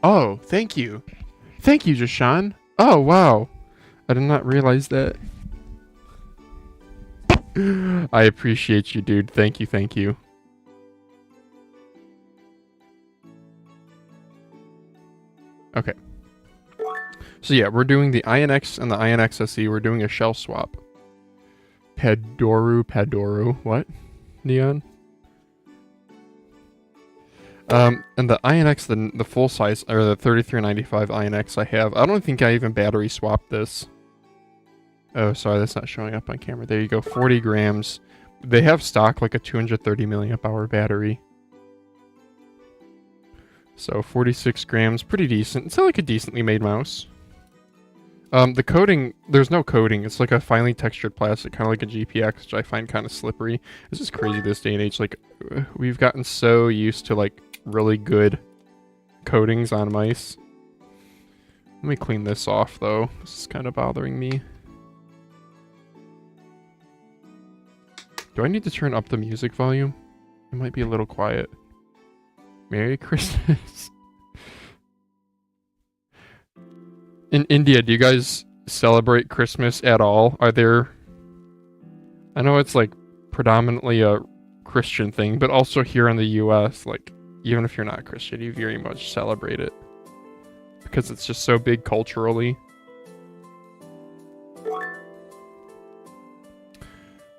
Oh, thank you. Thank you, Jashan. Oh, wow. I did not realize that. I appreciate you, dude. Thank you, thank you. Okay. So yeah, we're doing the INX and the INX SE. We're doing a shell swap. Padoru. What? Neon? And the INX, the full size, or the 3395 INX I have, I don't think I even battery swapped this. Oh, sorry, that's not showing up on camera. There you go, 40 grams. They have stock like a 230 milliamp hour battery. So 46 grams, pretty decent. It's like a decently made mouse. The coating, there's no coating. It's like a finely textured plastic, kind of like a GPX, which I find kind of slippery. This is crazy this day and age. Like, we've gotten so used to like really good coatings on mice. Let me clean this off though. This is kind of bothering me. Do I need to turn up the music volume? It might be a little quiet. Merry Christmas. In India, do you guys celebrate Christmas at all? Are there... I know it's like predominantly a Christian thing, but also here in the US, like, even if you're not Christian, you very much celebrate it. Because it's just so big culturally.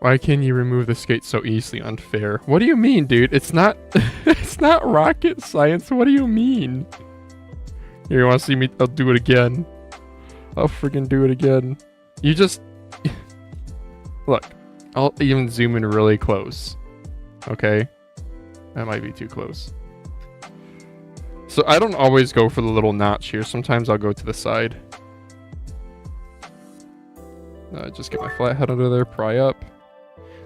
Why can you remove the skate so easily? Unfair. What do you mean, dude? It's not... it's not rocket science. What do you mean? Here, you want to see me? I'll do it again. I'll freaking do it again. You just... Look. I'll even zoom in really close. Okay? That might be too close. So I don't always go for the little notch here. Sometimes I'll go to the side. Just get my flathead under there, pry up.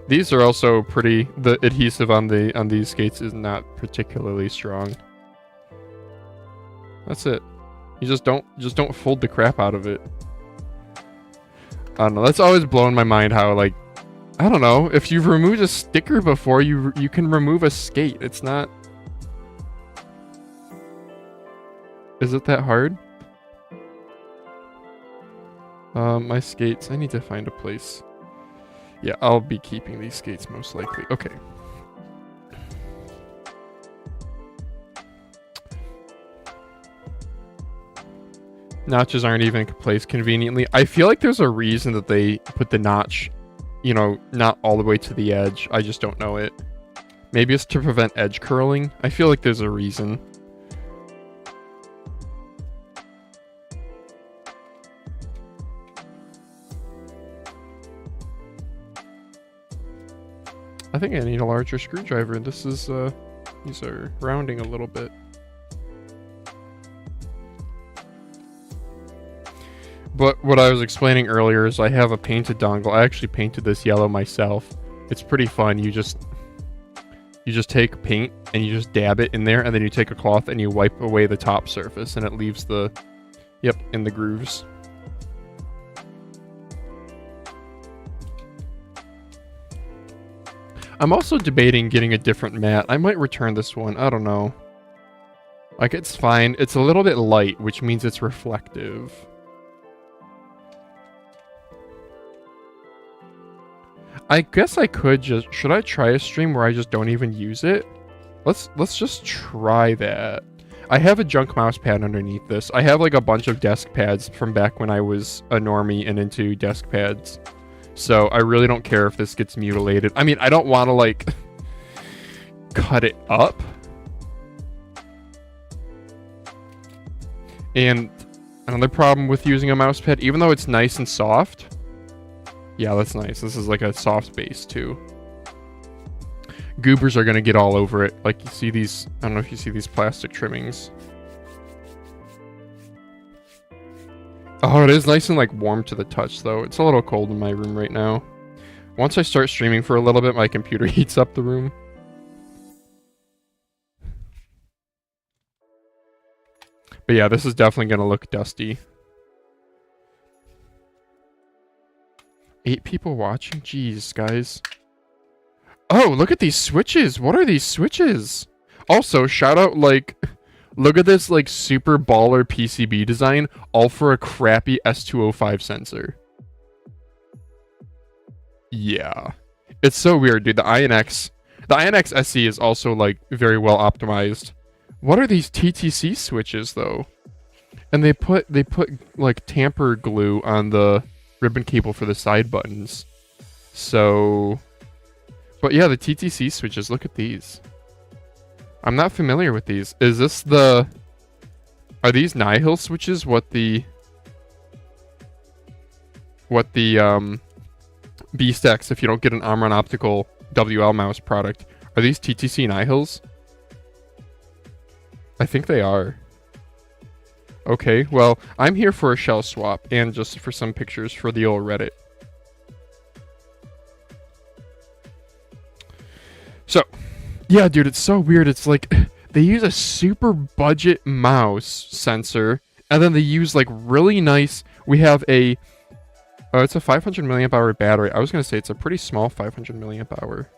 These are also pretty... The adhesive on these skates is not particularly strong. That's it. You just don't fold the crap out of it. I don't know. That's always blown my mind how, like, I don't know. If you've removed a sticker before, you can remove a skate. It's not... Is it that hard? My skates. I need to find a place. Yeah, I'll be keeping these skates most likely. Okay. Notches aren't even placed conveniently. I feel like there's a reason that they put the notch, you know, not all the way to the edge. I just don't know it. Maybe it's to prevent edge curling. I feel like there's a reason. I think I need a larger screwdriver. This is, these are rounding a little bit. But what I was explaining earlier is I have a painted dongle. I actually painted this yellow myself. It's pretty fun. You just take paint and you just dab it in there, and then you take a cloth and you wipe away the top surface, and it leaves the, yep, in the grooves. I'm also debating getting a different mat. I might return this one. I don't know. Like, it's fine. It's a little bit light, which means it's reflective. I guess I could just... Should I try a stream where I just don't even use it? Let's just try that. I have a junk mouse pad underneath this. I have like a bunch of desk pads from back when I was a normie and into desk pads. So I really don't care if this gets mutilated. I mean, I don't want to like cut it up. And another problem with using a mouse pad, even though it's nice and soft. Yeah, that's nice. This is like a soft base too. Goobers are gonna get all over it. Like, you see these, I don't know if you see these plastic trimmings. Oh, it is nice and like warm to the touch though. It's a little cold in my room right now. Once I start streaming for a little bit, my computer heats up the room. But yeah, this is definitely gonna look dusty. 8 people watching? Jeez, guys. Oh, look at these switches. What are these switches? Also, shout out, like, Look at this like super baller PCB design, all for a crappy S205 sensor. Yeah. It's so weird, dude. The INX SE is also like very well optimized. What are these TTC switches though? And they put like tamper glue on the ribbon cable for the side buttons. So, but yeah, the TTC switches, look at these. I'm not familiar with these. Is this the... Are these Nihil switches what the B-Stacks, if you don't get an Omron Optical WL mouse product, are these TTC Nihils? I think they are. Okay, well, I'm here for a shell swap and just for some pictures for the old Reddit. So, yeah, dude, it's so weird. It's like they use a super budget mouse sensor, and then they use like really nice. We have a, oh, it's a 500 milliamp hour battery. I was gonna say it's a pretty small 500 milliamp hour.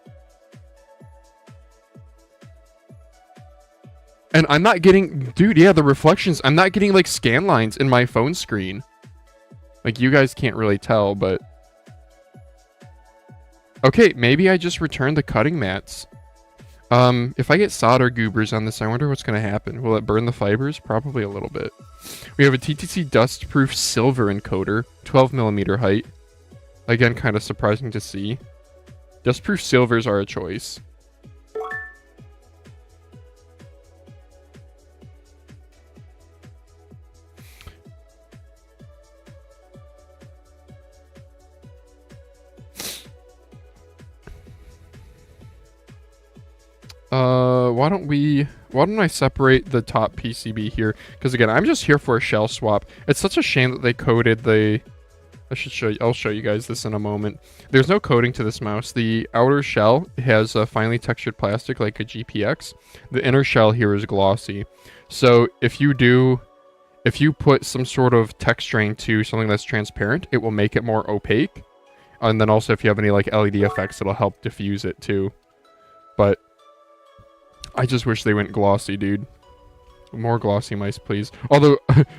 And I'm not getting, dude, yeah, the reflections. I'm not getting like scan lines in my phone screen. Like you guys can't really tell, but okay, maybe I just returned the cutting mats. If I get solder goobers on this, I wonder what's going to happen. Will it burn the fibers? Probably a little bit. We have a TTC dust-proof silver encoder, 12mm height. Again, kind of surprising to see. Dust-proof silvers are a choice. Why don't I separate the top PCB here? Because again, I'm just here for a shell swap. It's such a shame that they coated the... I'll show you guys this in a moment. There's no coating to this mouse. The outer shell has a finely textured plastic like a GPX. The inner shell here is glossy. So if you put some sort of texturing to something that's transparent, it will make it more opaque. And then also if you have any like LED effects, it'll help diffuse it too. But I just wish they went glossy, dude. More glossy mice, please. Although,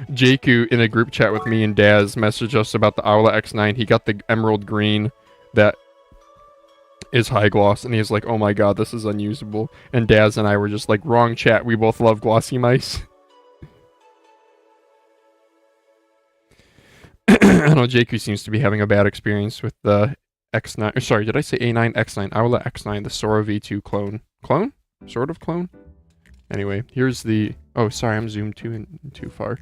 Jakku in a group chat with me and Daz messaged us about the Owla X9. He got the emerald green that is high gloss, and he's like, oh my god, this is unusable. And Daz and I were just like, wrong chat, we both love glossy mice. I know Jakku seems to be having a bad experience with the X9. Sorry, did I say A9? X9. Owla X9, the Sora V2 clone. Clone? Sort of clone? Anyway, here's the... Oh, sorry, I'm zoomed too far.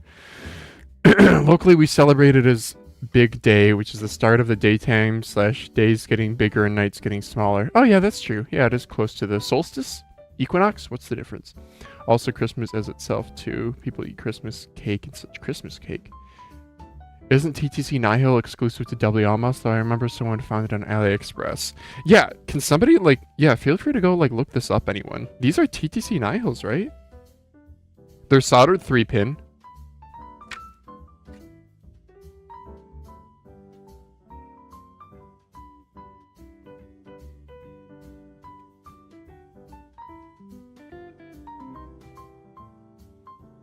Locally, we celebrated as Big Day, which is the start of the daytime / days getting bigger and nights getting smaller. Oh, yeah, that's true. Yeah, it is close to the solstice? Equinox? What's the difference? Also, Christmas as itself, too. People eat Christmas cake and such. Christmas cake. Isn't TTC Nihil exclusive to WLMOS, though I remember someone found it on AliExpress. Yeah, can somebody, like, yeah, feel free to go, like, look this up, anyone. These are TTC Nihils, right? They're soldered 3-pin.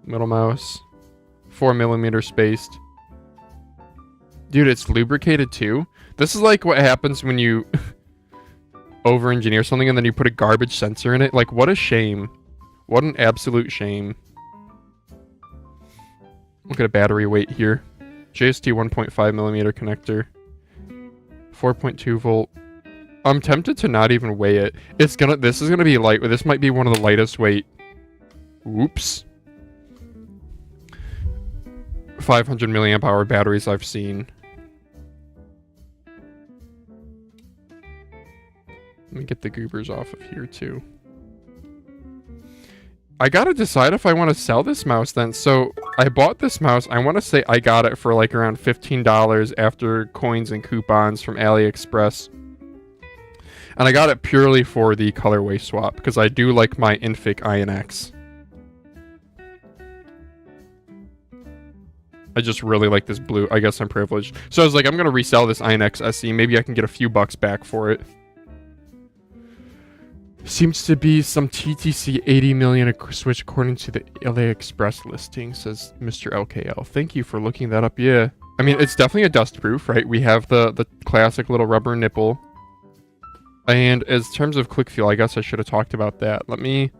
Middle mouse. 4mm spaced. Dude, it's lubricated too. This is like what happens when you over-engineer something and then you put a garbage sensor in it. Like, what a shame. What an absolute shame. Look at a battery weight here. JST 1.5mm connector. 4.2 volt. I'm tempted to not even weigh it. This is gonna be light. This might be one of the lightest weight. Oops. 500 milliamp hour batteries I've seen. Let me get the goobers off of here too. I gotta decide if I want to sell this mouse then. So I bought this mouse. I want to say I got it for like around $15 after coins and coupons from AliExpress. And I got it purely for the colorway swap because I do like my Inphic INX. I just really like this blue. I guess I'm privileged. So I was like, I'm going to resell this INX SE. Maybe I can get a few bucks back for it. Seems to be some TTC 80 million a switch according to the LA Express listing, says Mr. LKL. Thank you for looking that up. Yeah. I mean, it's definitely a dust proof, right? We have the classic little rubber nipple. And as terms of click feel, I guess I should have talked about that. Let me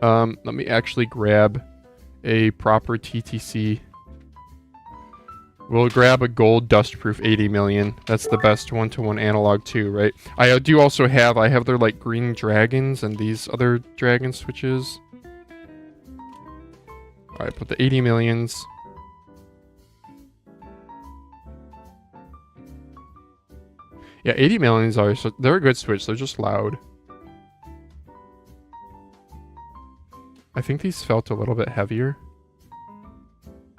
actually grab a proper TTC. We'll grab a gold dustproof 80 million. That's the best one-to-one analog too, right? I do also have, I have their like green dragons and these other dragon switches. All right, put the 80 millions. Yeah, 80 millions are, so they're a good switch. They're just loud. I think these felt a little bit heavier.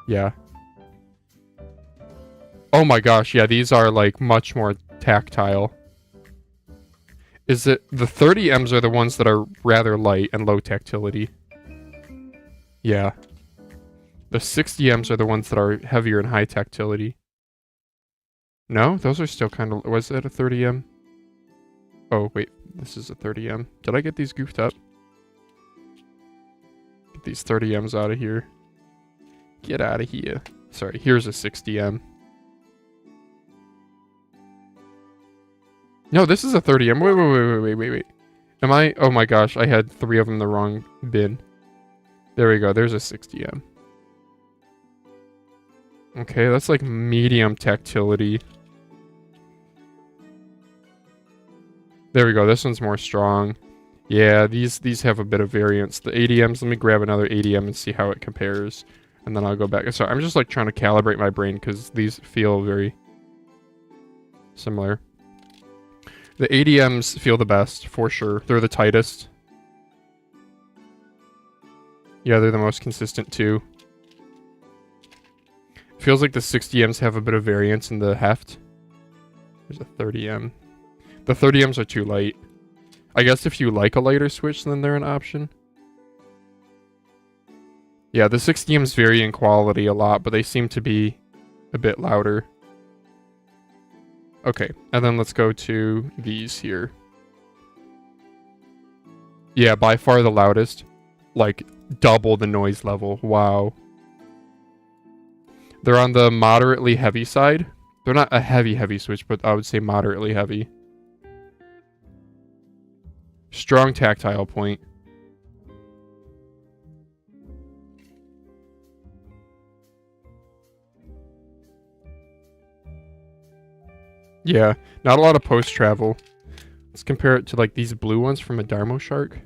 Yeah. Oh my gosh, yeah, these are like much more tactile. Is it the 30Ms are the ones that are rather light and low tactility? Yeah. The 60Ms are the ones that are heavier and high tactility. No, those are still kind of... Was that a 30M? Oh, wait. This is a 30M. Did I get these goofed up? Get these 30Ms out of here. Get out of here. Sorry, here's a 60M. No, this is a 30M. Wait. Am I... Oh my gosh, I had 3 of them in the wrong bin. There we go. There's a 60M. Okay, that's like medium tactility. There we go. This one's more strong. Yeah, these have a bit of variance. The 80Ms, let me grab another 80M and see how it compares. And then I'll go back. So I'm just like trying to calibrate my brain because these feel very similar. The 80Ms feel the best, for sure. They're the tightest. Yeah, they're the most consistent too. Feels like the 60Ms have a bit of variance in the heft. There's a 30M. The 30Ms are too light. I guess if you like a lighter switch, then they're an option. Yeah, the 60Ms vary in quality a lot, but they seem to be a bit louder. Okay, and then let's go to these here. Yeah, by far the loudest. Like, double the noise level. Wow. They're on the moderately heavy side. They're not a heavy switch, but I would say moderately heavy. Strong tactile point. Yeah, not a lot of post-travel. Let's compare it to like these blue ones from a Darmo Shark.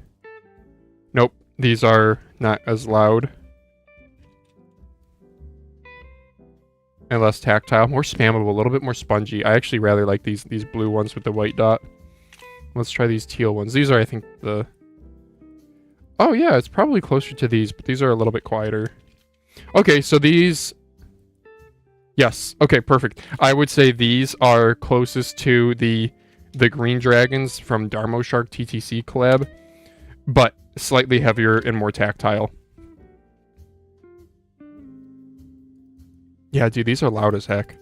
Nope, these are not as loud. And less tactile, more spammable, a little bit more spongy. I actually rather like these blue ones with the white dot. Let's try these teal ones. These are, I think, the... Oh yeah, it's probably closer to these, but these are a little bit quieter. Okay, so these... Yes, okay, perfect. I would say these are closest to the Green Dragons from Darmo Shark TTC collab, but slightly heavier and more tactile. Yeah, dude, these are loud as heck.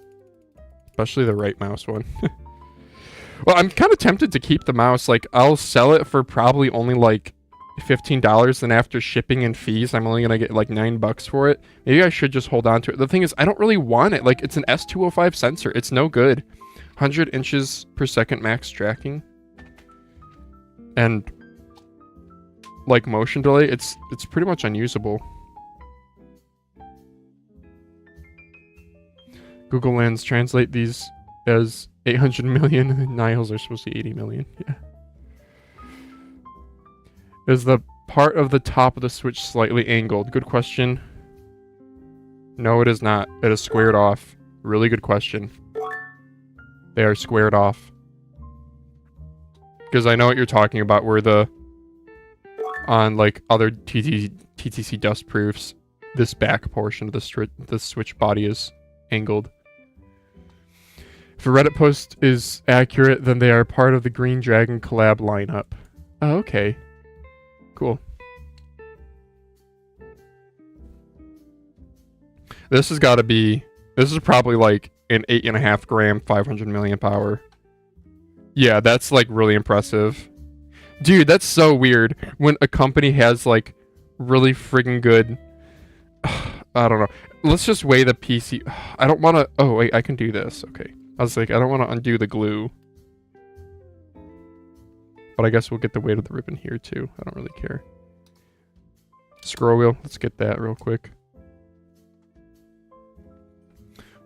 Especially the right mouse one. Well, I'm kind of tempted to keep the mouse. Like, I'll sell it for probably only, like, $15, and after shipping and fees, I'm only gonna get, like, $9 for it. Maybe I should just hold on to it. The thing is, I don't really want it. Like, it's an S205 sensor. It's no good. 100 inches per second max tracking. And, like, motion delay, it's pretty much unusable. Google Lens translate these as 800 million. Niles are supposed to be 80 million. Yeah. Is the part of the top of the switch slightly angled? Good question. No, it is not. It is squared off. Really good question. They are squared off. Because I know what you're talking about, where the... On, like, other TTC dust proofs, this back portion of the switch body is angled. If a Reddit post is accurate, then they are part of the Green Dragon collab lineup. Oh, okay. Cool. This has got to be... This is probably like an 8.5 gram, 500 million power. Yeah, that's like really impressive. Dude, that's so weird when a company has like really friggin' good. I don't know. Let's just weigh the PC. I don't want to. Oh, wait, I can do this. Okay. I was like, I don't want to undo the glue. But I guess we'll get the weight of the ribbon here too. I don't really care. Scroll wheel. Let's get that real quick.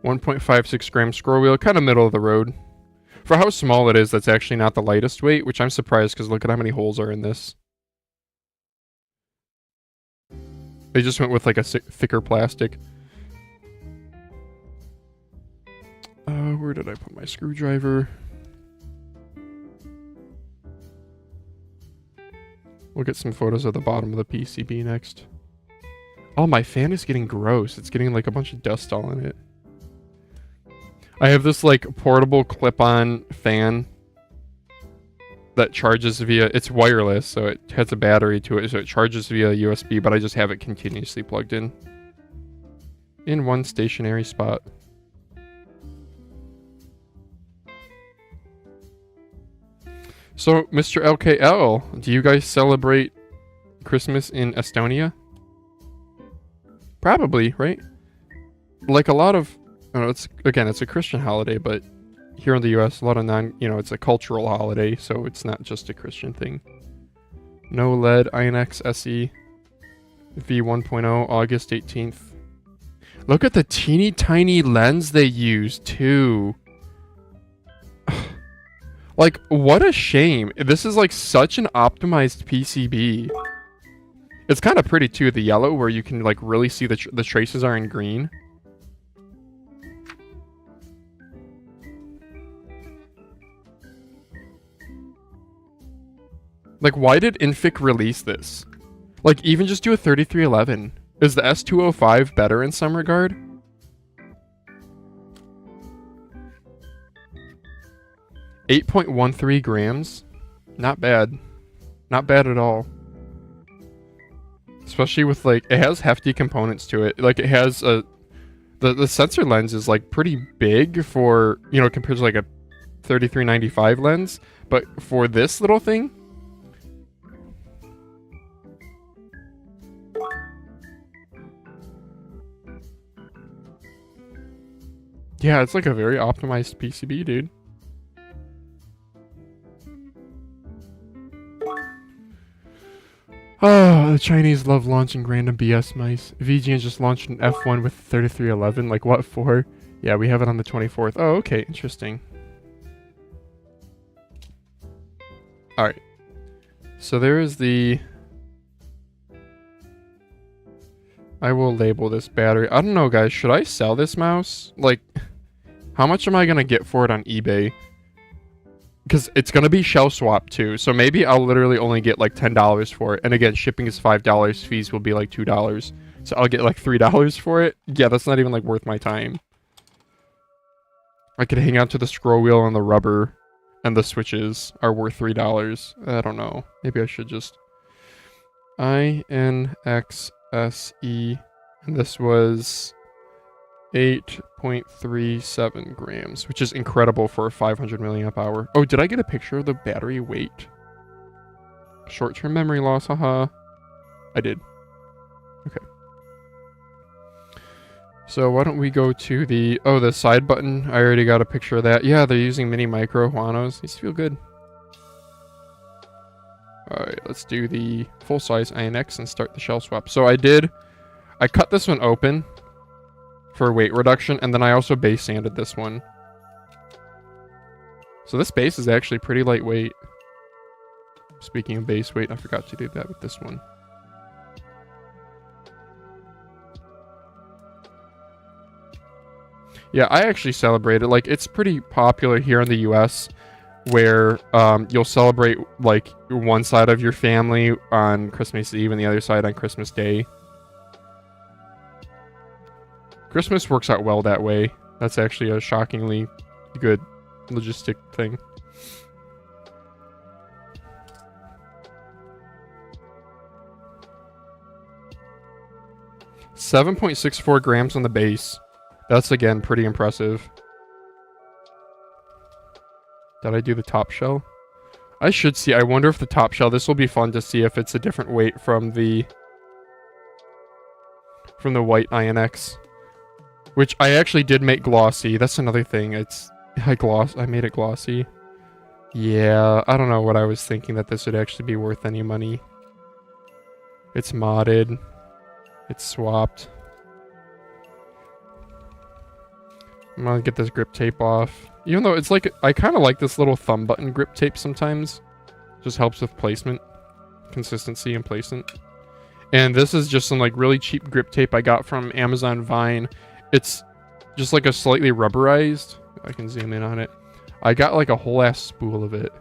1.56 gram scroll wheel. Kind of middle of the road. For how small it is, that's actually not the lightest weight, which I'm surprised because look at how many holes are in this. They just went with like a thicker plastic. Where did I put my screwdriver? We'll get some photos of the bottom of the PCB next. Oh, my fan is getting gross. It's getting like a bunch of dust all in it. I have this like portable clip-on fan that charges via, it's wireless, so it has a battery to it, so it charges via USB, but I just have it continuously plugged in one stationary spot. So, Mr. LKL, do you guys celebrate Christmas in Estonia? Probably, right? Like a lot of, I don't know, it's a Christian holiday, but here in the US, a lot of it's a cultural holiday, so it's not just a Christian thing. No lead, INX SE, V1.0, August 18th. Look at the teeny tiny lens they use, too. Like, what a shame. This is like such an optimized PCB. It's kind of pretty too, the yellow, where you can like really see the traces are in green. Like, why did Inphic release this? Like, even just do a 3311. Is the S205 better in some regard? .13 grams. Not bad. Not bad at all. Especially with, like, it has hefty components to it. Like, it has a... The sensor lens is, like, pretty big for, compared to, like, a 3395 lens. But for this little thing... Yeah, it's like a very optimized PCB, dude. Oh, the Chinese love launching random BS mice. VGN just launched an F1 with 3311. Like, what for? Yeah, we have it on the 24th. Oh, okay. Interesting. Alright. So there is the... I will label this battery. I don't know, guys. Should I sell this mouse? Like, how much am I going to get for it on eBay? Because it's going to be shell swap too. So maybe I'll literally only get like $10 for it. And again, shipping is $5. Fees will be like $2. So I'll get like $3 for it. Yeah, that's not even like worth my time. I could hang out to the scroll wheel and the rubber. And the switches are worth $3. I don't know. Maybe I should just... INX SE, and this was 8.37 grams, which is incredible for a 500 milliamp hour. Oh, did I get a picture of the battery weight? Short-term memory loss, haha. I did. Okay. So why don't we go to the, the side button. I already got a picture of that. Yeah, they're using mini micro Huanos. These feel good. Alright, let's do the full-size INX and start the shell swap. So I cut this one open for weight reduction, and then I also base sanded this one. So this base is actually pretty lightweight. Speaking of base weight, I forgot to do that with this one. Yeah, I actually celebrate it. Like, it's pretty popular here in the US, where you'll celebrate like one side of your family on Christmas Eve and the other side on Christmas Day. Christmas works out well that way. That's actually a shockingly good logistic thing. .64 grams on the base. That's again pretty impressive. Did I do the top shell? I should see. I wonder if the top shell, this will be fun to see if it's a different weight from the white INX. Which I actually did make glossy. That's another thing. I made it glossy. Yeah, I don't know what I was thinking that this would actually be worth any money. It's modded. It's swapped. I'm gonna get this grip tape off. Even though it's like, I kind of like this little thumb button grip tape sometimes. Just helps with placement. Consistency and placement. And this is just some like really cheap grip tape I got from Amazon Vine. It's just like a slightly rubberized. I can zoom in on it. I got like a whole ass spool of it.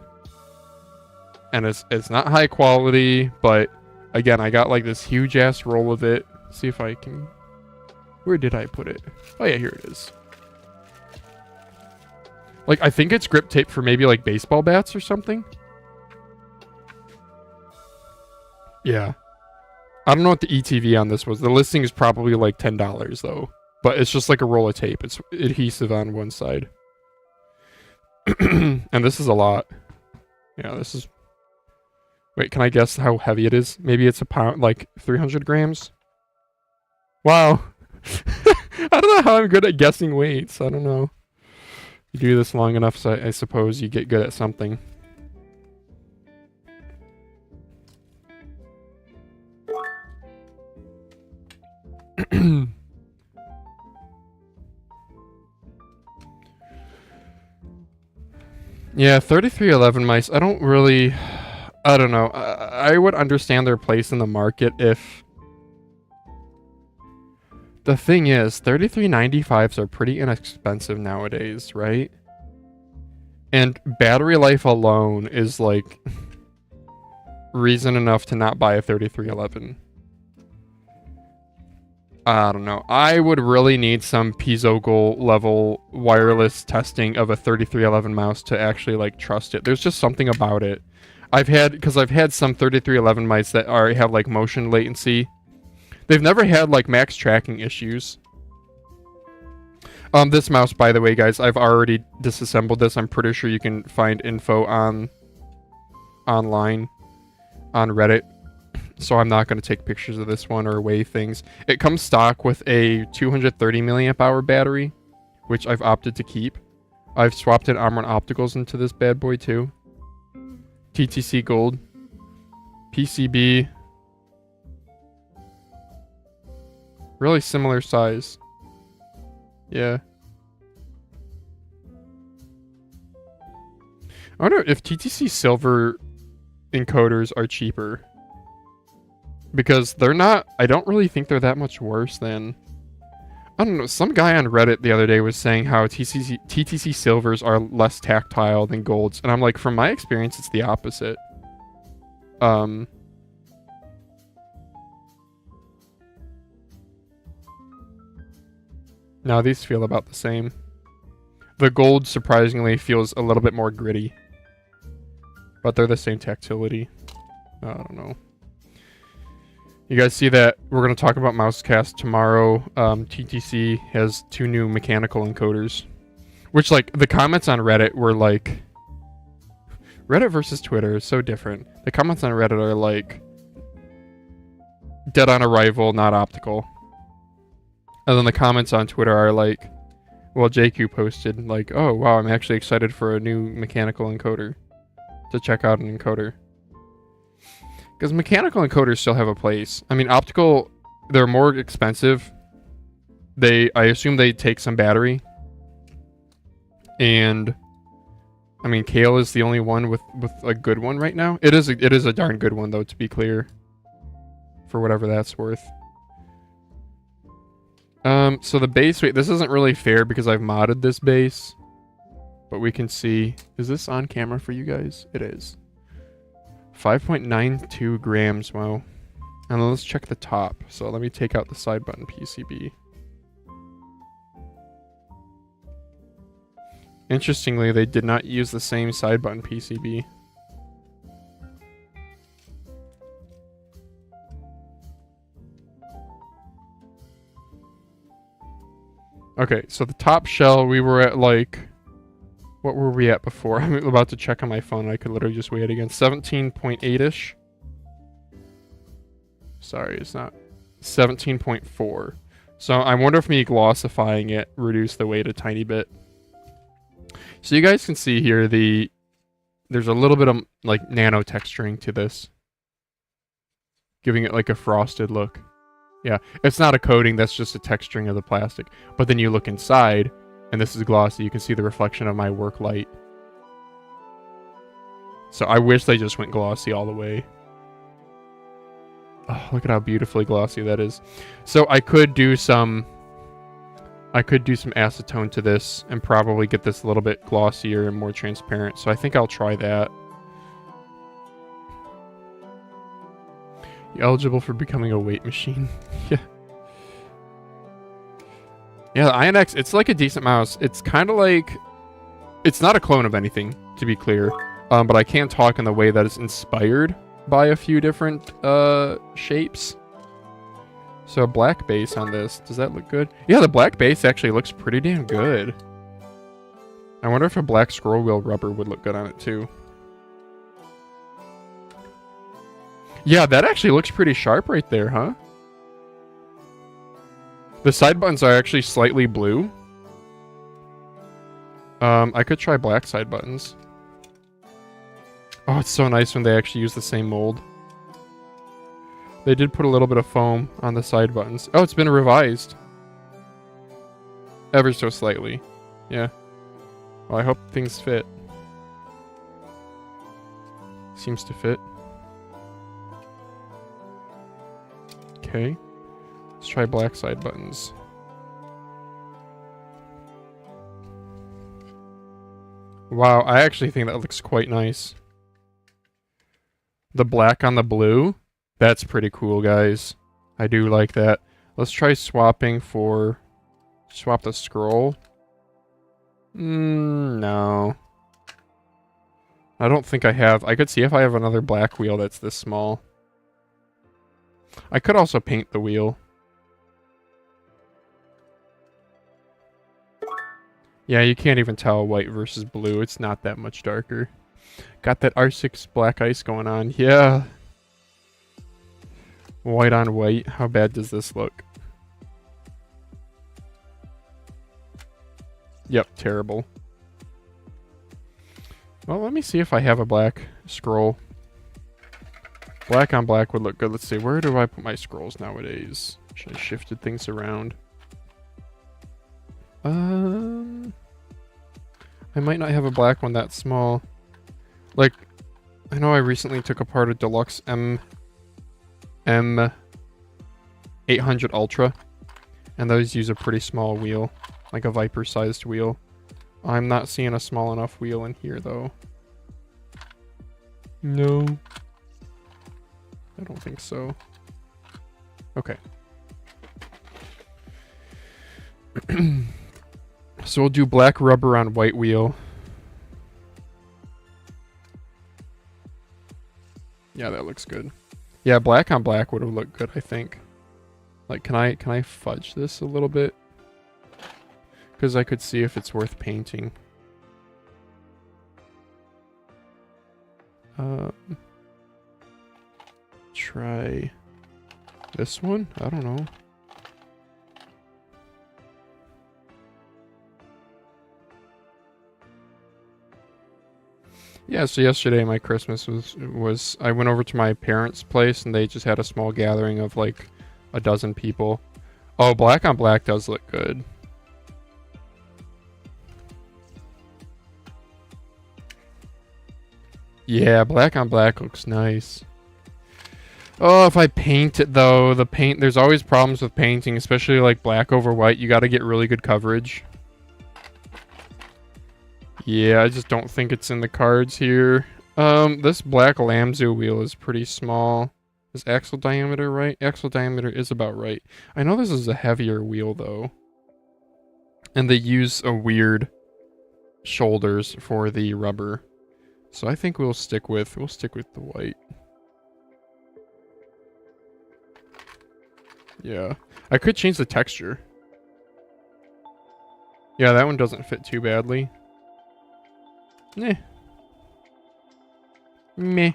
And it's not high quality, but again, I got like this huge ass roll of it. See if I can... Where did I put it? Oh yeah, here it is. Like, I think it's grip tape for maybe like baseball bats or something. Yeah. I don't know what the ETV on this was. The listing is probably like $10 though. But it's just like a roll of tape. It's adhesive on one side. And this is a lot. Yeah, this is... Wait, can I guess how heavy it is? Maybe it's a pound, like 300 grams? Wow. I don't know how I'm good at guessing weights. I don't know. You do this long enough, so I suppose you get good at something. Yeah, 3311 mice. I don't know. I would understand their place in the market if... The thing is, 3395s are pretty inexpensive nowadays, right? And battery life alone is like reason enough to not buy a 3311. I don't know. I would really need some piezo gold level wireless testing of a 3311 mouse to actually like trust it. There's just something about it. I've had some 3311 mice that have like motion latency. They've never had like max tracking issues. This mouse, by the way, guys, I've already disassembled this. I'm pretty sure you can find info online on Reddit. So I'm not going to take pictures of this one or weigh things. It comes stock with a 230 milliamp hour battery, which I've opted to keep. I've swapped in Omron Opticals into this bad boy too. TTC Gold. PCB. Really similar size. Yeah. I wonder if TTC Silver encoders are cheaper. Because they're not... I don't really think they're that much worse than... I don't know. Some guy on Reddit the other day was saying how TTC Silvers are less tactile than Golds. And I'm like, from my experience, it's the opposite. Now these feel about the same. The Gold, surprisingly, feels a little bit more gritty. But they're the same tactility. I don't know. You guys see that we're going to talk about Mousecast tomorrow. TTC has 2 new mechanical encoders. Which, like, the comments on Reddit were like... Reddit versus Twitter is so different. The comments on Reddit are like... Dead on arrival, not optical. And then the comments on Twitter are like... Well, JQ posted, like, oh, wow, I'm actually excited for a new mechanical encoder. To check out an encoder. Because mechanical encoders still have a place. I mean, optical, they're more expensive. I assume they take some battery. And, I mean, Kale is the only one with a good one right now. It is a darn good one, though, to be clear. For whatever that's worth. So the base weight, this isn't really fair because I've modded this base. But we can see, is this on camera for you guys? It is. 5.92 grams, wow. And then let's check the top. So let me take out the side button PCB. Interestingly, they did not use the same side button PCB. Okay, so the top shell, we were at like... What were we at before? I'm about to check on my phone. I could literally just weigh it again. 17.8-ish. Sorry, it's not. 17.4. So I wonder if me glossifying it reduced the weight a tiny bit. So you guys can see here there's a little bit of like nano texturing to this, giving it like a frosted look. Yeah, it's not a coating, that's just a texturing of the plastic. But then you look inside, and this is glossy. You can see the reflection of my work light. So I wish they just went glossy all the way. Oh, look at how beautifully glossy that is. So I could do some acetone to this and probably get this a little bit glossier and more transparent. So I think I'll try that. You eligible for becoming a weight machine? Yeah. Yeah, the INX, it's like a decent mouse. It's kind of like... It's not a clone of anything, to be clear. But I can talk in the way that it's inspired by a few different shapes. So a black base on this. Does that look good? Yeah, the black base actually looks pretty damn good. I wonder if a black scroll wheel rubber would look good on it too. Yeah, that actually looks pretty sharp right there, huh? The side buttons are actually slightly blue. I could try black side buttons. Oh, it's so nice when they actually use the same mold. They did put a little bit of foam on the side buttons. Oh, it's been revised. Ever so slightly. Yeah. Well, I hope things fit. Seems to fit. Okay. Let's try black side buttons. Wow, I actually think that looks quite nice. The black on the blue. That's pretty cool, guys. I do like that. Let's try swapping for... Swap the scroll. No. I don't think I have. I could see if I have another black wheel that's this small. I could also paint the wheel. Yeah, you can't even tell white versus blue. It's not that much darker. Got that R6 black ice going on. Yeah. White on white. How bad does this look? Yep, terrible. Well, let me see if I have a black scroll. Black on black would look good. Let's see, where do I put my scrolls nowadays? Should I shifted things around? I might not have a black one that small. Like, I know I recently took apart a Deluxe M800 Ultra, and those use a pretty small wheel, like a Viper-sized wheel. I'm not seeing a small enough wheel in here, though. No. I don't think so. Okay. So we'll do black rubber on white wheel. Yeah, that looks good. Yeah, black on black would have looked good, I think. Like, can I fudge this a little bit? Because I could see if it's worth painting. Try this one? I don't know. Yeah, so yesterday my Christmas was I went over to my parents' place and they just had a small gathering of like a dozen people. Oh, black on black does look good. Yeah, black on black looks nice. Oh, if I paint it though, there's always problems with painting, especially like black over white. You got to get really good coverage. Yeah, I just don't think it's in the cards here. This black Lamzu wheel is pretty small. Is axle diameter right? Axle diameter is about right. I know this is a heavier wheel though. And they use a weird shoulders for the rubber. So I think we'll stick with the white. Yeah. I could change the texture. Yeah, that one doesn't fit too badly. Eh. Meh.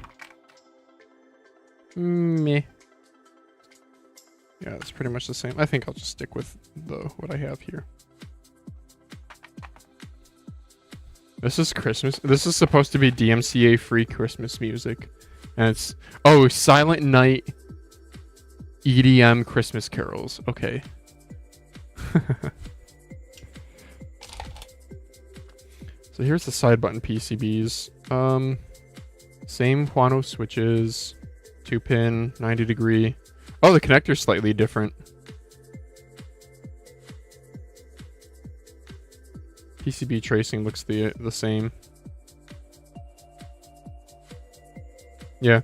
Meh. Yeah, it's pretty much the same. I think I'll just stick with what I have here. This is Christmas. This is supposed to be DMCA free Christmas music. And it's, oh, Silent Night EDM Christmas carols. Okay. So here's the side button PCBs. Same Huano switches, 2-pin, 90 degree. Oh, the connector's slightly different. PCB tracing looks the same. Yeah.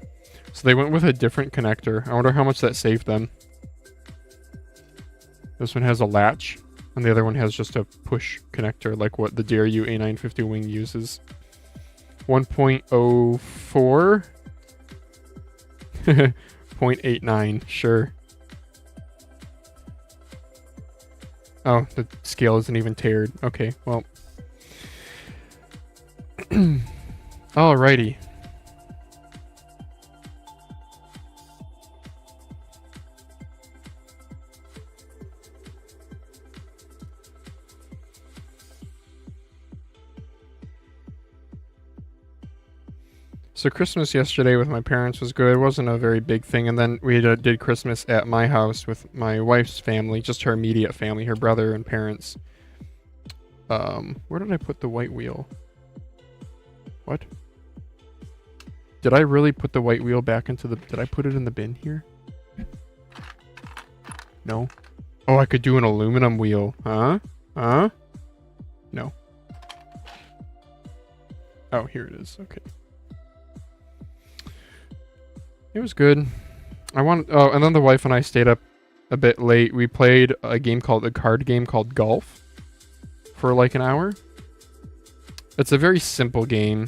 So they went with a different connector. I wonder how much that saved them. This one has a latch, and the other one has just a push connector, like what the DRU A950 wing uses. 1.04? 0.89, sure. Oh, the scale isn't even tiered. Okay, well. Alrighty. So Christmas yesterday with my parents was good. It wasn't a very big thing. And then we did Christmas at my house with my wife's family, just her immediate family, her brother and parents. Where did I put the white wheel? What? Did I really put the white wheel back into the... Did I put it in the bin here? No. Oh, I could do an aluminum wheel. Huh? Huh? No. Oh, here it is. Okay. It was good. Oh, and then the wife and I stayed up a bit late. We played a card game called Golf for like an hour. It's a very simple game.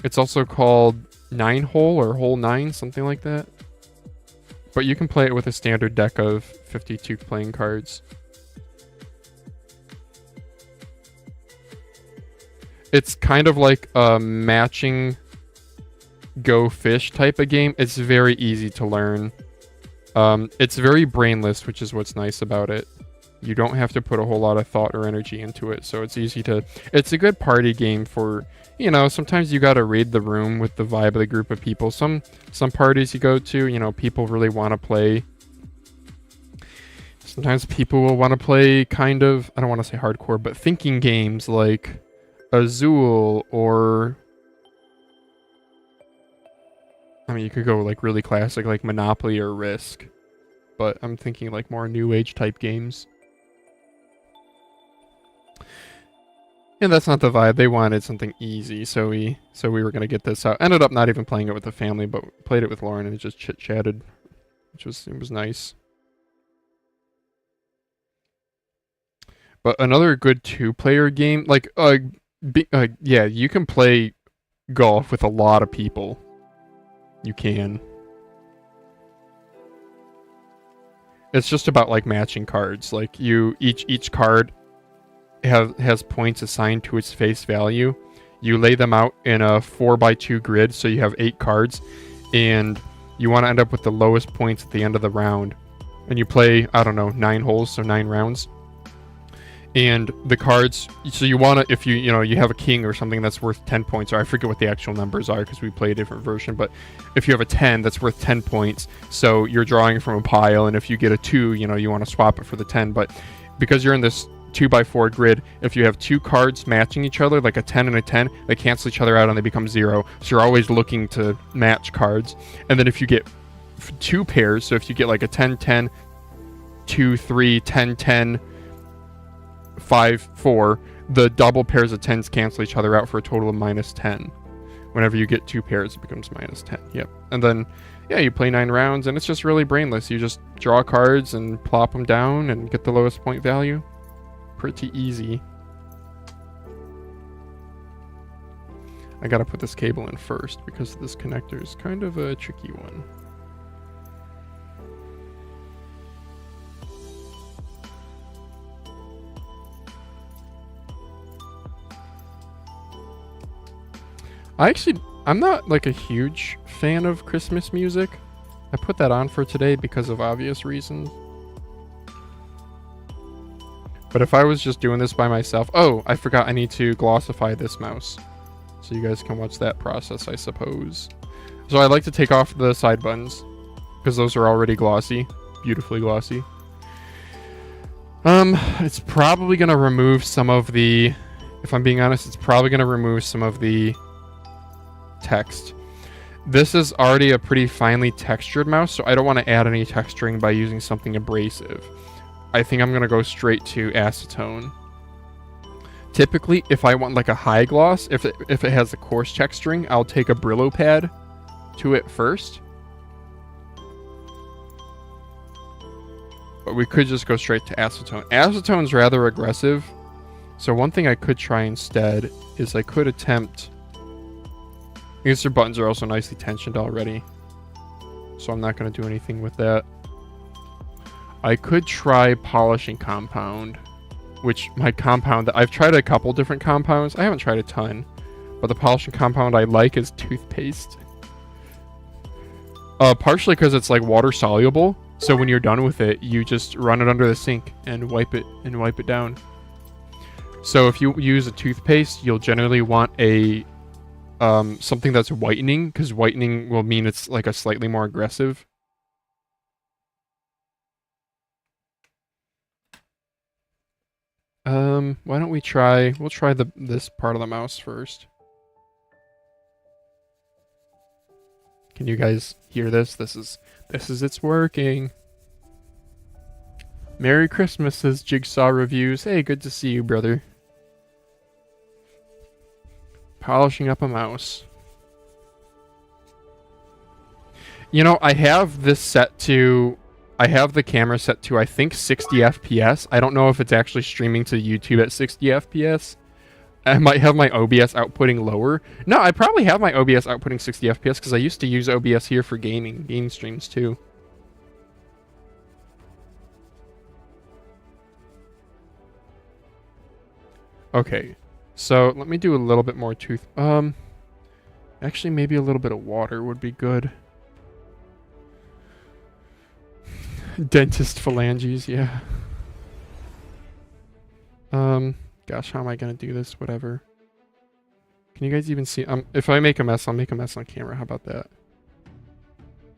It's also called 9-hole or hole 9, something like that. But you can play it with a standard deck of 52 playing cards. It's kind of like a matching Go Fish type of game. It's very easy to learn. It's very brainless, which is what's nice about it. You don't have to put a whole lot of thought or energy into it, so it's easy to... It's a good party game for, you know, sometimes you gotta read the room with the vibe of the group of people. Some parties you go to, you know, people really want to play. Sometimes people will want to play kind of, I don't want to say hardcore, but thinking games like Azul or... I mean, you could go like really classic, like Monopoly or Risk, but I'm thinking like more new age type games. And that's not the vibe. They wanted something easy, so we were gonna get this out. Ended up not even playing it with the family, but played it with Lauren and just chit chatted, it was nice. But another good 2-player game, like yeah, you can play golf with a lot of people. You can. It's just about like matching cards. Like each card has points assigned to its face value. You lay them out in a 4x2 grid, so you have 8 cards, and you want to end up with the lowest points at the end of the round. And you play, I don't know, 9 holes, so 9 rounds. And the cards, so you want to, if you have a king or something that's worth 10 points, or I forget what the actual numbers are because we play a different version, but if you have a 10 that's worth 10 points, so you're drawing from a pile, and if you get a 2, you want to swap it for the 10, but because you're in this 2x4 grid, if you have 2 cards matching each other, like a 10 and a 10, they cancel each other out and they become 0, so you're always looking to match cards. And then if you get 2 pairs, so if you get like a 10 10 2 3 10 10 5 4, the double pairs of 10s cancel each other out for a total of -10. Whenever you get 2 pairs, it becomes -10. Yep. And then yeah, you play 9 rounds, and it's just really brainless. You just draw cards and plop them down and get the lowest point value. Pretty easy. I gotta put this cable in first because this connector is kind of a tricky one. I'm not like a huge fan of Christmas music. I put that on for today because of obvious reasons. But if I was just doing this by myself... Oh, I forgot I need to glossify this mouse. So you guys can watch that process, I suppose. So I like to take off the side buttons, because those are already glossy. Beautifully glossy. It's probably going to remove some of the... If I'm being honest, it's probably going to remove some of the text. This is already a pretty finely textured mouse, so I don't want to add any texturing by using something abrasive. I think I'm going to go straight to acetone. Typically, if I want like a high gloss, if it has the coarse texturing, I'll take a Brillo pad to it first. But we could just go straight to acetone. Acetone's rather aggressive, so one thing I could try instead is I could attempt... I guess their buttons are also nicely tensioned already, so I'm not going to do anything with that. I could try polishing compound, which my compound... I've tried a couple different compounds. I haven't tried a ton, but the polishing compound I like is toothpaste. Partially because it's like water soluble, so when you're done with it, you just run it under the sink and wipe it down. So if you use a toothpaste, you'll generally want a something that's whitening, because whitening will mean it's like a slightly more aggressive. Why don't we try... We'll try this part of the mouse first. Can you guys hear this? This is it's working. Merry Christmas, says Jigsaw Reviews. Hey, good to see you, brother. Polishing up a mouse. You know, I have this set to... I have the camera set to, I think, 60 FPS. I don't know if it's actually streaming to YouTube at 60 FPS. I might have my OBS outputting lower. No, I probably have my OBS outputting 60 FPS because I used to use OBS here for gaming streams too. Okay, so let me do a little bit more actually maybe a little bit of water would be good. Dentist phalanges, yeah. Gosh, how am I gonna do this? Whatever. Can you guys even see? If I make a mess, I'll make a mess on camera. How about that?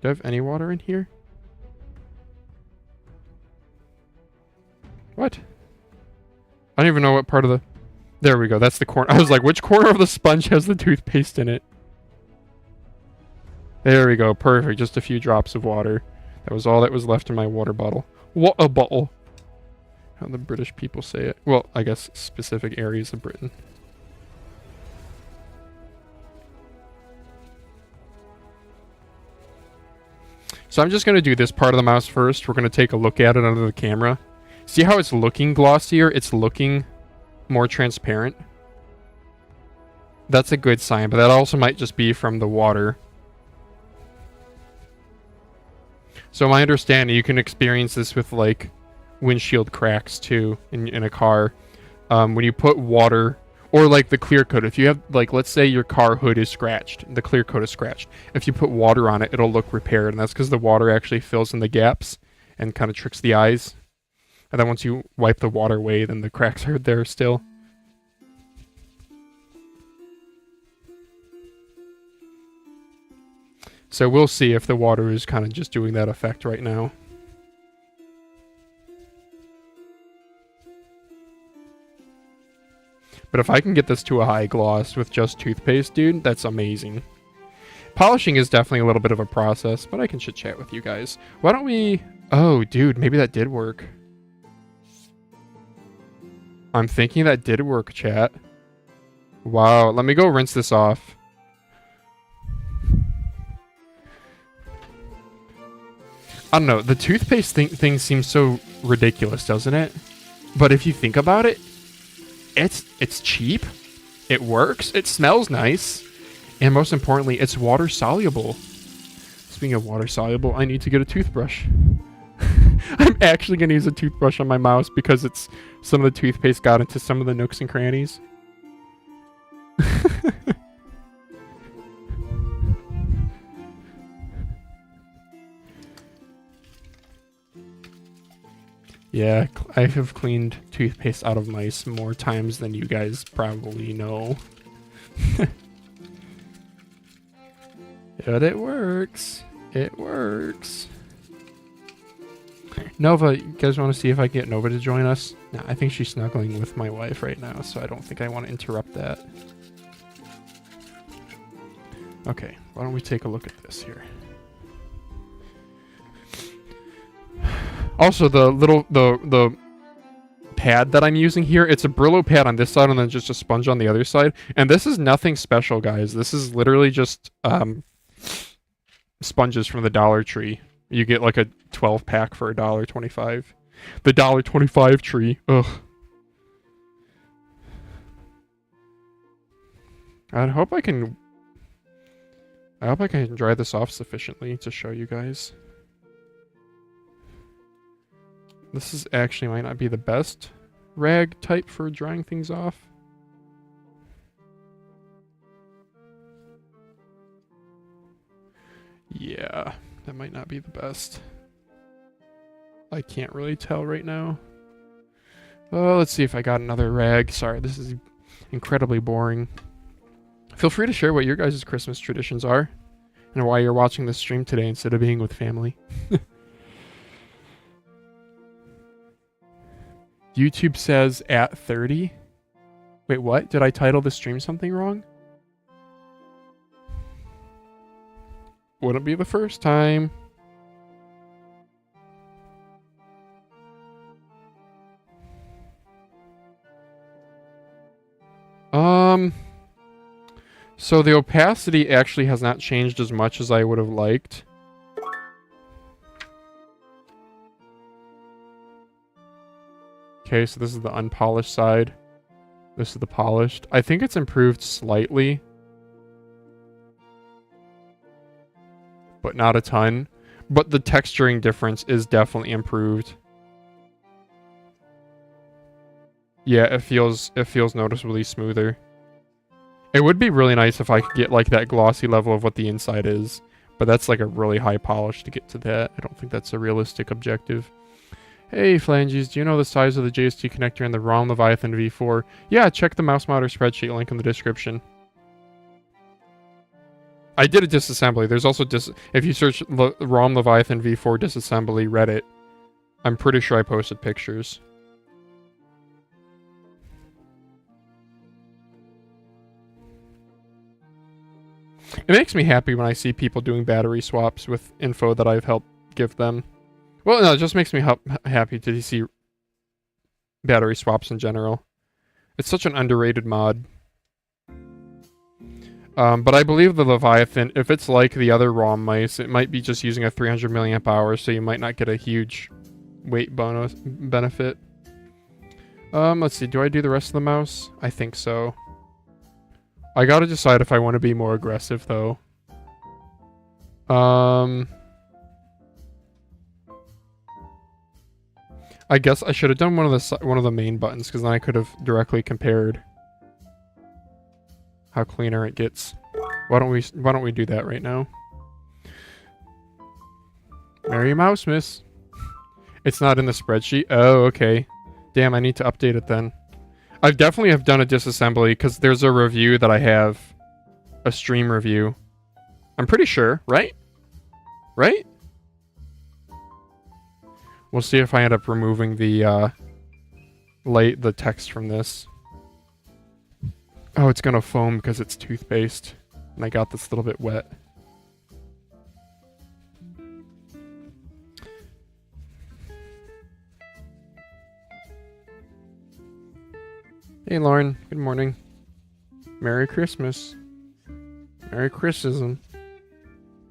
Do I have any water in here? What? I don't even know what part of the... There we go. That's the corner. I was like, which corner of the sponge has the toothpaste in it? There we go. Perfect. Just a few drops of water. That was all that was left in my water bottle. What a bottle. How the British people say it. Well, I guess specific areas of Britain. So I'm just going to do this part of the mouse first. We're going to take a look at it under the camera. See how it's looking glossier? It's looking more transparent. That's a good sign, but that also might just be from the water. So my understanding, you can experience this with like windshield cracks too in a car. When you put water, or like the clear coat, if you have, like, let's say your car hood is scratched, the clear coat is scratched. If you put water on it, it'll look repaired, and that's because the water actually fills in the gaps and kind of tricks the eyes. And then once you wipe the water away, then the cracks are there still. So we'll see if the water is kind of just doing that effect right now. But if I can get this to a high gloss with just toothpaste, dude, that's amazing. Polishing is definitely a little bit of a process, but I can chit-chat with you guys. Why don't we... Oh, dude, maybe that did work. I'm thinking that did work, chat. Wow, let me go rinse this off. I don't know, the toothpaste thing seems so ridiculous, doesn't it? But if you think about it, it's cheap, it works, it smells nice, and most importantly, it's water soluble. Speaking of water soluble, I need to get a toothbrush. I'm actually going to use a toothbrush on my mouse because some of the toothpaste got into some of the nooks and crannies. Yeah, I have cleaned toothpaste out of mice more times than you guys probably know. But it works. It works. Nova, you guys want to see if I can get Nova to join us? No, I think she's snuggling with my wife right now, so I don't think I want to interrupt that. Okay, why don't we take a look at this here? Also, the pad that I'm using here, it's a Brillo pad on this side and then just a sponge on the other side. And this is nothing special, guys. This is literally just sponges from the Dollar Tree. You get like a 12 pack for $1.25. The $1.25 tree. Ugh. I hope I can dry this off sufficiently to show you guys. This is actually might not be the best rag type for drying things off. Yeah, that might not be the best. I can't really tell right now. Oh, let's see if I got another rag. Sorry, this is incredibly boring. Feel free to share what your guys' Christmas traditions are and why you're watching this stream today instead of being with family. YouTube says at 30. Wait, what? Did I title the stream something wrong? Wouldn't be the first time. So the opacity actually has not changed as much as I would have liked. Okay, so this is the unpolished side. This is the polished. I think it's improved slightly, but not a ton. But the texturing difference is definitely improved. Yeah, it feels noticeably smoother. It would be really nice if I could get like that glossy level of what the inside is, but that's like a really high polish to get to that. I don't think that's a realistic objective. Hey Flanges, do you know the size of the JST connector in the ROM Leviathan V4? Yeah, check the mouse modder spreadsheet link in the description. I did a disassembly. There's also if you search ROM Leviathan V4 disassembly Reddit, I'm pretty sure I posted pictures. It makes me happy when I see people doing battery swaps with info that I've helped give them. Well, no, it just makes me happy to see battery swaps in general. It's such an underrated mod. But I believe the Leviathan, if it's like the other ROM mice, it might be just using a 300 milliamp hour, so you might not get a huge weight bonus benefit. Let's see, do I do the rest of the mouse? I think so. I gotta decide if I want to be more aggressive, though. I guess I should have done one of the main buttons, because then I could have directly compared how cleaner it gets. Why don't we do that right now? Merry Mouse Miss. It's not in the spreadsheet. Oh, okay. Damn, I need to update it then. I definitely have done a disassembly because there's a review that I have, a stream review. I'm pretty sure, right? Right? We'll see if I end up removing the the text from this. Oh, it's gonna foam because it's toothpaste, and I got this little bit wet. Hey Lauren, good morning. Merry Christmas. Merry Christism.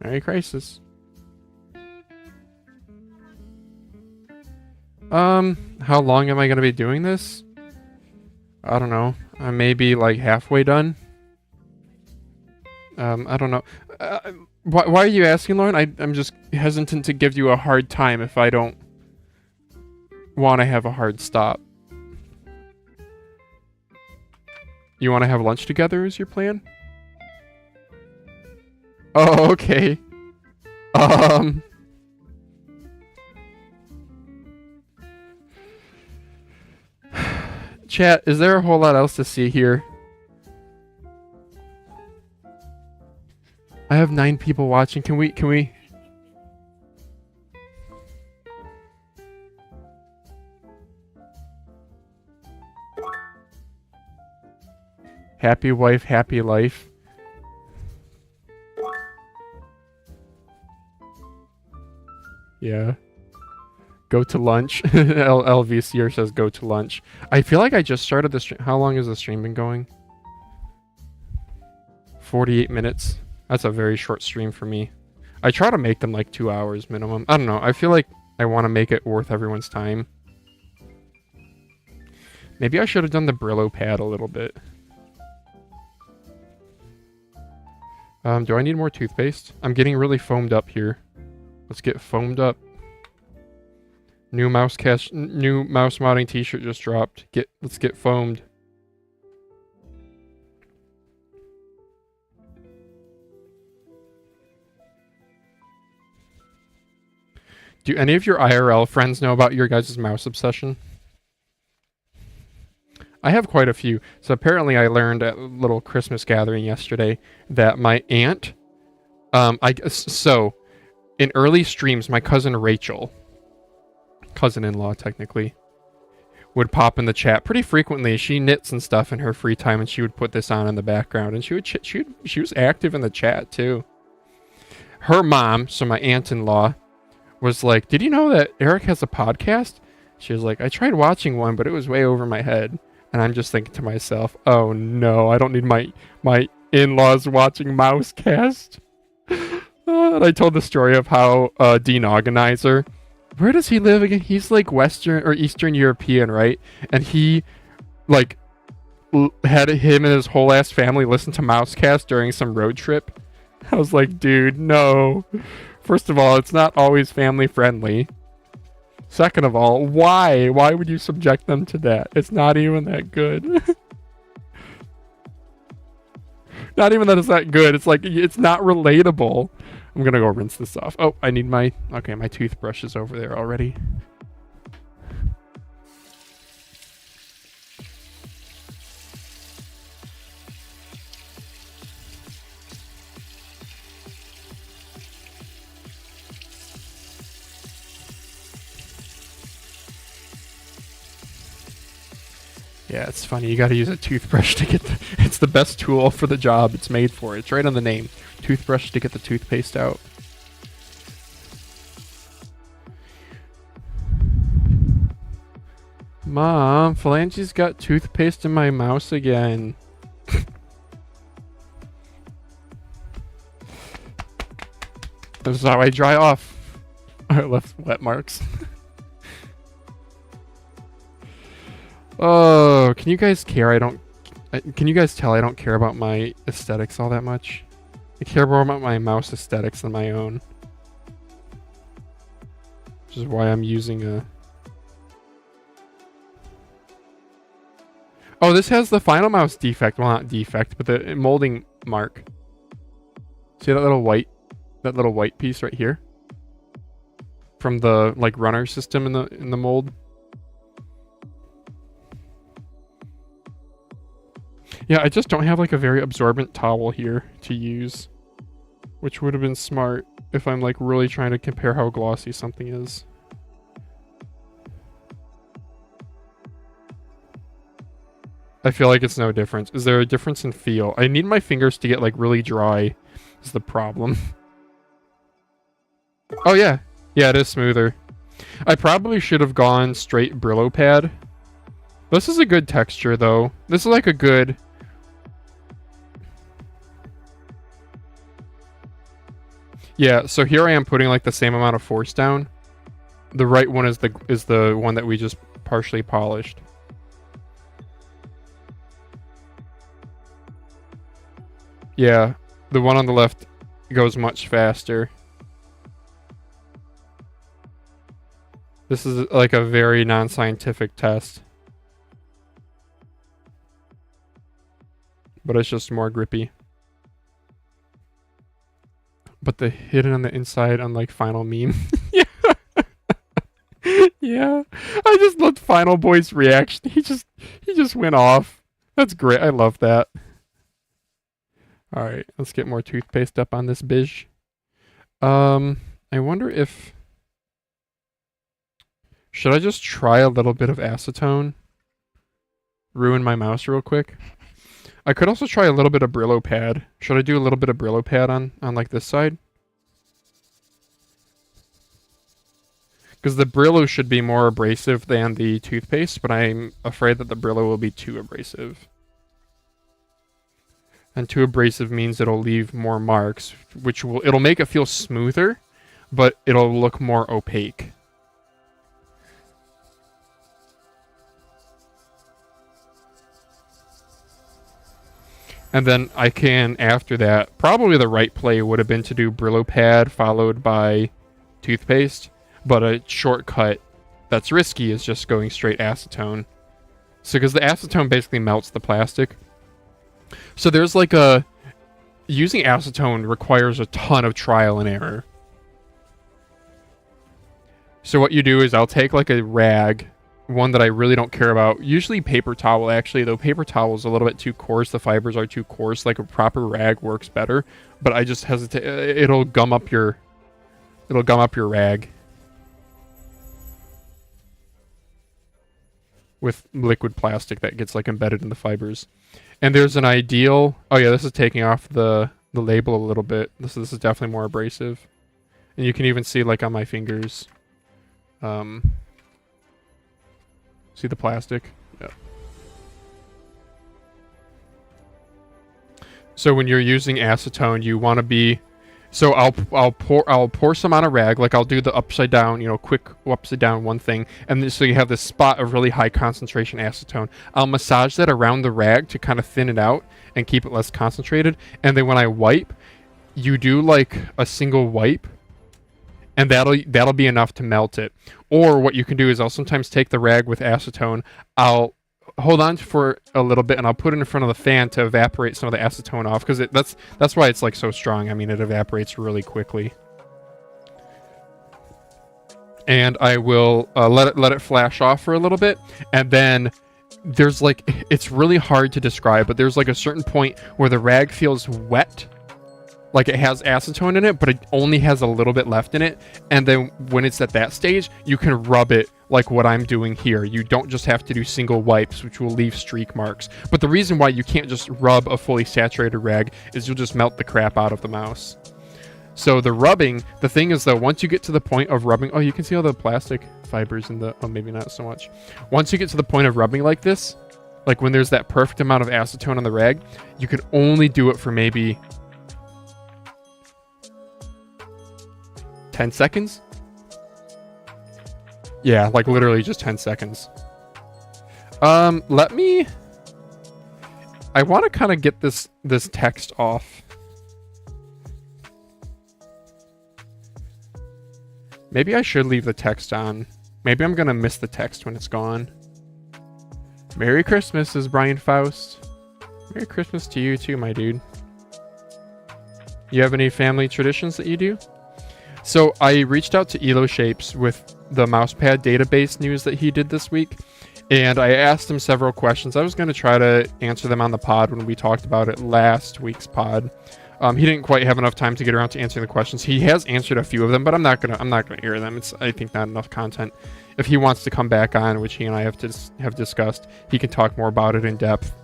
Merry Crisis. How long am I gonna be doing this? I don't know. I may be like halfway done. I don't know. Why are you asking, Lauren? I'm just hesitant to give you a hard time if I don't want to have a hard stop. You want to have lunch together is your plan? Oh, okay. Chat, is there a whole lot else to see here? I have 9 people watching. Can we? Happy wife, happy life. Yeah. Go to lunch. LVCR says go to lunch. I feel like I just started the stream. How long has the stream been going? 48 minutes. That's a very short stream for me. I try to make them like 2 hours minimum. I don't know. I feel like I want to make it worth everyone's time. Maybe I should have done the Brillo pad a little bit. Do I need more toothpaste? I'm getting really foamed up here. Let's get foamed up. New mouse modding t-shirt just dropped. Let's get foamed. Do any of your IRL friends know about your guys' mouse obsession? I have quite a few. So apparently I learned at a little Christmas gathering yesterday that my aunt, so in early streams, my cousin Rachel, cousin-in-law technically, would pop in the chat pretty frequently. She knits and stuff in her free time, and she would put this on in the background, and she was active in the chat too. Her mom, so my aunt-in-law, was like, "Did you know that Eric has a podcast?" She was like, "I tried watching one, but it was way over my head." And I'm just thinking to myself, "Oh no, I don't need my in-laws watching Mousecast." And I told the story of how Dean Organizer, where does he live again? He's like Western or Eastern European, right? And he like had him and his whole ass family listen to Mousecast during some road trip. I was like, dude, no. First of all, it's not always family friendly. Second of all, why? Why would you subject them to that? It's not even that good. Not even that it's that good. It's like, it's not relatable. I'm gonna go rinse this off. Oh, I need my toothbrush is over there already. Yeah, it's funny. You gotta use a toothbrush to get the... It's the best tool for the job it's made for. It's right on the name. Toothbrush to get the toothpaste out. Mom, Phalange's got toothpaste in my mouse again. This is how I dry off. I left wet marks. Oh, can you guys care? Can you guys tell I don't care about my aesthetics all that much? I care more about my mouse aesthetics than my own. Which is why I'm using a... Oh, this has the final mouse defect. Well, not defect, but the molding mark. See that little white piece right here? From the like runner system in the mold. Yeah, I just don't have like a very absorbent towel here to use, which would have been smart if I'm like really trying to compare how glossy something is. I feel like it's no difference. Is there a difference in feel? I need my fingers to get like really dry is the problem. Oh yeah. Yeah, it is smoother. I probably should have gone straight Brillo pad. This is a good texture though. This is like a good... Yeah, so here I am putting like the same amount of force down. The right one is the one that we just partially polished. Yeah, the one on the left goes much faster. This is like a very non-scientific test. But it's just more grippy. But the hidden on the inside, unlike final meme. Yeah. Yeah, I just loved Final Boy's reaction. He just went off. That's great. I love that. All right, let's get more toothpaste up on this bish. I wonder if should I just try a little bit of acetone? Ruin my mouse real quick. I could also try a little bit of Brillo pad. Should I do a little bit of Brillo pad on like this side? Because the Brillo should be more abrasive than the toothpaste, but I'm afraid that the Brillo will be too abrasive. And too abrasive means it'll leave more marks, which it'll make it feel smoother, but it'll look more opaque. And then I can, after that, probably the right play would have been to do Brillo pad followed by toothpaste, but a shortcut that's risky is just going straight acetone. So because the acetone basically melts the plastic. So there's like using acetone requires a ton of trial and error. So what you do is I'll take like a rag, one that I really don't care about, usually paper towel actually, though paper towel is a little bit too coarse, the fibers are too coarse, like a proper rag works better, but I just hesitate, it'll gum up your rag with liquid plastic that gets like embedded in the fibers. And there's an ideal, oh yeah, this is taking off the label a little bit. This is definitely more abrasive. And you can even see like on my fingers, see the plastic? Yeah. So when you're using acetone, you want to be, so I'll pour some on a rag, like I'll do the upside down, quick upside down one thing, and then, so you have this spot of really high concentration acetone. I'll massage that around the rag to kind of thin it out and keep it less concentrated, and then when I wipe, you do like a single wipe, and that'll be enough to melt it. Or what you can do is I'll sometimes take the rag with acetone, I'll hold on for a little bit, and I'll put it in front of the fan to evaporate some of the acetone off, because that's why it's like so strong. I mean, it evaporates really quickly. And I will let it flash off for a little bit, and then there's like, it's really hard to describe, but there's like a certain point where the rag feels wet, like it has acetone in it, but it only has a little bit left in it. And then when it's at that stage, you can rub it like what I'm doing here. You don't just have to do single wipes, which will leave streak marks. But the reason why you can't just rub a fully saturated rag is you'll just melt the crap out of the mouse. So the rubbing, the thing is though, once you get to the point of rubbing, oh, you can see all the plastic fibers in the, oh, maybe not so much. Once you get to the point of rubbing like this, like when there's that perfect amount of acetone on the rag, you can only do it for maybe 10 seconds? Yeah, like literally just 10 seconds. I want to kind of get this text off. Maybe I should leave the text on. Maybe I'm gonna miss the text when it's gone. Merry Christmas, is Brian Faust. Merry Christmas to you too, my dude. You have any family traditions that you do? So I reached out to Elo Shapes with the mousepad database news that he did this week, and I asked him several questions. I was going to try to answer them on the pod when we talked about it last week's pod. He didn't quite have enough time to get around to answering the questions. He has answered a few of them, but I'm not gonna air them. It's, I think, not enough content. If he wants to come back on, which he and I have discussed, he can talk more about it in depth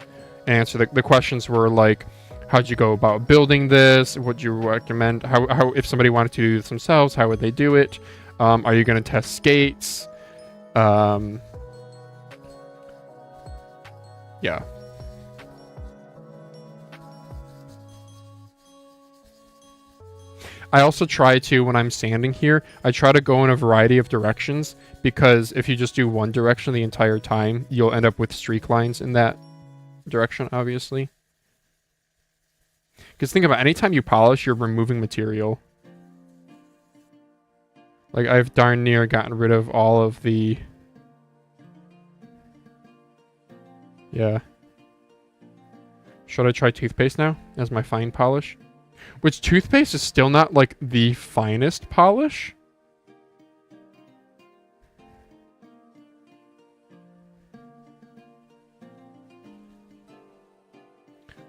and answer the questions. Were like, how'd you go about building this? Would you recommend how if somebody wanted to do this themselves, how would they do it? Are you going to test skates? Yeah. I also try to, when I'm standing here, I try to go in a variety of directions, because if you just do one direction the entire time, you'll end up with streak lines in that direction, obviously. Because think about it, anytime you polish, you're removing material. Like, I've darn near gotten rid of all of the... Yeah. Should I try toothpaste now as my fine polish? Which toothpaste is still not, like, the finest polish.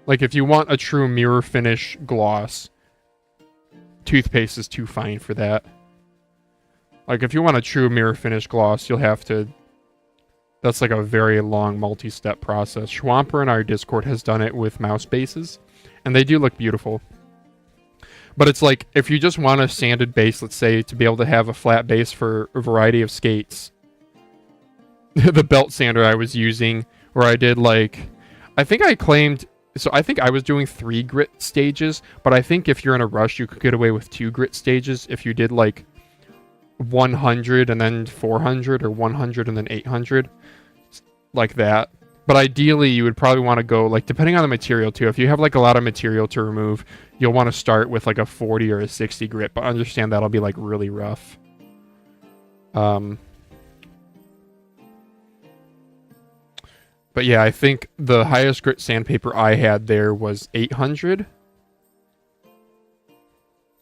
Like if you want a true mirror finish gloss, toothpaste is too fine for that. Like if you want a true mirror finish gloss, you'll have to... That's like a very long multi-step process. Schwamper in our Discord has done it with mouse bases, and they do look beautiful. But it's like, if you just want a sanded base, let's say, to be able to have a flat base for a variety of skates, the belt sander I was using, where I did like... I think I claimed... So I think I was doing 3 grit stages, but I think if you're in a rush, you could get away with 2 grit stages if you did like 100 and then 400 or 100 and then 800, like that. But ideally, you would probably want to go, like, depending on the material too. If you have like a lot of material to remove, you'll want to start with like a 40 or a 60 grit, but understand that'll be like really rough. But yeah, I think the highest grit sandpaper I had there was 800.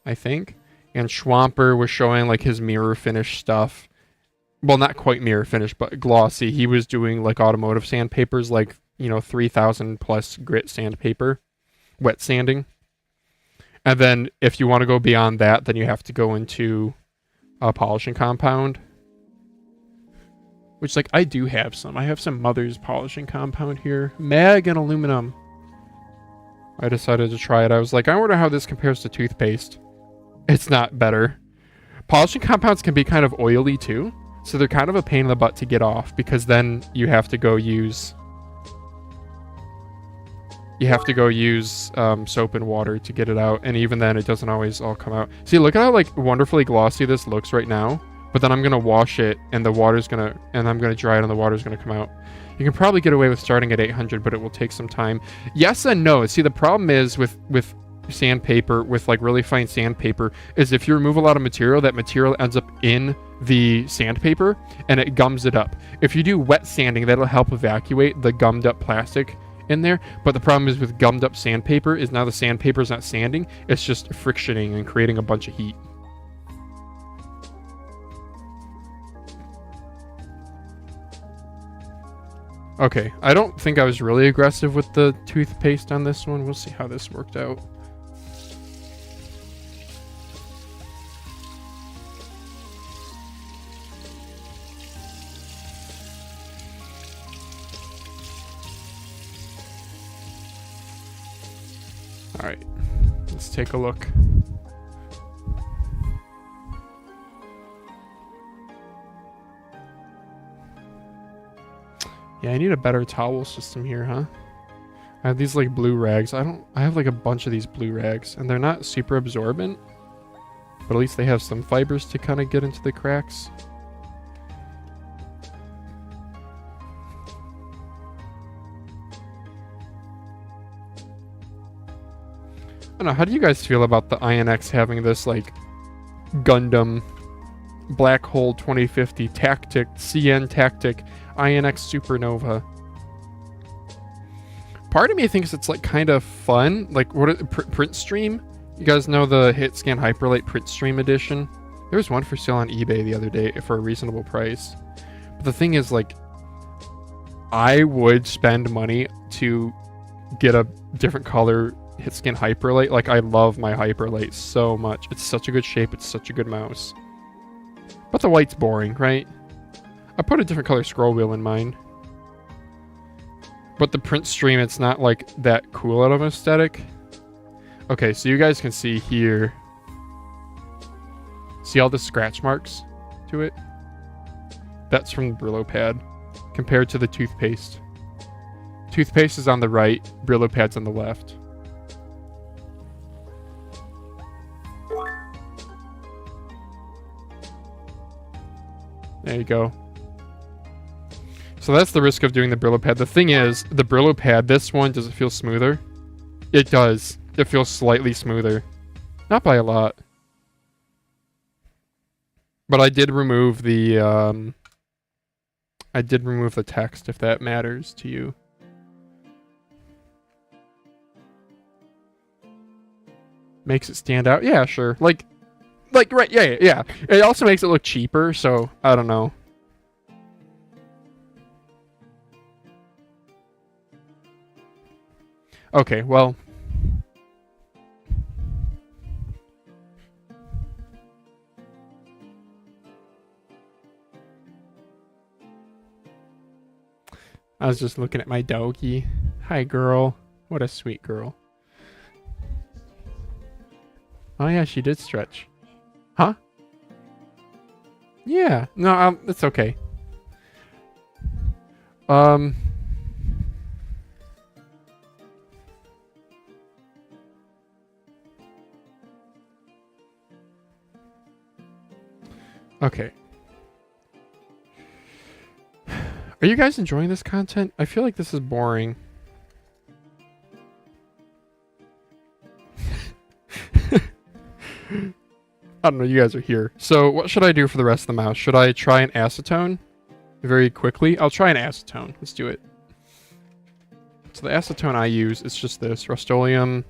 I think. And Schwamper was showing like his mirror finish stuff. Well, not quite mirror finish, but glossy. He was doing like automotive sandpapers, like, you know, 3,000 plus grit sandpaper, wet sanding. And then if you want to go beyond that, then you have to go into a polishing compound. Which, like, I do have some. I have some Mother's polishing compound here. Mag and aluminum. I decided to try it. I was like, I wonder how this compares to toothpaste. It's not better. Polishing compounds can be kind of oily, too. So they're kind of a pain in the butt to get off, because then you have to go use... soap and water to get it out. And even then, it doesn't always all come out. See, look at how, like, wonderfully glossy this looks right now. But then I'm going to wash it, and the water's going to... And I'm going to dry it, and the water's going to come out. You can probably get away with starting at 800, but it will take some time. Yes and no. See, the problem is with sandpaper, with, like, really fine sandpaper, is if you remove a lot of material, that material ends up in the sandpaper, and it gums it up. If you do wet sanding, that'll help evacuate the gummed up plastic in there. But the problem is with gummed up sandpaper is now the sandpaper is not sanding, it's just frictioning and creating a bunch of heat. Okay, I don't think I was really aggressive with the toothpaste on this one. We'll see how this worked out. Alright, let's take a look. Yeah, I need a better towel system here, huh? I have these like blue rags. I have like a bunch of these blue rags, and they're not super absorbent, but at least they have some fibers to kind of get into the cracks. I don't know, how do you guys feel about the INX having this like Gundam Black Hole 2050 Tactic, CN Tactic, INX Supernova? Part of me thinks it's like kind of fun. Like, what print stream? You guys know the Hit Scan Hyperlight print stream edition? There was one for sale on eBay the other day for a reasonable price. But the thing is, like, I would spend money to get a different color Hit Scan Hyperlight. Like, I love my Hyperlight so much. It's such a good shape. It's such a good mouse. But the white's boring, right? I put a different color scroll wheel in mine. But the print stream, it's not like that cool out of an aesthetic. Okay, so you guys can see here. See all the scratch marks to it? That's from the Brillo pad compared to the toothpaste. Toothpaste is on the right, Brillo pad's on the left. There you go. So that's the risk of doing the Brillo pad. The thing is, the Brillo pad, this one, does it feel smoother? It does. It feels slightly smoother. Not by a lot. But I did remove the text, if that matters to you. Makes it stand out? Yeah, sure. Like, right, yeah. It also makes it look cheaper, so I don't know. Okay, well. I was just looking at my doggy. Hi, girl. What a sweet girl. Oh, yeah, she did stretch. Huh? Yeah. No, it's okay. Okay. Are you guys enjoying this content? I feel like this is boring. I don't know, you guys are here. So what should I do for the rest of the mouse? Should I try an acetone very quickly? I'll try an acetone. Let's do it. So the acetone I use is just this. Rust-Oleum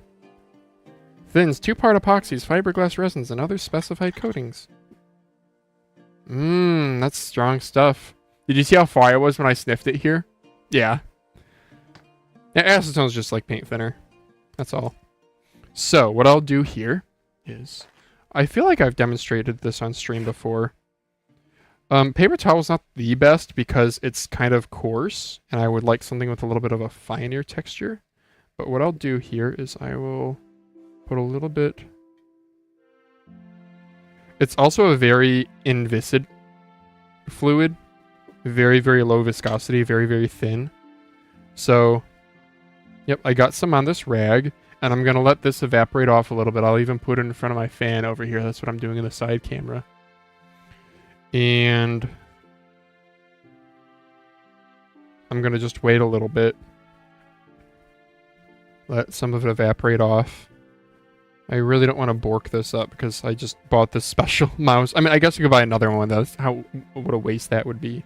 thins, 2-part epoxies, fiberglass resins, and other specified coatings. That's strong stuff. Did you see how far I was when I sniffed it here? Yeah. Yeah, acetone's just like paint thinner. That's all. So what I'll do here is... I feel like I've demonstrated this on stream before. Paper towel is not the best because it's kind of coarse, and I would like something with a little bit of a finer texture. But what I'll do here is I will put a little bit... It's also a very inviscid fluid. Very, very low viscosity, very, very thin. So, yep, I got some on this rag. And I'm going to let this evaporate off a little bit. I'll even put it in front of my fan over here. That's what I'm doing in the side camera. And I'm going to just wait a little bit. Let some of it evaporate off. I really don't want to bork this up because I just bought this special mouse. I mean, I guess you could buy another one. That's what a waste that would be.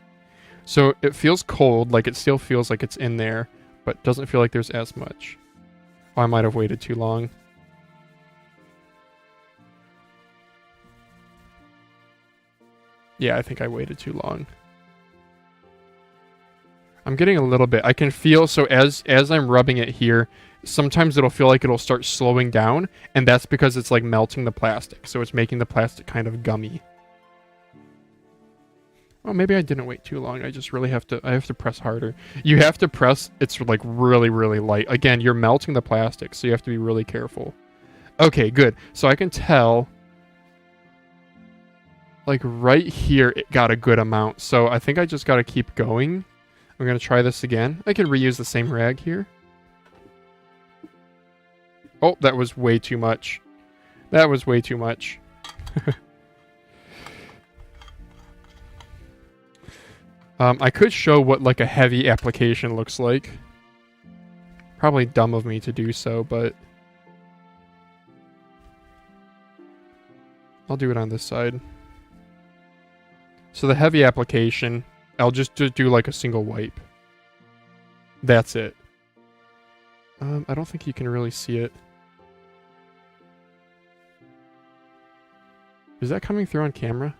So it feels cold. Like it still feels like it's in there. But doesn't feel like there's as much. I might have waited too long. Yeah, I think I waited too long. I'm getting a little bit. I can feel, so as I'm rubbing it here, sometimes it'll feel like it'll start slowing down, and that's because it's like melting the plastic. So it's making the plastic kind of gummy. Oh, maybe I didn't wait too long. I just really have to press harder. You have to press, it's like really, really light. Again, you're melting the plastic, so you have to be really careful. Okay, good. So I can tell, like right here, it got a good amount. So I think I just got to keep going. I'm going to try this again. I can reuse the same rag here. Oh, that was way too much. That was way too much. I could show what like a heavy application looks like. Probably dumb of me to do so, but I'll do it on this side. So the heavy application, I'll just do like a single wipe. That's it. I don't think you can really see it. Is that coming through on camera?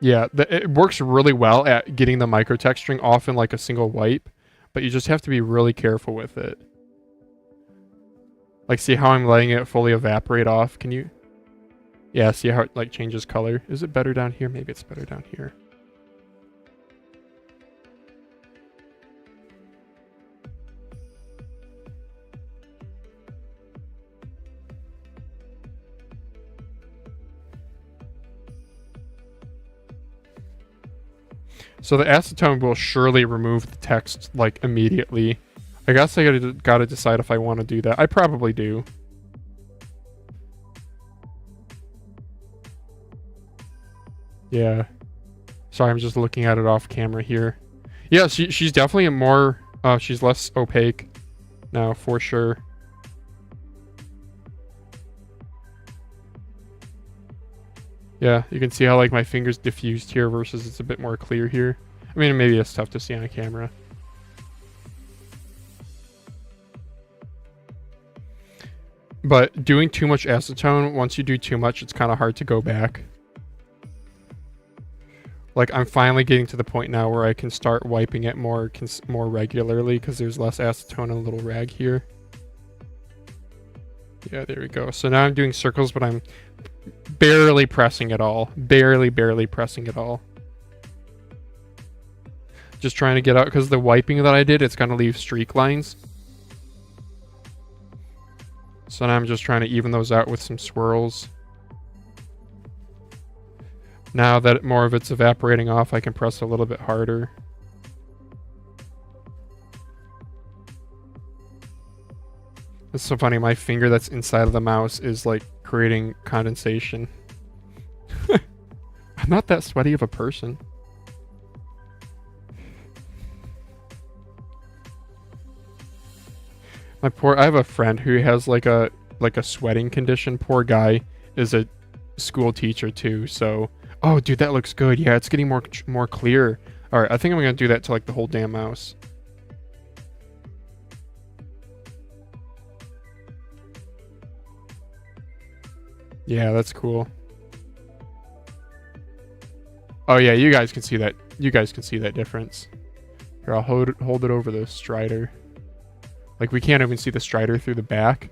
Yeah, it works really well at getting the microtexturing off in like a single wipe, but you just have to be really careful with it. Like, see how I'm letting it fully evaporate off? Can you... Yeah, see how it like changes color? Is it better down here? Maybe it's better down here. So the acetone will surely remove the text, like, immediately. I guess I gotta decide if I want to do that. I probably do. Yeah. Sorry, I'm just looking at it off camera here. Yeah, she's definitely a more... she's less opaque now, for sure. Yeah, you can see how like my fingers diffused here versus it's a bit more clear here. I mean, maybe it's tough to see on a camera. But doing too much acetone, once you do too much, it's kind of hard to go back. Like, I'm finally getting to the point now where I can start wiping it more regularly because there's less acetone in a little rag here. Yeah, there we go. So now I'm doing circles, but I'm barely pressing at all. Barely pressing at all. Just trying to get out, because the wiping that I did, it's going to leave streak lines. So now I'm just trying to even those out with some swirls. Now that more of it's evaporating off, I can press a little bit harder. It's so funny, my finger that's inside of the mouse is like creating condensation. I'm not that sweaty of a person. I have a friend who has like a sweating condition. Poor guy is a school teacher too. So, oh dude, that looks good. Yeah, it's getting more clear. All right, I think I'm gonna do that to like the whole damn mouse. Yeah, that's cool. Oh yeah, you guys can see that. You guys can see that difference. Here, I'll hold it over the strider. Like, we can't even see the strider through the back,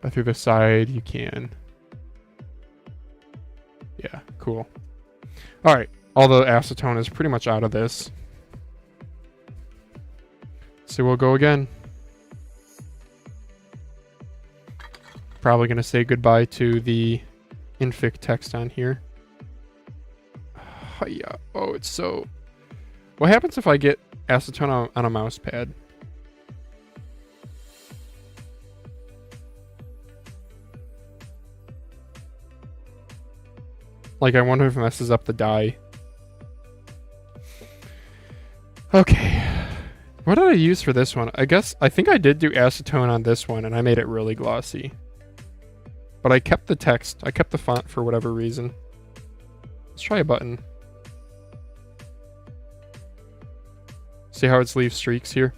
but through the side, you can. Yeah, cool. All right, all the acetone is pretty much out of this. So we'll go again. Probably going to say goodbye to the Inphic text on here. Yeah. Oh, it's so... What happens if I get acetone on a mouse pad? Like, I wonder if it messes up the dye. Okay. What did I use for this one? I think I did do acetone on this one, and I made it really glossy. But I kept the text. I kept the font for whatever reason. Let's try a button. See how it's leaves streaks here?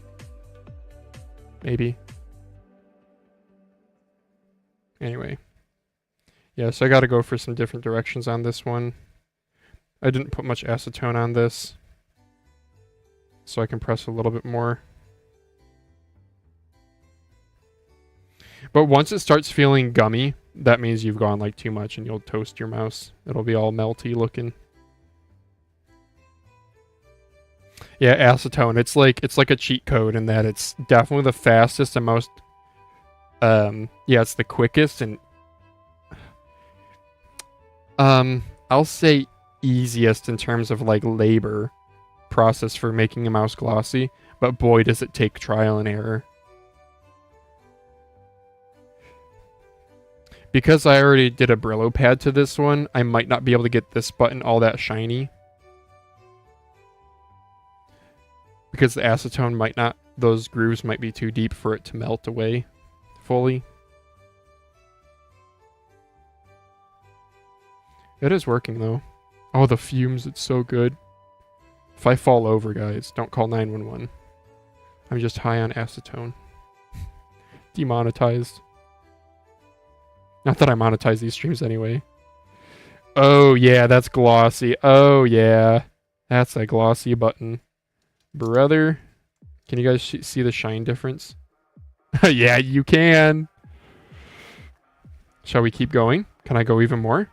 Maybe. Anyway. Yeah, so I gotta go for some different directions on this one. I didn't put much acetone on this, so I can press a little bit more. But once it starts feeling gummy, that means you've gone like too much and you'll toast your mouse. It'll be all melty looking. Yeah, acetone. It's like a cheat code in that it's definitely the fastest and most yeah, it's the quickest and I'll say easiest in terms of like labor process for making a mouse glossy, but boy does it take trial and error. Because I already did a Brillo pad to this one, I might not be able to get this button all that shiny. Because the acetone might not, those grooves might be too deep for it to melt away fully. It is working though. Oh, the fumes, it's so good. If I fall over, guys, don't call 911. I'm just high on acetone. Demonetized. Not that I monetize these streams anyway. Oh yeah, that's glossy. Oh yeah. That's a glossy button. Brother. Can you guys see the shine difference? Yeah, you can. Shall we keep going? Can I go even more?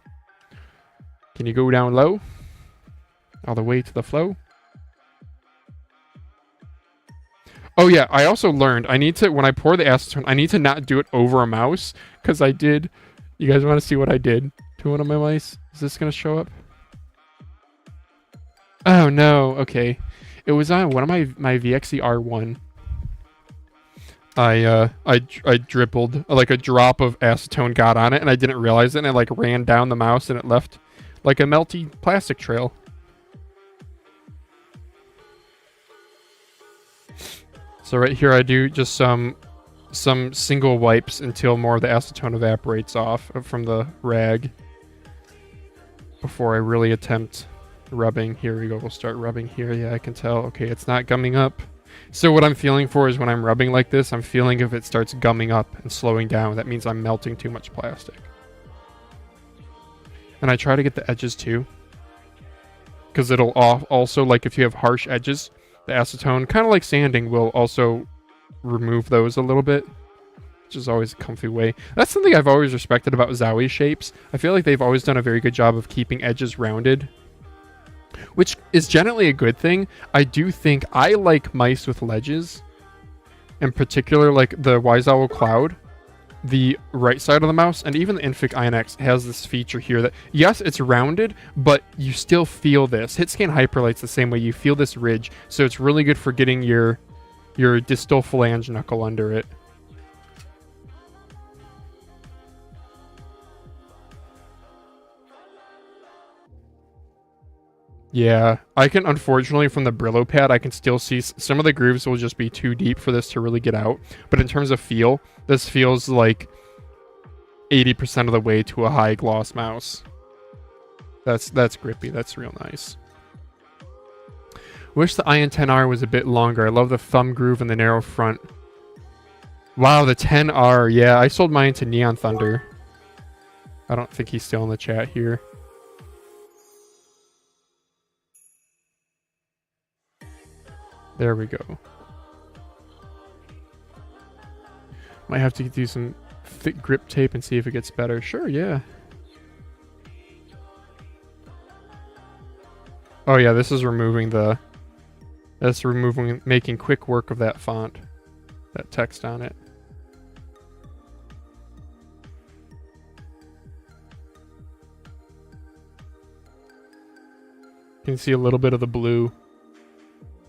Can you go down low? All the way to the flow? Oh yeah, I also learned I need to, when I pour the acetone, I need to not do it over a mouse. Because I did, you guys want to see what I did to one of my mice? Is this going to show up? Oh no, okay. It was on one of my VXE R1. I dribbled, like a drop of acetone got on it and I didn't realize it and it like ran down the mouse and it left like a melty plastic trail. So right here I do just some single wipes until more of the acetone evaporates off from the rag before I really attempt rubbing. Here we go. We'll start rubbing here. Yeah, I can tell. Okay, it's not gumming up. So what I'm feeling for is when I'm rubbing like this, I'm feeling if it starts gumming up and slowing down, that means I'm melting too much plastic. And I try to get the edges too, because it'll also, like, if you have harsh edges, the acetone, kind of like sanding, will also remove those a little bit, which is always a comfy way. That's something I've always respected about Zowie shapes. I feel like they've always done a very good job of keeping edges rounded, which is generally a good thing. I do think I like mice with ledges, in particular, like the Wise Owl Cloud. The right side of the mouse, and even the Inphic INX has this feature here that, yes, it's rounded, but you still feel this. Hitscan Hyperlight's the same way. You feel this ridge, so it's really good for getting your distal phalange knuckle under it. Yeah, I can, unfortunately, from the Brillo pad, I can still see some of the grooves will just be too deep for this to really get out. But in terms of feel, this feels like 80% of the way to a high gloss mouse. That's grippy. That's real nice. Wish the IN10R was a bit longer. I love the thumb groove and the narrow front. Wow, the 10R. Yeah, I sold mine to Neon Thunder. I don't think he's still in the chat here. There we go. Might have to do some thick grip tape and see if it gets better. Sure, yeah. Oh yeah, this is removing the... That's removing, making quick work of that font. That text on it. You can see a little bit of the blue.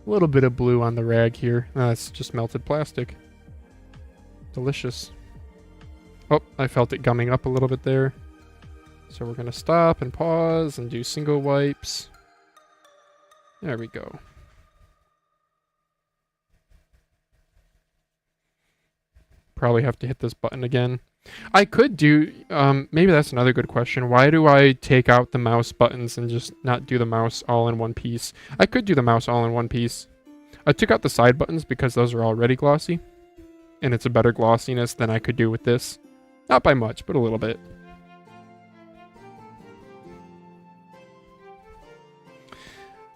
A little bit of blue on the rag here. It's just melted plastic. Delicious. Oh, I felt it gumming up a little bit there. So we're going to stop and pause and do single wipes. There we go. Probably have to hit this button again. I could do, maybe that's another good question. Why do I take out the mouse buttons and just not do the mouse all in one piece? I could do the mouse all in one piece. I took out the side buttons because those are already glossy. And it's a better glossiness than I could do with this. Not by much, but a little bit.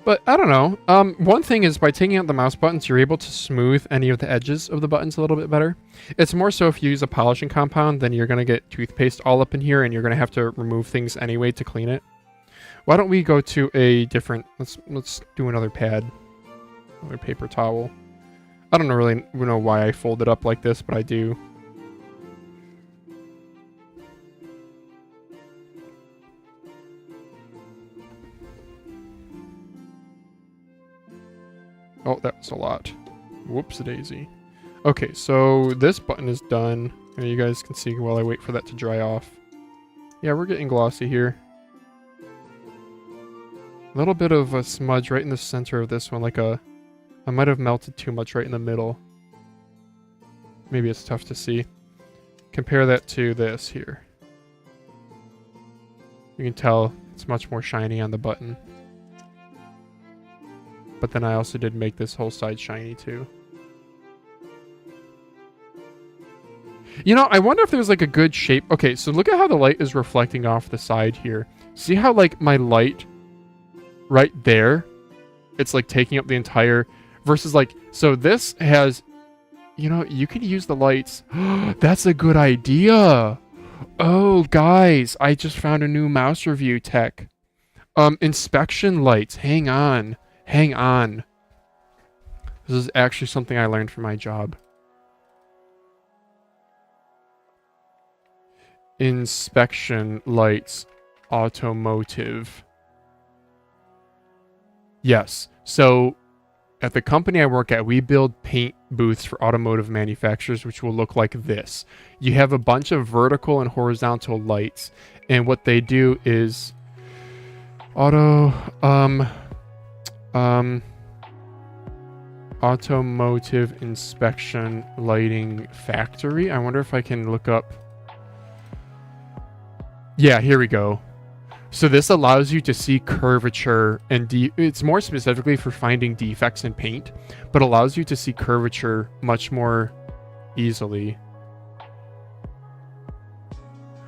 But I don't know. One thing is by taking out the mouse buttons, you're able to smooth any of the edges of the buttons a little bit better. It's more so if you use a polishing compound, then you're going to get toothpaste all up in here and you're going to have to remove things anyway to clean it. Why don't we go to a different... Let's do another pad. Another paper towel. I don't really know why I fold it up like this, but I do. Oh, that was a lot. Whoops-a-daisy. Okay, so this button is done. And you guys can see while I wait for that to dry off. Yeah, we're getting glossy here. A little bit of a smudge right in the center of this one, like a... I might have melted too much right in the middle. Maybe it's tough to see. Compare that to this here. You can tell it's much more shiny on the button. But then I also did make this whole side shiny too. You know, I wonder if there's like a good shape. Okay, so look at how the light is reflecting off the side here. See how like my light right there, it's like taking up the entire, versus like, so this has, you know, you can use the lights. That's a good idea. Oh, guys, I just found a new mouse review tech. Inspection lights. Hang on. Hang on. This is actually something I learned from my job. Inspection lights. Automotive. Yes. So, at the company I work at, we build paint booths for automotive manufacturers, which will look like this. You have a bunch of vertical and horizontal lights, and what they do is automotive inspection lighting factory. I wonder if I can look up. Yeah, here we go. So this allows you to see curvature and it's more specifically for finding defects in paint, but allows you to see curvature much more easily.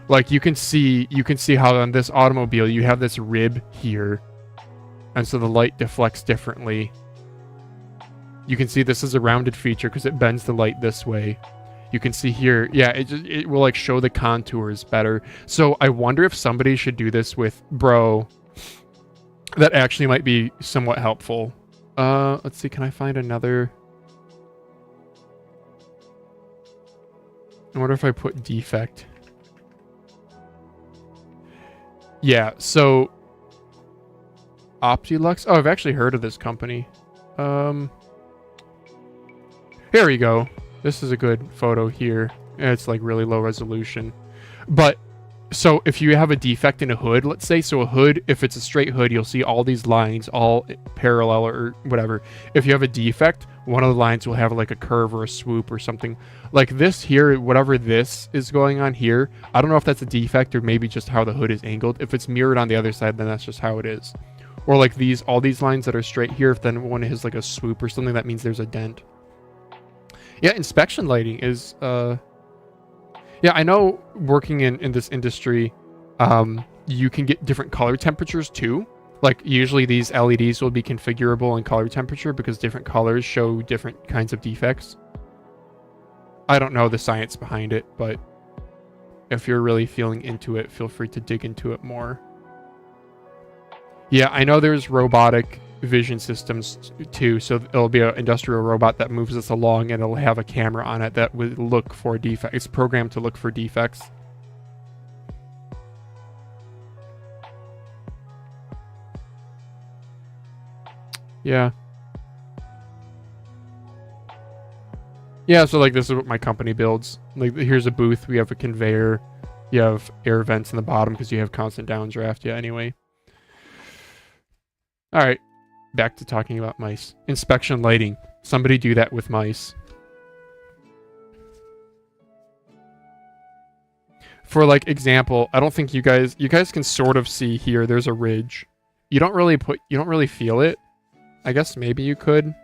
Like you can see how on this automobile you have this rib here, And so the light deflects differently. You can see this is a rounded feature because it bends the light this way. You can see here, yeah, it will like show the contours better. So I wonder if somebody should do this with Bro. That actually might be somewhat helpful. Let's see, can I find another? I wonder if I put defect. Yeah, so Optilux. Oh, I've actually heard of this company. Here we go. This is a good photo here. It's like really low resolution. But so if you have a defect in a hood, let's say, so a hood, if it's a straight hood, you'll see all these lines all parallel or whatever. If you have a defect, one of the lines will have like a curve or a swoop or something. Like this here, whatever this is going on here, I don't know if that's a defect or maybe just how the hood is angled. If it's mirrored on the other side, then that's just how it is. Or like these, all these lines that are straight here, if then one has like a swoop or something, that means there's a dent. Yeah, inspection lighting is, yeah, I know working in this industry, you can get different color temperatures too. Like usually these LEDs will be configurable in color temperature because different colors show different kinds of defects. I don't know the science behind it, but if you're really feeling into it, feel free to dig into it more. Yeah, I know there's robotic vision systems too, so it'll be an industrial robot that moves us along and it'll have a camera on it that will look for defects. It's programmed to look for defects. Yeah. Yeah, so like this is what my company builds. Like here's a booth, we have a conveyor, you have air vents in the bottom because you have constant downdraft. Yeah, anyway. All right. Back to talking about mice. Inspection lighting. Somebody do that with mice. For like example, I don't think you guys can sort of see here there's a ridge. You don't really feel it. I guess maybe you could.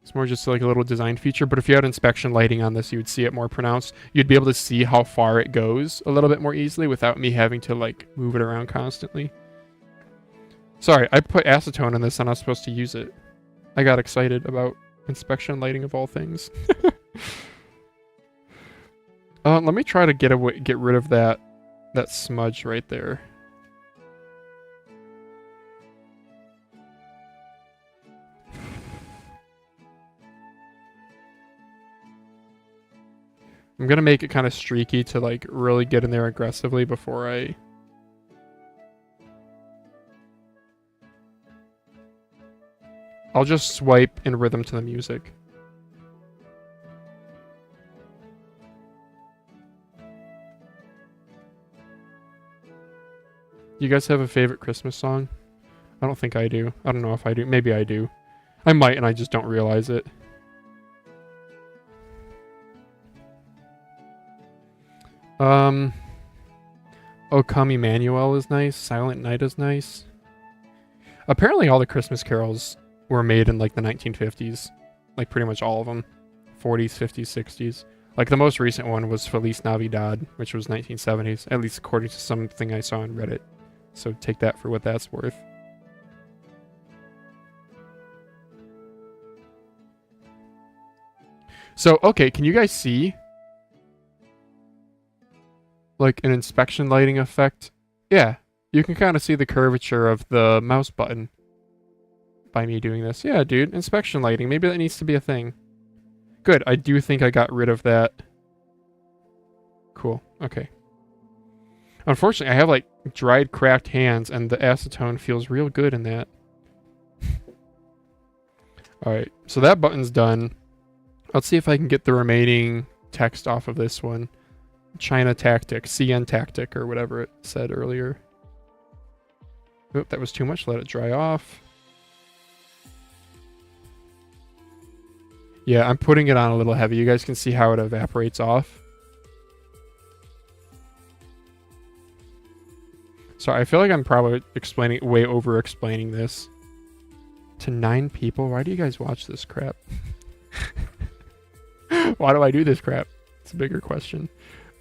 It's more just like a little design feature, but if you had inspection lighting on this, you would see it more pronounced. You'd be able to see how far it goes a little bit more easily without me having to like move it around constantly. Sorry, I put acetone in this and I was supposed to use it. I got excited about inspection lighting of all things. Let me try to get rid of that smudge right there. I'm gonna make it kind of streaky to like really get in there aggressively before I... I'll just swipe in rhythm to the music. You guys have a favorite Christmas song? I don't think I do. I don't know if I do. Maybe I do. I might and I just don't realize it. O Come Emmanuel is nice. Silent Night is nice. Apparently all the Christmas carols were made in like the 1950s. Like pretty much all of them. 40s, 50s, 60s. Like the most recent one was Feliz Navidad, which was 1970s. At least according to something I saw on Reddit. So take that for what that's worth. So, okay, can you guys see like an inspection lighting effect? Yeah, you can kind of see the curvature of the mouse button by me doing this. Yeah, dude, inspection lighting. Maybe that needs to be a thing. Good, I do think I got rid of that. Cool, okay. Unfortunately, I have like dried, cracked hands and the acetone feels real good in that. Alright, so that button's done. Let's see if I can get the remaining text off of this one. China Tactic, CN Tactic, or whatever it said earlier. Oop, that was too much. Let it dry off. Yeah, I'm putting it on a little heavy. You guys can see how it evaporates off. Sorry, I feel like I'm probably way over explaining this to 9 people. Why do you guys watch this crap? Why do I do this crap? It's a bigger question.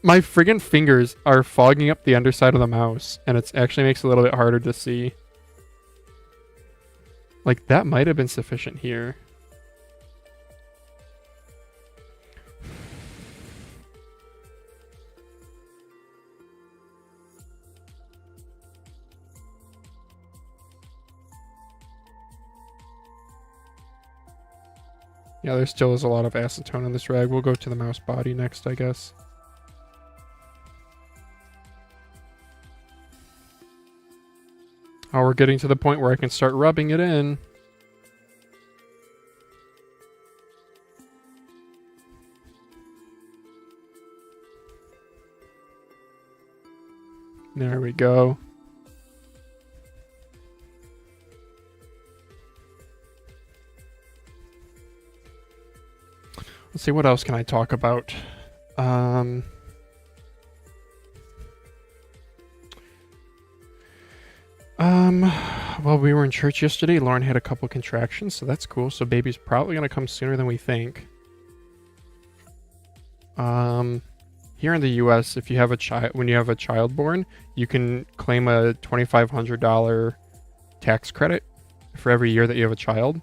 My friggin' fingers are fogging up the underside of the mouse, and it actually makes it a little bit harder to see. Like, that might have been sufficient here. Yeah, there still is a lot of acetone in this rag. We'll go to the mouse body next, I guess. Oh, we're getting to the point where I can start rubbing it in. There we go. Let's see, what else can I talk about? Well, we were in church yesterday. Lauren had a couple contractions, so that's cool. So baby's probably going to come sooner than we think. Here in the US, if you have a child, when you have a child born, you can claim a $2,500 tax credit for every year that you have a child.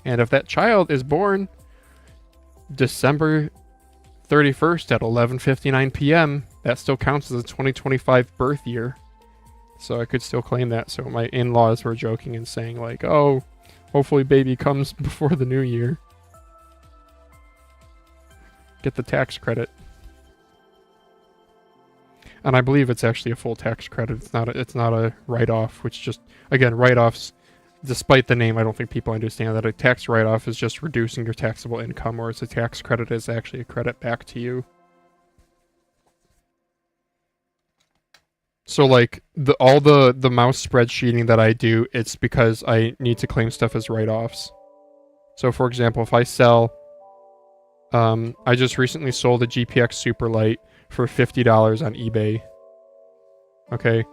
And if that child is born December 31st at 11:59 p.m., that still counts as a 2025 birth year. So I could still claim that. So my in-laws were joking and saying like, oh, hopefully baby comes before the new year. Get the tax credit. And I believe it's actually a full tax credit. It's not a write-off, which just, again, write-offs, despite the name, I don't think people understand that a tax write-off is just reducing your taxable income, whereas a tax credit is actually a credit back to you. So like all the mouse spreadsheeting that I do, it's because I need to claim stuff as write-offs. So for example, if I sell, I just recently sold a GPX Superlight for $50 on eBay. Okay.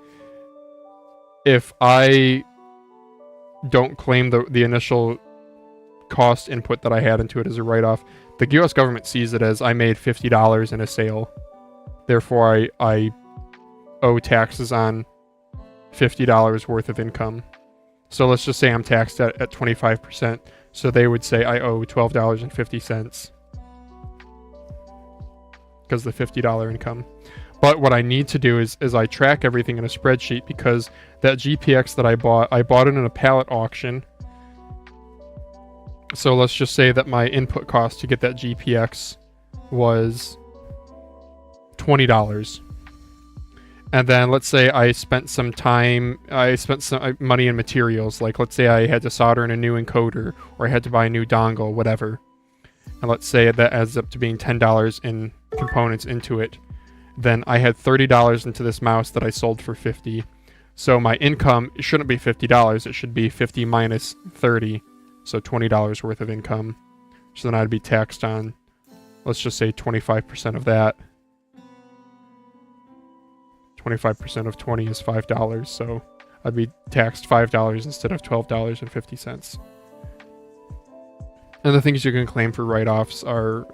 If I don't claim the initial cost input that I had into it as a write-off, the US government sees it as I made $50 in a sale. Therefore, I owe taxes on $50 worth of income. So let's just say I'm taxed at 25%. So they would say I owe $12.50 because of the $50 income. But what I need to do is I track everything in a spreadsheet, because that GPX that I bought it in a pallet auction. So let's just say that my input cost to get that GPX was $20. And then let's say I spent some money in materials. Like let's say I had to solder in a new encoder, or I had to buy a new dongle, whatever. And let's say that adds up to being $10 in components into it. Then I had $30 into this mouse that I sold for $50. So my income shouldn't be $50. It should be 50 minus 30. So $20 worth of income. So then I'd be taxed on, let's just say 25% of that. 25% of 20 is $5. So I'd be taxed $5 instead of $12.50. And the things you can claim for write-offs are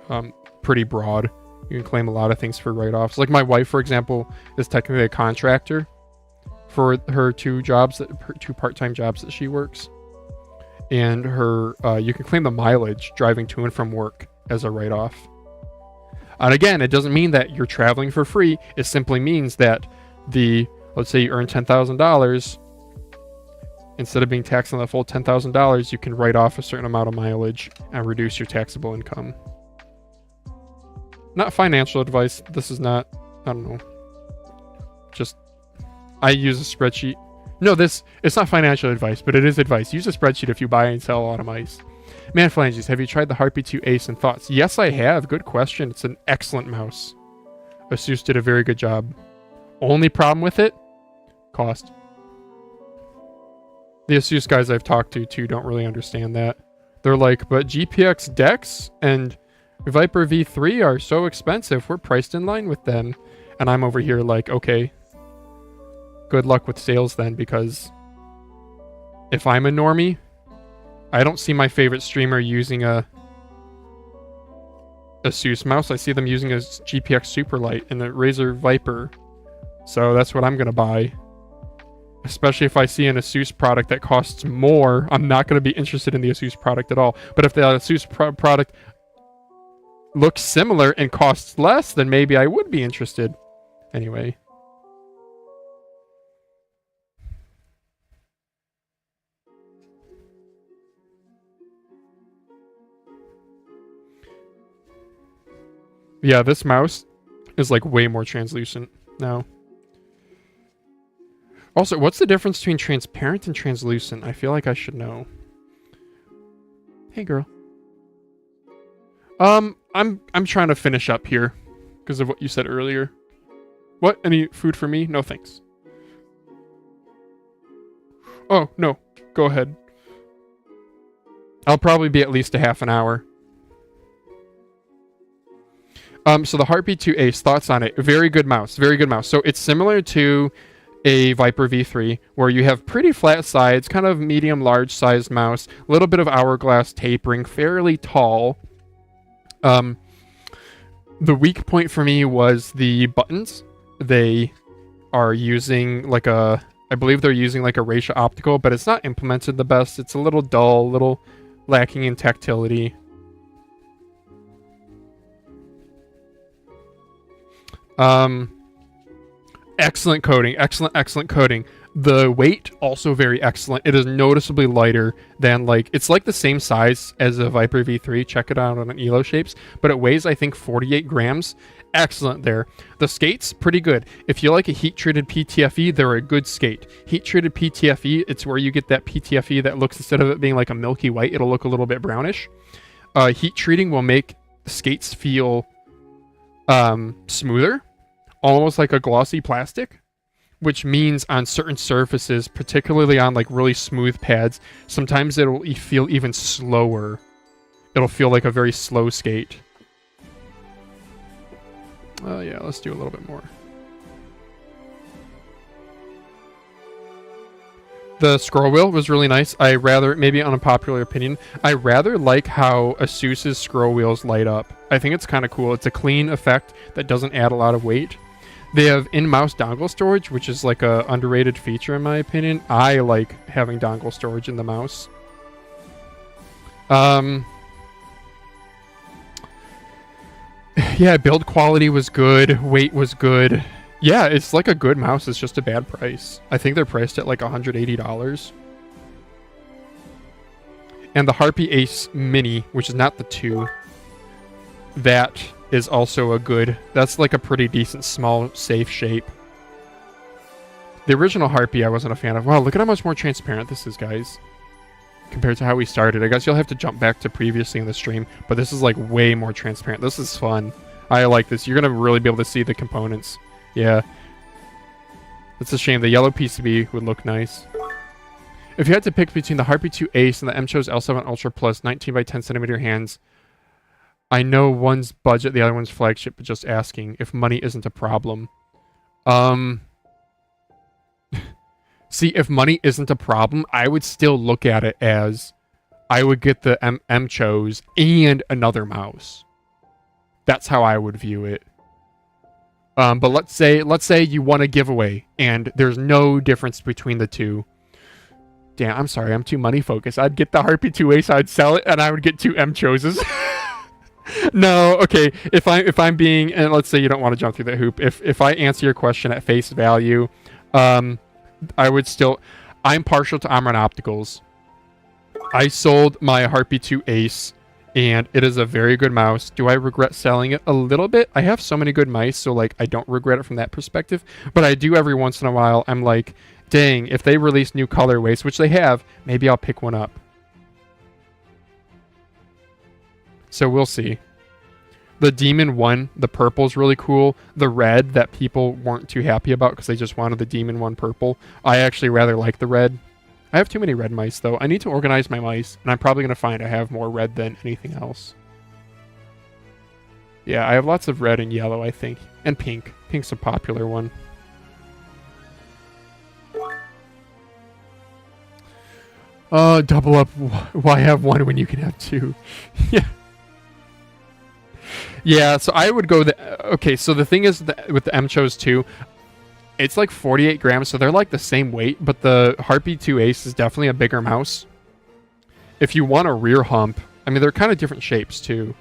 pretty broad. You can claim a lot of things for write-offs. Like my wife, for example, is technically a contractor for her two part-time jobs that she works. And her, you can claim the mileage driving to and from work as a write-off. And again, it doesn't mean that you're traveling for free. It simply means that let's say you earn $10,000, instead of being taxed on the full $10,000, you can write off a certain amount of mileage and reduce your taxable income. Not financial advice. This is not, I don't know. Just, I use a spreadsheet. No, it's not financial advice, but it is advice. Use a spreadsheet if you buy and sell a lot of mice. Man Phalanges, have you tried the Harpy 2 Ace and thoughts? Yes, I have. Good question. It's an excellent mouse. Asus did a very good job. Only problem with it? Cost. The Asus guys I've talked to too don't really understand that. They're like, but GPX Dex and Viper V3 are so expensive. We're priced in line with them. And I'm over here like, okay, good luck with sales then, because if I'm a normie, I don't see my favorite streamer using a Asus mouse. I see them using a GPX Superlight and a Razer Viper. So that's what I'm going to buy. Especially if I see an Asus product that costs more, I'm not going to be interested in the Asus product at all. But if the Asus product looks similar and costs less, then maybe I would be interested. Anyway. Yeah, this mouse is like way more translucent now. Also, what's the difference between transparent and translucent? I feel like I should know. Hey, girl. I'm trying to finish up here because of what you said earlier. What? Any food for me? No, thanks. Oh, no. Go ahead. I'll probably be at least a half an hour. So the Heartbeat 2 Ace, thoughts on it? Very good mouse. Very good mouse. So it's similar to a Viper V3 where you have pretty flat sides, kind of medium large sized mouse, a little bit of hourglass tapering, fairly tall. The weak point for me was the buttons. They are using like a, I believe they're using like a Raisha optical, but it's not implemented the best. It's a little dull, a little lacking in tactility. Excellent coding, excellent coding. The weight, also very excellent. It is noticeably lighter than it's like the same size as a Viper V3. Check it out on an Elo Shapes, but it weighs, I think, 48 grams. Excellent there. The skates, pretty good. If you like a heat-treated PTFE, they're a good skate. Heat-treated PTFE, it's where you get that PTFE that looks, instead of it being like a milky white, it'll look a little bit brownish. Heat treating will make the skates feel smoother, almost like a glossy plastic, which means on certain surfaces, particularly on like really smooth pads, sometimes it'll feel even slower. It'll feel like a very slow skate. Yeah, let's do a little bit more. The scroll wheel was really nice. I rather, maybe unpopular opinion, I rather like how Asus's scroll wheels light up. I think it's kind of cool. It's a clean effect that doesn't add a lot of weight. They have in-mouse dongle storage, which is like a underrated feature in my opinion. I like having dongle storage in the mouse. Yeah, build quality was good. Weight was good. Yeah, it's like a good mouse. It's just a bad price. I think they're priced at like $180. And the Harpy Ace Mini, which is not the 2, that is also a good, that's like a pretty decent, small, safe shape. The original Harpy I wasn't a fan of. Wow, look at how much more transparent this is, guys, compared to how we started. I guess you'll have to jump back to previously in the stream, but this is like way more transparent. This is fun. I like this. You're going to really be able to see the components. Yeah. It's a shame. The yellow PCB would look nice. If you had to pick between the Harpy 2 Ace and the MCHO's L7 Ultra Plus 19 by 10 centimeter hands, I know one's budget, the other one's flagship, but just asking if money isn't a problem. See, if money isn't a problem, I would still look at it as I would get the MCHO's and another mouse. That's how I would view it. But let's say you want a giveaway and there's no difference between the two. Damn, I'm sorry, I'm too money focused. I'd get the Harpy 2 Ace, I'd sell it, and I would get 2 MCHO's. No, okay. If I'm being, and let's say you don't want to jump through the hoop. If I answer your question at face value, I would still, I'm partial to Omron Opticals. I sold my Harpy 2 Ace, and it is a very good mouse. Do I regret selling it? A little bit. I have so many good mice, so like I don't regret it from that perspective. But I do every once in a while. I'm like, dang, if they release new colorways, which they have, maybe I'll pick one up. So we'll see. The Demon 1, the purple is really cool. The red that people weren't too happy about because they just wanted the Demon 1 purple. I actually rather like the red. I have too many red mice though. I need to organize my mice, and I'm probably going to find I have more red than anything else. Yeah, I have lots of red and yellow, I think. And pink. Pink's a popular one. Double up. Why have one when you can have 2? Yeah. Yeah, so I would go okay, so the thing is that with the MCHO's 2, It's like 48 grams, so they're like the same weight, but the Harpy 2 Ace is definitely a bigger mouse. If you want a rear hump, I mean, they're kind of different shapes too.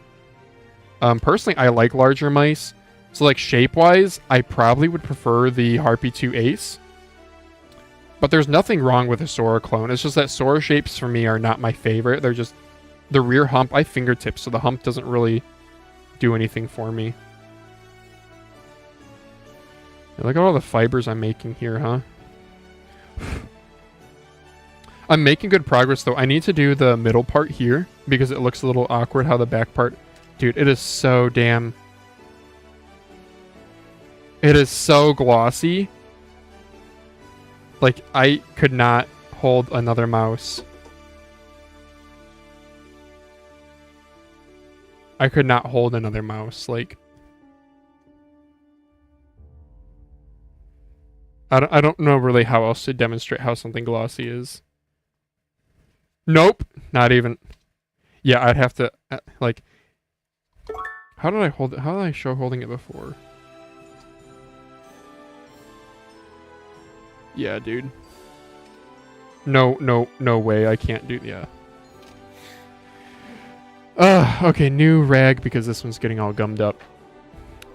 Personally, I like larger mice. So like shape-wise, I probably would prefer the Harpy 2 Ace. But there's nothing wrong with a Sora clone. It's just that Sora shapes for me are not my favorite. They're just the rear hump. I fingertips, so the hump doesn't really do anything for me. Look at all the fibers I'm making here, huh? I'm making good progress, though. I need to do the middle part here because it looks a little awkward how the back part... Dude, it is so damn... It is so glossy. Like, I could not hold another mouse. I could not hold another mouse. Like... I don't know really how else to demonstrate how something glossy is. Nope. Not even. Yeah, I'd have to, like... How did I hold it? How did I show holding it before? Yeah, dude. No way. I can't do... Yeah. Okay, new rag because this one's getting all gummed up.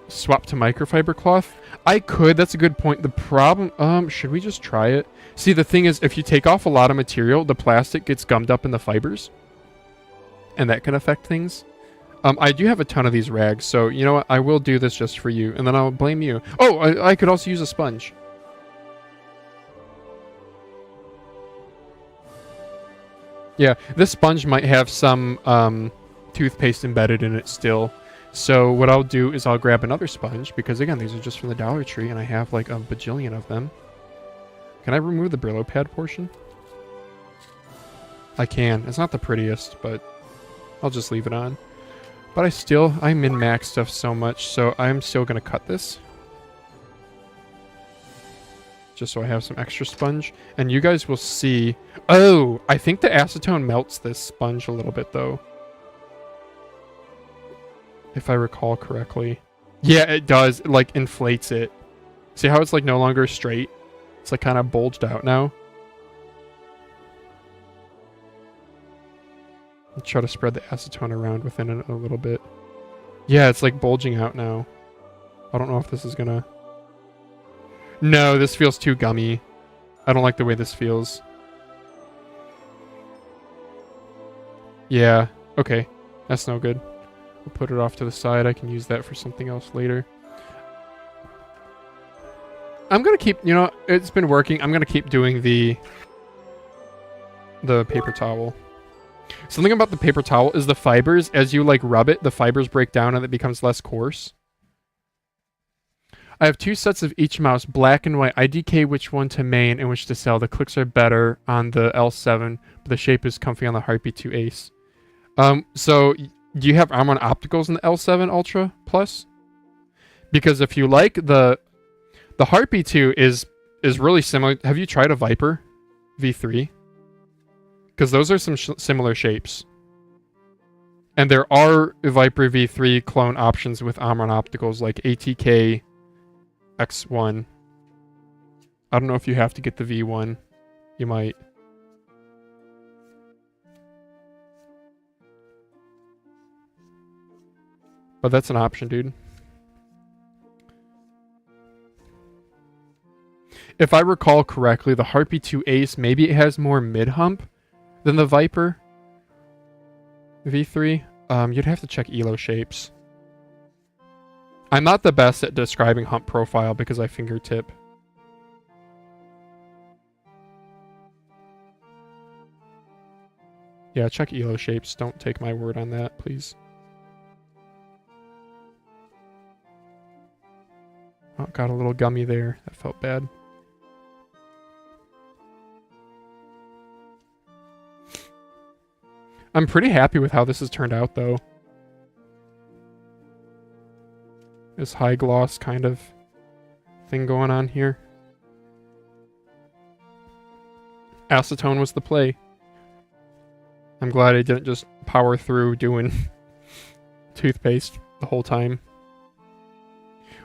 Swap to microfiber cloth. I could. That's a good point. The problem... should we just try it? See, the thing is, if you take off a lot of material, the plastic gets gummed up in the fibers. And that can affect things. I do have a ton of these rags, so you know what? I will do this just for you, and then I'll blame you. Oh, I could also use a sponge. Yeah, this sponge might have some toothpaste embedded in it still. So what I'll do is I'll grab another sponge, because again, these are just from the Dollar Tree, and I have like a bajillion of them. Can I remove the Brillo pad portion? I can. It's not the prettiest, but I'll just leave it on. But I min-max stuff so much, so I'm still going to cut this. Just so I have some extra sponge. And you guys will see... Oh! I think the acetone melts this sponge a little bit, though. If I recall correctly. Yeah, it does. It, like, inflates it. See how it's, like, no longer straight? It's, like, kind of bulged out now. I'll try to spread the acetone around within it a little bit. Yeah, it's, like, bulging out now. I don't know if this is gonna... No, this feels too gummy. I don't like the way this feels. Yeah, okay. That's no good. We'll put it off to the side. I can use that for something else later. I'm gonna keep, you know, it's been working. I'm gonna keep doing the paper towel. Something about the paper towel is the fibers, as you like rub it, the fibers break down and it becomes less coarse. I have 2 sets of each mouse, black and white. IDK which one to main and which to sell. The clicks are better on the L7, but the shape is comfy on the Harpy 2 Ace. So do you have Armon Opticals in the L7 Ultra Plus? Because if you like the Harpy 2 is really similar. Have you tried a Viper V3? Because those are some similar shapes. And there are Viper V3 clone options with Armon Opticals like ATK X1. I don't know if you have to get the V1. You might. But that's an option, dude. If I recall correctly, the Harpy 2 Ace, maybe it has more mid-hump than the Viper V3. You'd have to check ELO shapes. I'm not the best at describing hump profile because I fingertip. Yeah, check ELO shapes. Don't take my word on that, please. Oh, got a little gummy there. That felt bad. I'm pretty happy with how this has turned out, though. This high gloss kind of thing going on here. Acetone was the play. I'm glad I didn't just power through doing toothpaste the whole time.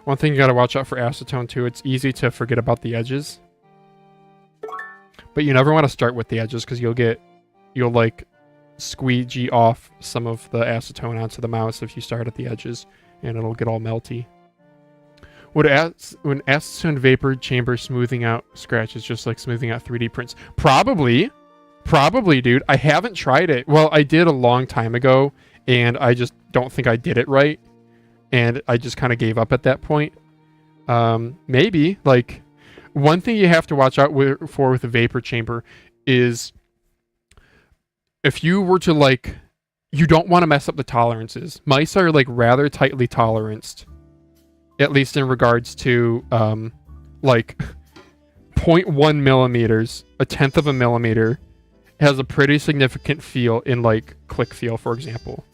One thing you gotta watch out for acetone too, it's easy to forget about the edges. But you never want to start with the edges because you'll like squeegee off some of the acetone onto the mouse if you start at the edges, and it'll get all melty. When acetone vapor chamber smoothing out scratches just like smoothing out 3D prints? Probably, dude. I haven't tried it. Well, I did a long time ago, and I just don't think I did it right, and I just kind of gave up at that point. Maybe, like, one thing you have to watch out for with a vapor chamber is if you were to, like, you don't want to mess up the tolerances. Mice are, like, rather tightly toleranced, at least in regards to, like, 0.1 millimeters, a tenth of a millimeter, has a pretty significant feel in, like, click feel, for example.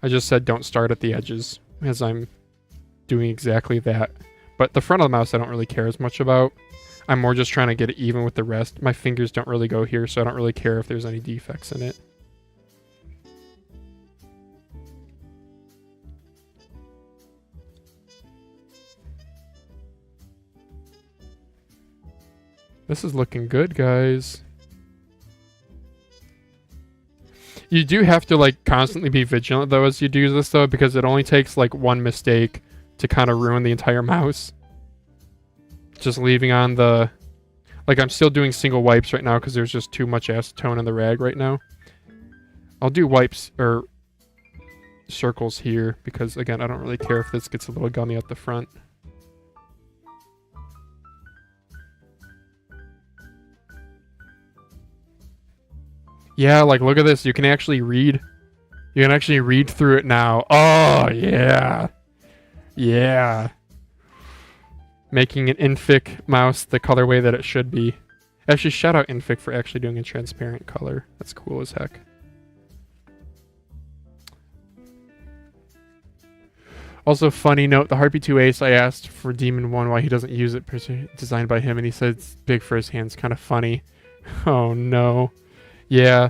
I just said don't start at the edges, as I'm doing exactly that. But the front of the mouse I don't really care as much about. I'm more just trying to get it even with the rest. My fingers don't really go here, so I don't really care if there's any defects in it. This is looking good, guys. You do have to, like, constantly be vigilant, though, as you do this, though, because it only takes, like, one mistake to kind of ruin the entire mouse. Just leaving on the... Like, I'm still doing single wipes right now because there's just too much acetone in the rag right now. I'll do wipes, or circles here, because, again, I don't really care if this gets a little gummy at the front. Yeah, like, look at this. You can actually read. You can actually read through it now. Oh, yeah. Yeah. Making an Inphic mouse the colorway that it should be. Actually, shout out Inphic for actually doing a transparent color. That's cool as heck. Also, funny note, the Harpy 2 Ace, I asked for Demon 1 why he doesn't use it, designed by him, and he said it's big for his hands. Kind of funny. Oh, no. Yeah,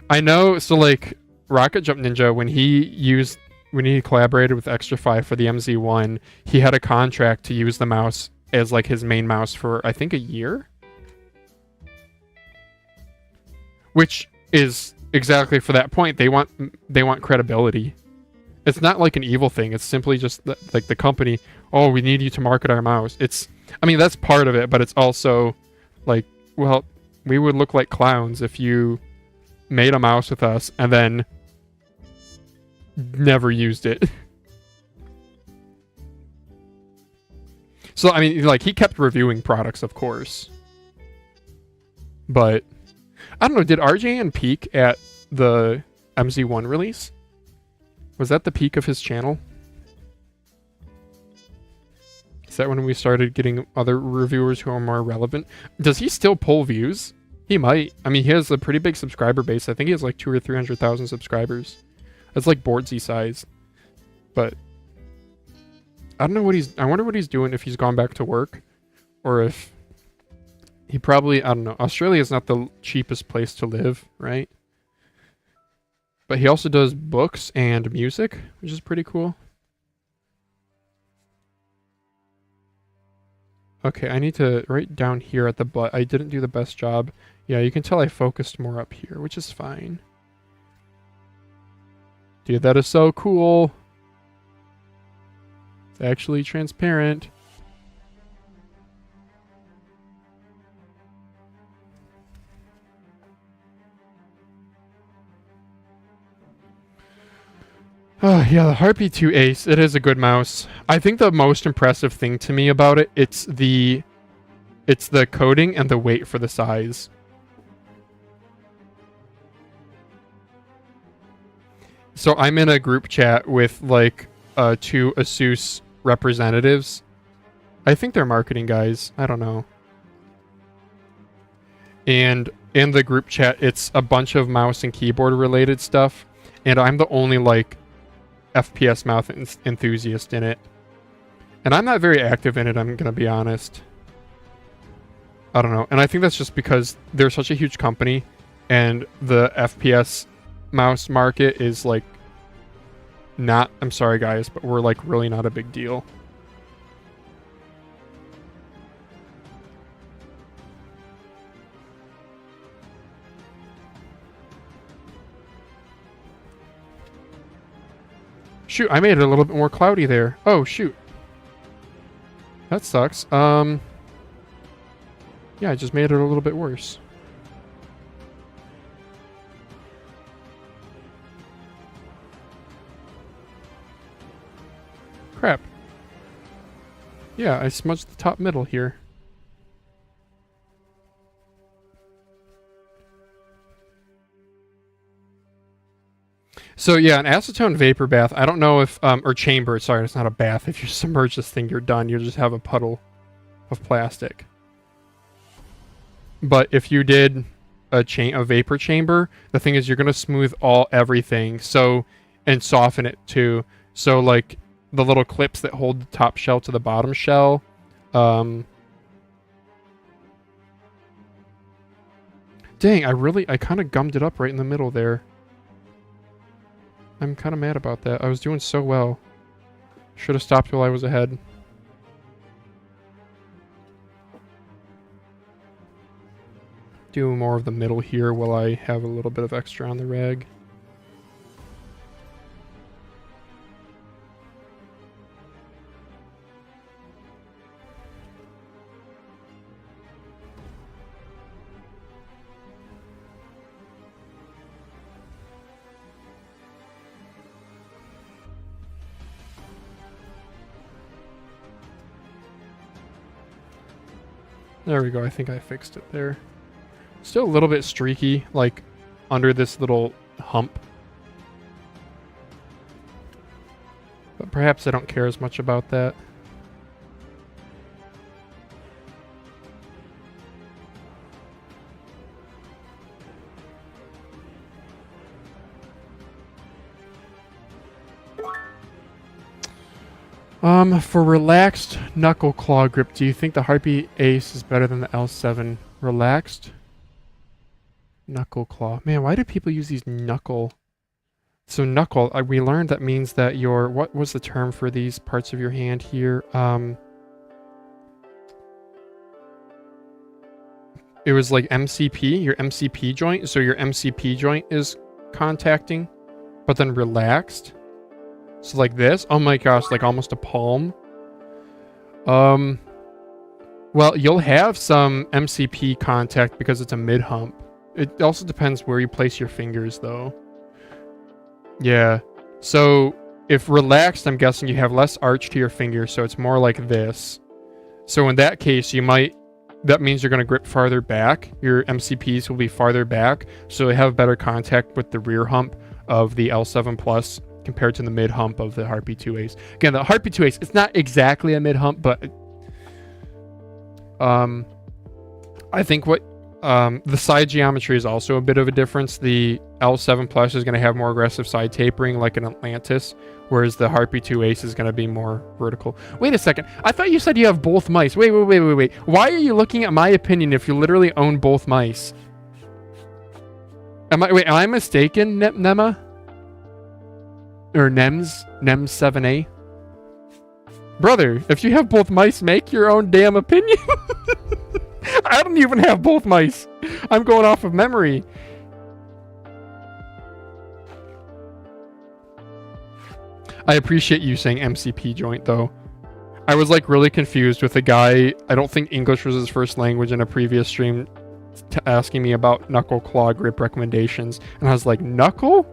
I know. So, like, Rocket Jump Ninja, when he collaborated with Extra 5 for the MZ1, he had a contract to use the mouse as, like, his main mouse for, I think, a year? Which is exactly for that point. They want credibility. It's not like an evil thing. It's simply just like the company, oh, we need you to market our mouse. I mean, that's part of it, but it's also like, well, we would look like clowns if you made a mouse with us and then never used it. So, I mean, like, he kept reviewing products, of course. But, I don't know, did RJN peak at the MZ1 release? Was that the peak of his channel? Is that when we started getting other reviewers who are more relevant? Does he still pull views? He might. I mean, he has a pretty big subscriber base. I think he has like 200,000 or 300,000 subscribers. That's like Boardsy size. But I don't know I wonder what he's doing, if he's gone back to work, or if he probably, I don't know. Australia is not the cheapest place to live, right? But he also does books and music, which is pretty cool. Okay, I need to write down here at the butt. I didn't do the best job. Yeah, you can tell I focused more up here, which is fine. Dude, that is so cool. It's actually transparent. Oh, yeah, the Harpy 2 Ace, it is a good mouse. I think the most impressive thing to me about it, it's the coating and the weight for the size. So I'm in a group chat with, like, 2 ASUS representatives. I think they're marketing guys. I don't know. And in the group chat, it's a bunch of mouse and keyboard related stuff. And I'm the only, like, FPS mouse enthusiast in it. And I'm not very active in it, I'm gonna be honest. I don't know. And I think that's just because they're such a huge company, and the FPS mouse market is like not, I'm sorry guys, but we're like really not a big deal. Shoot, I made it a little bit more cloudy there. Oh, shoot. That sucks. Yeah, I just made it a little bit worse. Crap. Yeah, I smudged the top middle here. So yeah, an acetone vapor bath. I don't know if, or chamber. Sorry, it's not a bath. If you submerge this thing, you're done. You'll just have a puddle of plastic. But if you did a vapor chamber, the thing is you're gonna smooth everything. So, and soften it too. So like the little clips that hold the top shell to the bottom shell. Dang, I kind of gummed it up right in the middle there. I'm kind of mad about that. I was doing so well. Should have stopped while I was ahead. Do more of the middle here while I have a little bit of extra on the rag. There we go. I think I fixed it there. Still a little bit streaky, like under this little hump. But perhaps I don't care as much about that. For relaxed knuckle claw grip, do you think the Harpy Ace is better than the L7? Relaxed knuckle claw. Man, why do people use these knuckle? So knuckle, we learned that means that your, what was the term for these parts of your hand here? It was like MCP, your MCP joint. So your MCP joint is contacting, but then relaxed. So like this. Oh my gosh, like almost a palm. Well, you'll have some MCP contact because it's a mid-hump. It also depends where you place your fingers, though. Yeah. So if relaxed, I'm guessing you have less arch to your finger, so it's more like this. So in that case, you might... That means you're going to grip farther back. Your MCPs will be farther back, so they have better contact with the rear hump of the L7 Plus compared to the mid hump of the Harpy 2 Ace. Again, the Harpy 2 Ace, it's not exactly a mid hump, but I think what the side geometry is also a bit of a difference. The L7 Plus is going to have more aggressive side tapering like an Atlantis, whereas the Harpy 2 Ace is going to be more vertical. Wait a second. I thought you said you have both mice. Wait. Why are you looking at my opinion if you literally own both mice? Am I mistaken, Nema? Or Nems 7A? Brother, if you have both mice, make your own damn opinion. I don't even have both mice. I'm going off of memory. I appreciate you saying MCP joint, though. I was like really confused with a guy, I don't think English was his first language, in a previous stream asking me about knuckle claw grip recommendations. And I was like, knuckle?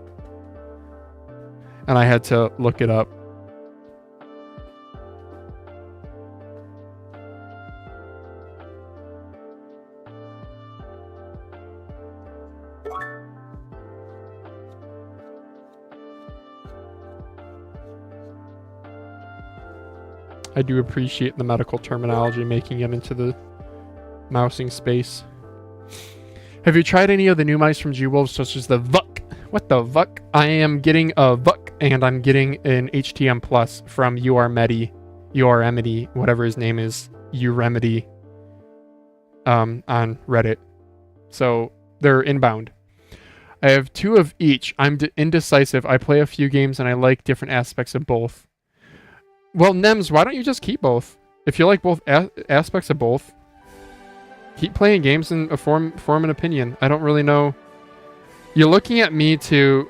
And I had to look it up. I do appreciate the medical terminology making it into the mousing space. Have you tried any of the new mice from G-Wolves, such as the VUC? What the VUC? I am getting a VUC, and I'm getting an HTM Plus from URMedi, whatever his name is, URemedy, on Reddit. So they're inbound. I have 2 of each. I'm indecisive. I play a few games and I like different aspects of both. Well, Nems, why don't you just keep both? If you like both aspects of both, keep playing games and form an opinion. I don't really know. You're looking at me to...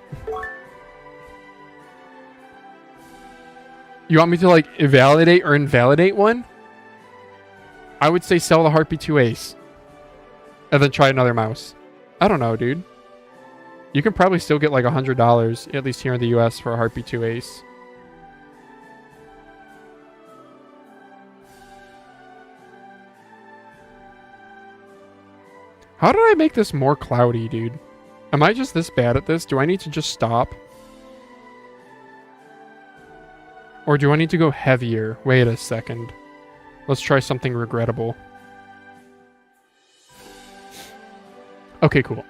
You want me to, like, validate or invalidate one? I would say sell the Heartbeat 2 Ace. And then try another mouse. I don't know, dude. You can probably still get, like, $100, at least here in the US, for a Heartbeat 2 Ace. How did I make this more cloudy, dude? Am I just this bad at this? Do I need to just stop? Or do I need to go heavier? Wait a second. Let's try something regrettable. Okay, cool.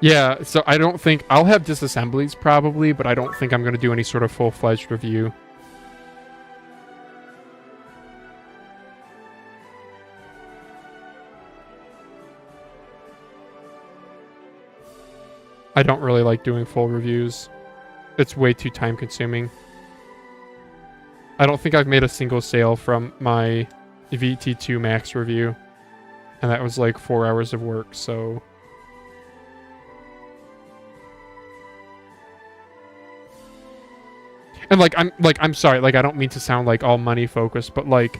Yeah, so I don't think... I'll have disassemblies probably, but I don't think I'm going to do any sort of full-fledged review. I don't really like doing full reviews. It's way too time-consuming. I don't think I've made a single sale from my VT2 Max review. And that was like 4 hours of work, so... And I'm sorry, like I don't mean to sound like all money focused, but like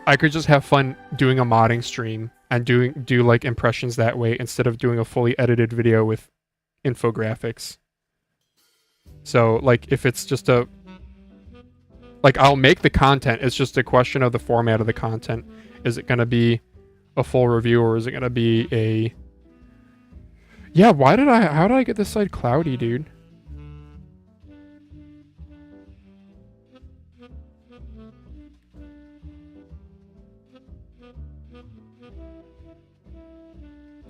I could just have fun doing a modding stream and do like impressions that way instead of doing a fully edited video with infographics. So like if it's just a like I'll make the content, it's just a question of the format of the content. Is it going to be a full review or is it going to be a... Yeah, how did I get this side cloudy, dude?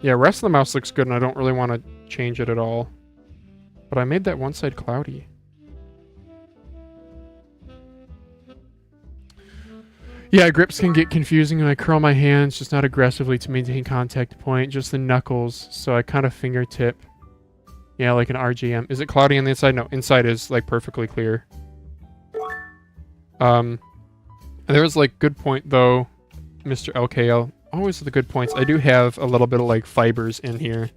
Yeah, rest of the mouse looks good and I don't really want to change it at all. But I made that one side cloudy. Yeah, grips can get confusing when I curl my hands, just not aggressively to maintain contact point, just the knuckles, so I kind of fingertip. Yeah, like an RGM. Is it cloudy on the inside? No, inside is like perfectly clear. There was like good point though, Mr. LKL. Always the good points. I do have a little bit of like fibers in here,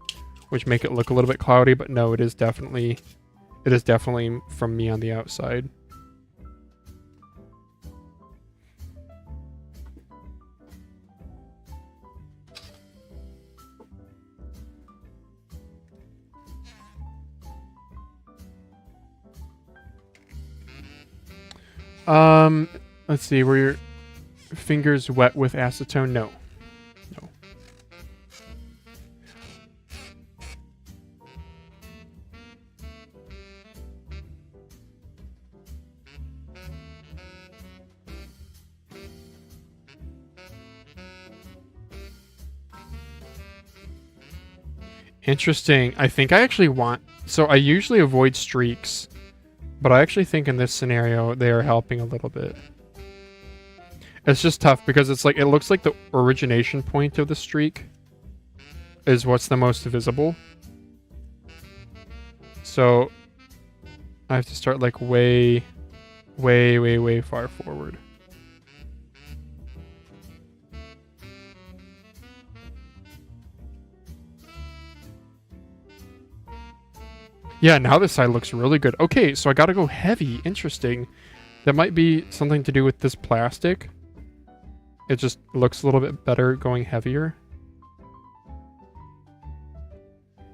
which make it look a little bit cloudy, but no, it is definitely from me on the outside. Let's see, were your fingers wet with acetone? No. No. Interesting. I think I actually want... So I usually avoid streaks, but I actually think in this scenario they are helping a little bit. It's just tough because it's like, it looks like the origination point of the streak is what's the most visible. So I have to start like way far forward. Yeah, now this side looks really good. Okay, so I gotta go heavy. Interesting. That might be something to do with this plastic. It just looks a little bit better going heavier.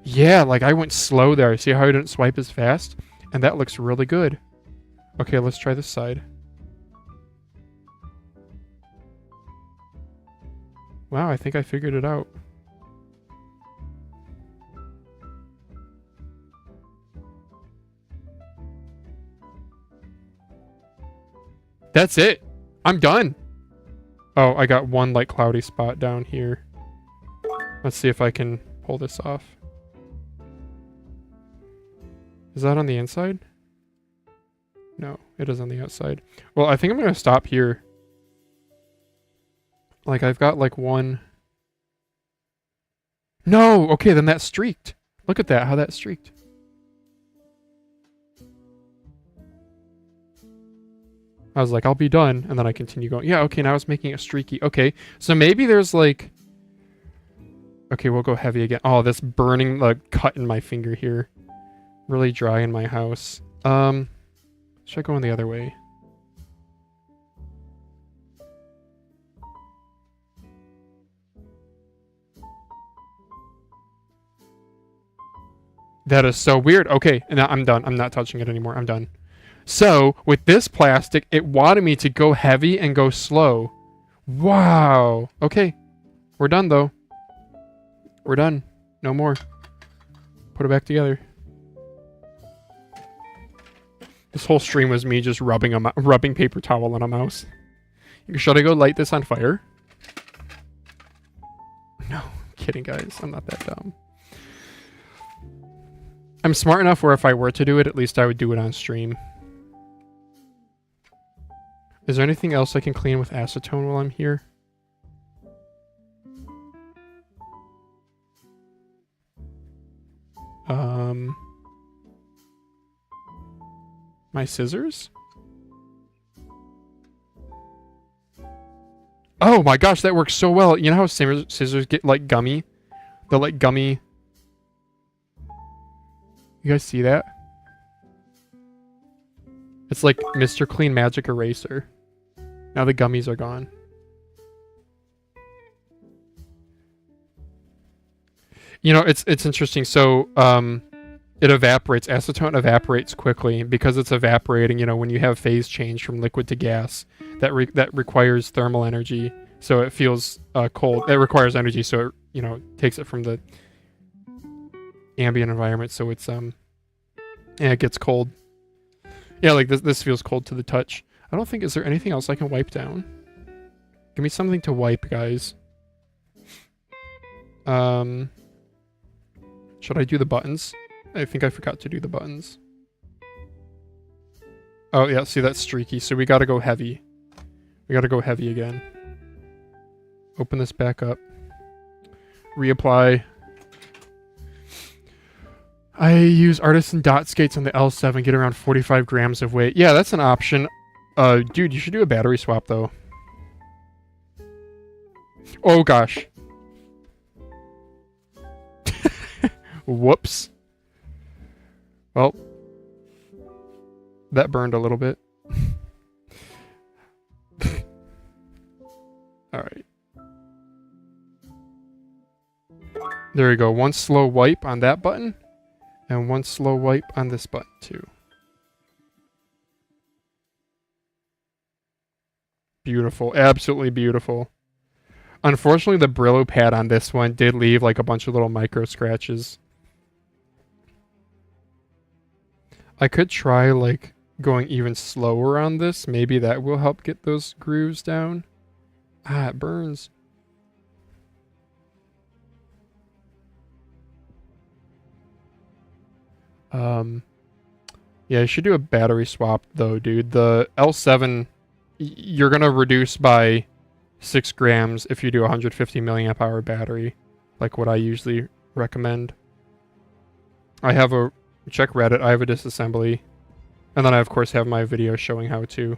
Yeah, like I went slow there. See how I didn't swipe as fast? And that looks really good. Okay, let's try this side. Wow, I think I figured it out. That's it. I'm done. Oh, I got one like cloudy spot down here. Let's see if I can pull this off. Is that on the inside? No, it is on the outside. Well, I think I'm going to stop here. Like I've got like one... No! Okay, then that streaked. Look at that, how that streaked. I was like, I'll be done. And then I continue going. Yeah, okay, now it's making it streaky. Okay, so maybe there's like... Okay, we'll go heavy again. Oh, this burning, like, cut in my finger here. Really dry in my house. Should I go in the other way? That is so weird. Okay, and I'm done. I'm not touching it anymore. I'm done. So, with this plastic, it wanted me to go heavy and go slow. Wow. Okay. We're done, though. We're done. No more. Put it back together. This whole stream was me just rubbing paper towel on a mouse. Should I go light this on fire? No, I'm kidding, guys. I'm not that dumb. I'm smart enough where if I were to do it, at least I would do it on stream. Is there anything else I can clean with acetone while I'm here? My scissors? Oh my gosh, that works so well. You know how scissors get like gummy? The like gummy... You guys see that? It's like Mr. Clean Magic Eraser. Now the gummies are gone. You know, it's interesting. So, it evaporates. Acetone evaporates quickly because it's evaporating. You know, when you have phase change from liquid to gas, that requires thermal energy. So it feels cold. It requires energy, so it, you know, takes it from the ambient environment. So it's yeah, it gets cold. Yeah, like this feels cold to the touch. I don't think, is there anything else I can wipe down? Give me something to wipe, guys. Should I do the buttons? I think I forgot to do the buttons. Oh, yeah, see, that's streaky, so we gotta go heavy. We gotta go heavy again. Open this back up. Reapply. I use Artisan dot skates on the L7, get around 45 grams of weight. Yeah, that's an option. Dude, you should do a battery swap, though. Oh, gosh. Whoops. Well, that burned a little bit. Alright. There we go. One slow wipe on that button. And one slow wipe on this button, too. Beautiful. Absolutely beautiful. Unfortunately, the Brillo pad on this one did leave like a bunch of little micro scratches. I could try like going even slower on this. Maybe that will help get those grooves down. Ah, it burns. Yeah, you should do a battery swap though, dude. The L7, you're gonna reduce by 6 grams if you do a 150 milliamp hour battery, like what I usually recommend. I have a... Check Reddit, I have a disassembly. And then I, of course, have my video showing how to.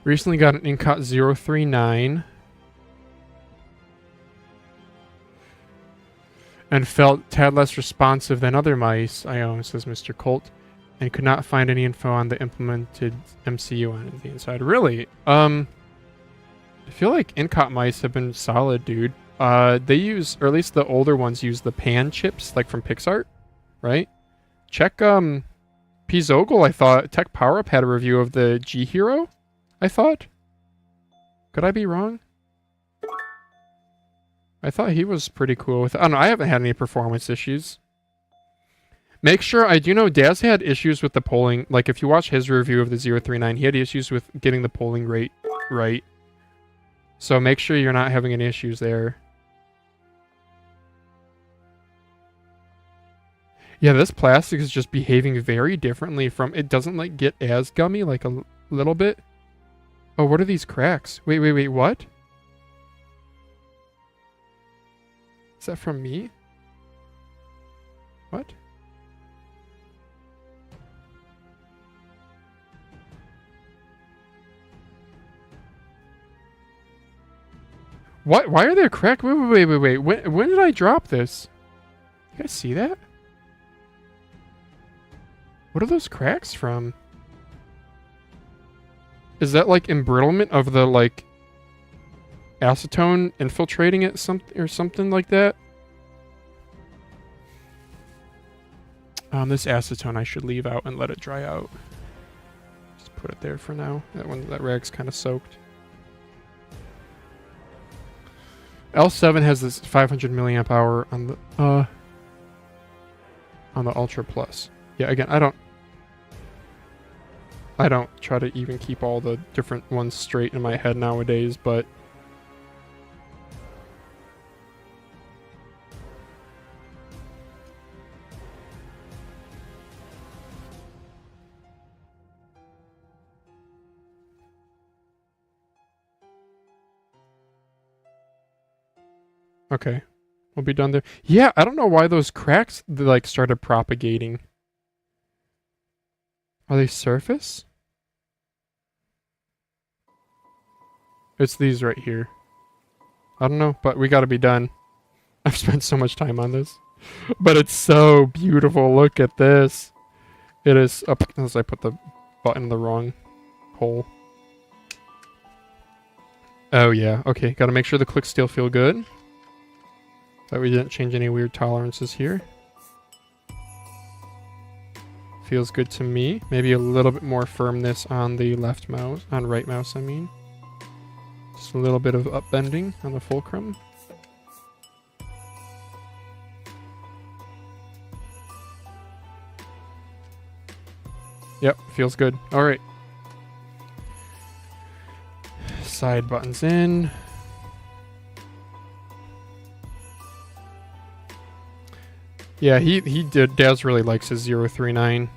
Recently got an Inphic 039. And felt tad less responsive than other mice I own, says Mr. Colt. And could not find any info on the implemented MCU on the inside. Really? I feel like Inphic mice have been solid, dude. They use, or at least the older ones use the pan chips, like from PixArt, right? Check, Pizogel, I thought. Tech Power Up had a review of the G Hero, I thought. Could I be wrong? I thought he was pretty cool with it. I don't know, I haven't had any performance issues. Make sure, I do know Daz had issues with the polling. Like, if you watch his review of the 039, he had issues with getting the polling rate right. So make sure you're not having any issues there. Yeah, this plastic is just behaving very differently from... It doesn't, like, get as gummy, like, a little bit. Oh, what are these cracks? Wait, what? Is that from me? What? What? Why are there cracks? Wait. When did I drop this? You guys see that? What are those cracks from? Is that like embrittlement of the like acetone infiltrating it or something like that? This acetone I should leave out and let it dry out. Just put it there for now. That rag's kind of soaked. L7 has this 500 milliamp hour on the Ultra Plus. Yeah, again, I don't try to even keep all the different ones straight in my head nowadays, but okay. We'll be done there. Yeah, I don't know why those cracks like started propagating. Are they surface? It's these right here. I don't know, but we gotta be done. I've spent so much time on this. But it's so beautiful. Look at this. It is up as I put the button in the wrong hole. Oh yeah, okay. Gotta make sure the clicks still feel good. That we didn't change any weird tolerances here. Feels good to me. Maybe a little bit more firmness on the left mouse, on right mouse I mean. Just a little bit of upbending on the fulcrum. Yep, feels good. Alright. Side buttons in. Yeah, Daz really likes his 039.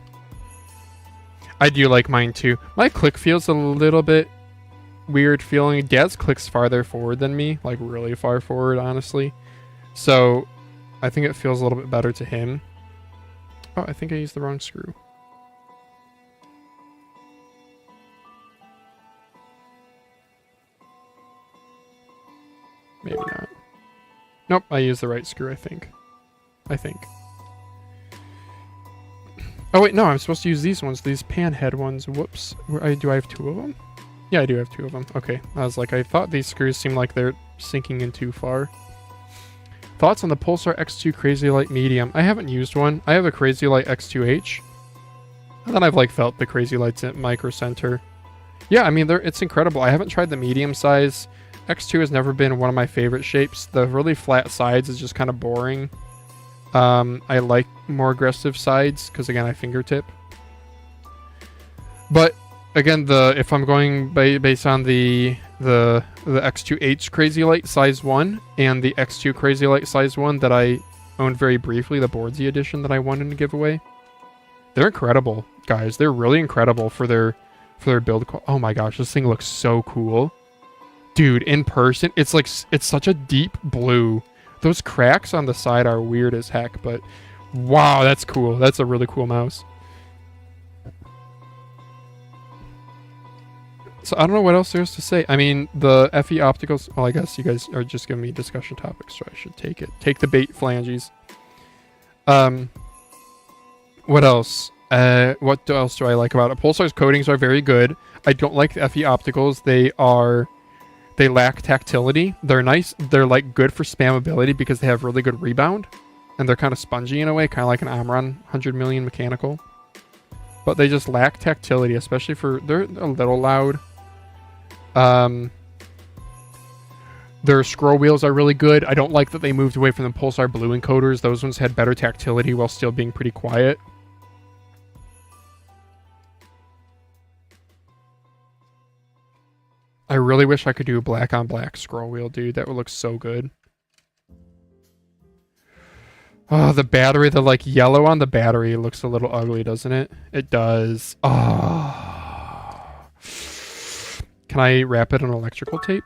I do like mine too. My click feels a little bit weird feeling. Daz clicks farther forward than me, like really far forward, honestly. So I think it feels a little bit better to him. Oh, I think I used the wrong screw. Maybe not. Nope, I used the right screw, I think. Oh wait, no, I'm supposed to use these ones, these pan head ones. Whoops. Do I have two of them? Yeah, I do have two of them. Okay. I was like, I thought these screws seemed like they're sinking in too far. Thoughts on the Pulsar X2 Crazy Light Medium? I haven't used one. I have a Crazy Light X2H. And then I've like felt the Crazy Lights at Micro Center. Yeah, I mean, it's incredible. I haven't tried the medium size. X2 has never been one of my favorite shapes. The really flat sides is just kind of boring. I like more aggressive sides because again I fingertip. But again, if I'm going based on the X2H Crazy Light size 1 and the X2 Crazy Light size 1 that I owned very briefly, the Boardsy edition that I won in a giveaway, they're incredible, guys. They're really incredible for their build. Oh my gosh, this thing looks so cool, dude. In person, it's such a deep blue. Those cracks on the side are weird as heck, but wow, that's cool. That's a really cool mouse. So I don't know what else there's to say. I mean, the FE opticals, well, I guess you guys are just giving me discussion topics, so I should take it. Take the bait, flanges. What else? What else do I like about it? Pulsar's coatings are very good. I don't like the FE opticals. They lack tactility. They're nice. They're like good for spammability because they have really good rebound. And they're kind of spongy in a way, kind of like an Omron 100 million mechanical. But they just lack tactility, especially they're a little loud. Their scroll wheels are really good. I don't like that they moved away from the Pulsar Blue encoders. Those ones had better tactility while still being pretty quiet. I really wish I could do a black on black scroll wheel, dude. That would look so good. Oh, the battery, the like yellow on the battery looks a little ugly, doesn't it? It does. Oh. Can I wrap it in electrical tape?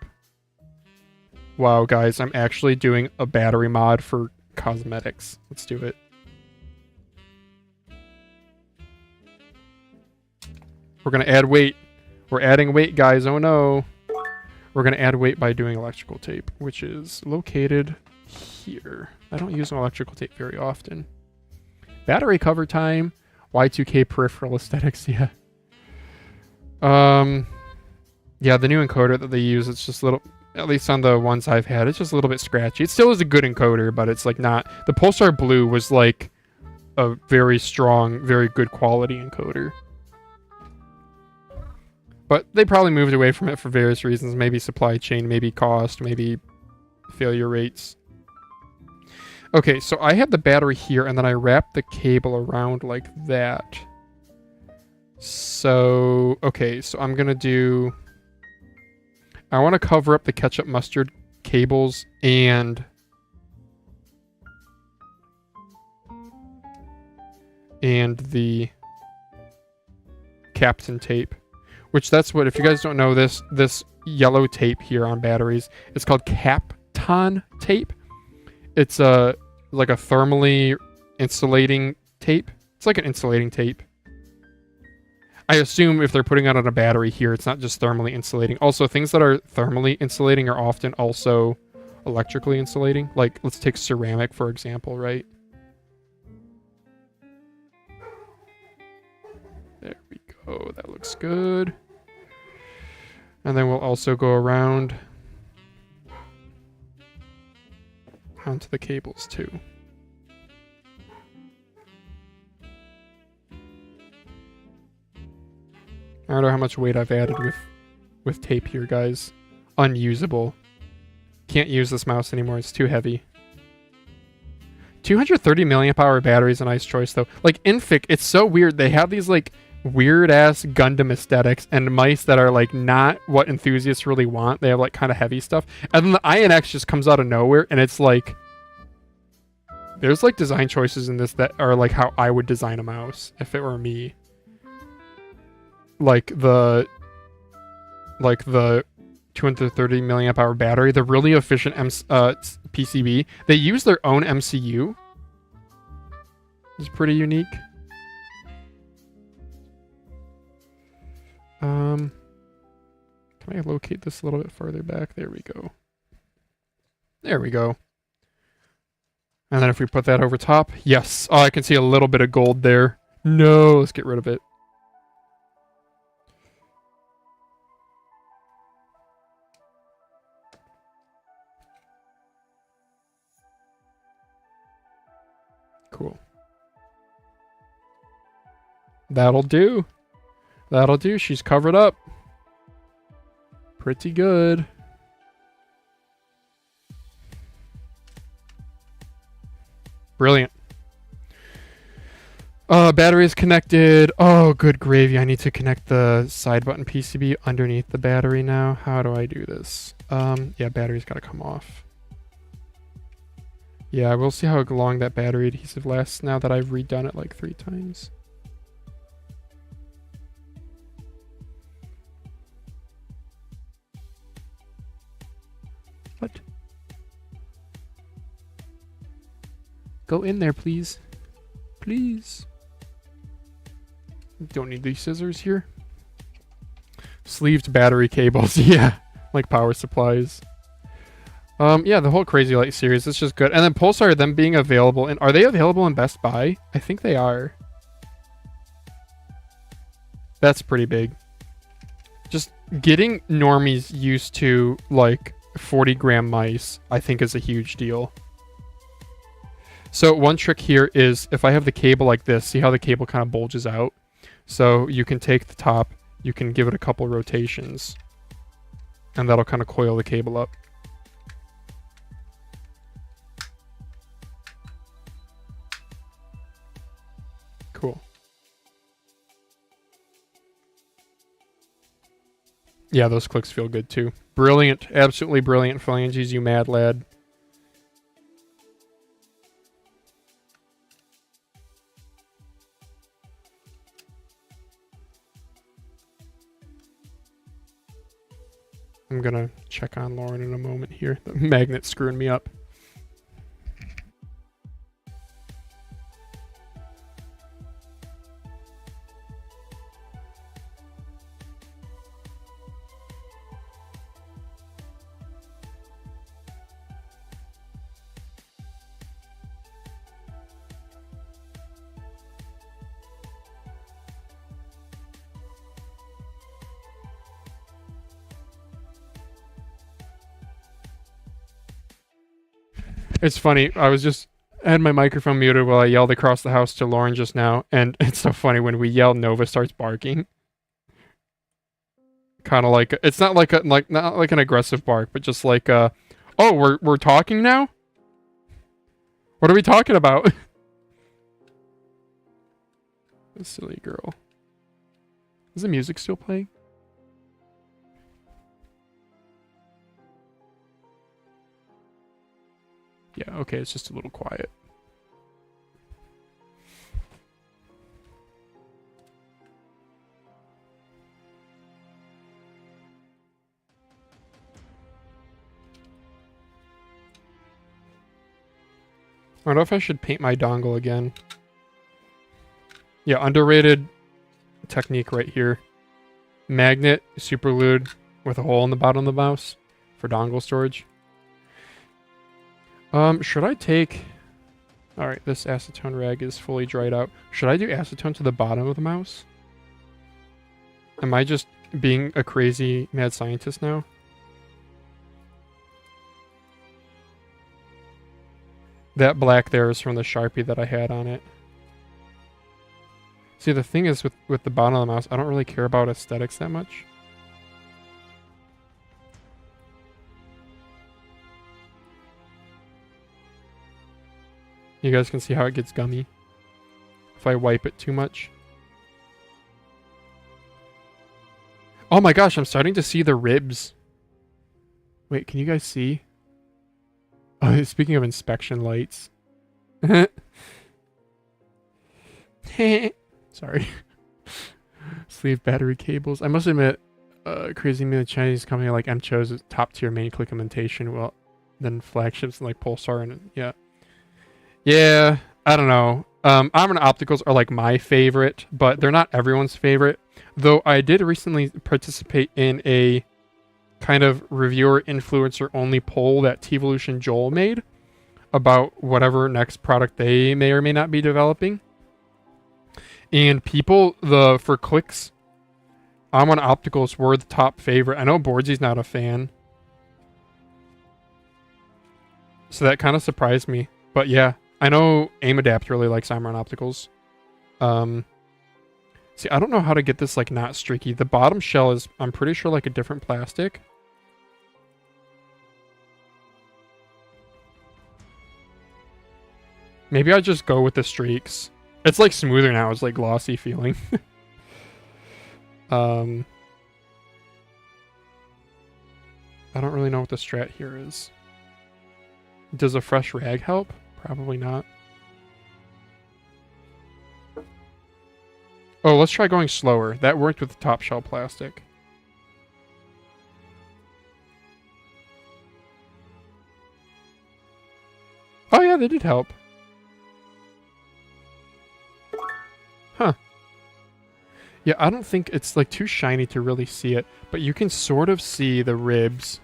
Wow, guys, I'm actually doing a battery mod for cosmetics. Let's do it. We're going to add weight. We're adding weight, guys. Oh, no. We're going to add weight by doing electrical tape, which is located here. I don't use an electrical tape very often. Battery cover time. Y2K peripheral aesthetics. Yeah. Yeah, the new encoder that they use, it's just a little... At least on the ones I've had, it's just a little bit scratchy. It still is a good encoder, but it's like not... The Pulsar Blue was like a very strong, very good quality encoder. But they probably moved away from it for various reasons. Maybe supply chain, maybe cost, maybe failure rates. Okay, so I had the battery here, and then I wrapped the cable around like that. So, okay, so I'm going to do... I want to cover up the ketchup mustard cables and the Captain tape, which that's what, if you guys don't know this yellow tape here on batteries, it's called Kapton tape. It's like a thermally insulating tape. It's like an insulating tape. I assume if they're putting it on a battery here, it's not just thermally insulating. Also, things that are thermally insulating are often also electrically insulating. Like, let's take ceramic, for example, right? There we go. That looks good. And then we'll also go around onto the cables, too. I don't know how much weight I've added with tape here, guys. Unusable. Can't use this mouse anymore. It's too heavy. 230 milliamp hour battery is a nice choice, though. Like, Inphic, it's so weird. They have these, like, weird-ass Gundam aesthetics and mice that are, like, not what enthusiasts really want. They have, like, kind of heavy stuff. And then the INX just comes out of nowhere, and it's, like... There's, like, design choices in this that are, like, how I would design a mouse if it were me. Like the 230 milliamp hour battery, the really efficient PCB, they use their own MCU. It's pretty unique. Can I locate this a little bit farther back? There we go. There we go. And then if we put that over top, yes. Oh, I can see a little bit of gold there. No, let's get rid of it. Cool. That'll do. That'll do. She's covered up. Pretty good. Brilliant. Battery is connected. Oh, good gravy. I need to connect the side button PCB underneath the battery now. How do I do this? Yeah, battery's got to come off. Yeah, we'll see how long that battery adhesive lasts now that I've redone it like 3 times. What? Go in there, please. Please. Don't need these scissors here. Sleeved battery cables. Yeah, like power supplies. Yeah, the whole Crazy Light series is just good. And then Pulsar, them being available, and are they available in Best Buy? I think they are. That's pretty big. Just getting normies used to like 40-gram mice, I think, is a huge deal. So one trick here is if I have the cable like this, see how the cable kind of bulges out? So you can take the top, you can give it a couple rotations, and that'll kind of coil the cable up. Cool. Yeah, those clicks feel good too. Brilliant. Absolutely brilliant phalanges, you mad lad. I'm gonna check on Lauren in a moment here. The magnet's screwing me up. It's funny. I had my microphone muted while I yelled across the house to Lauren just now, and it's so funny when we yell, Nova starts barking. Kind of like it's not like not like an aggressive bark, but just like oh, we're talking now. What are we talking about? Silly girl. Is the music still playing? Yeah, okay, it's just a little quiet. I don't know if I should paint my dongle again. Yeah, underrated technique right here. Magnet superglued with a hole in the bottom of the mouse for dongle storage. Should I take... Alright, this acetone rag is fully dried out. Should I do acetone to the bottom of the mouse? Am I just being a crazy mad scientist now? That black there is from the Sharpie that I had on it. See, the thing is with the bottom of the mouse, I don't really care about aesthetics that much. You guys can see how it gets gummy if I wipe it too much. Oh my gosh, I'm starting to see the ribs. Wait, can you guys see? Oh, speaking of inspection lights. Sorry. Sleeve battery cables. I must admit, crazy me, the Chinese company like Mcho's is top tier main click implementation. Well, then flagships like Pulsar and yeah. Yeah, I don't know. Armor opticals are like my favorite, but they're not everyone's favorite. Though I did recently participate in a kind of reviewer influencer only poll that T-Evolution Joel made about whatever next product they may or may not be developing. And people, for clicks, Armor opticals were the top favorite. I know Boardsy's not a fan, so that kind of surprised me. But yeah. I know AimAdapt really likes Armor opticals. See, I don't know how to get this like not streaky. The bottom shell is, I'm pretty sure, like a different plastic. Maybe I just go with the streaks. It's like smoother now. It's like glossy feeling. I don't really know what the strat here is. Does a fresh rag help? Probably not. Oh, let's try going slower. That worked with the top shell plastic. Oh yeah, they did help. Huh. Yeah, I don't think it's like too shiny to really see it, but you can sort of see the ribs.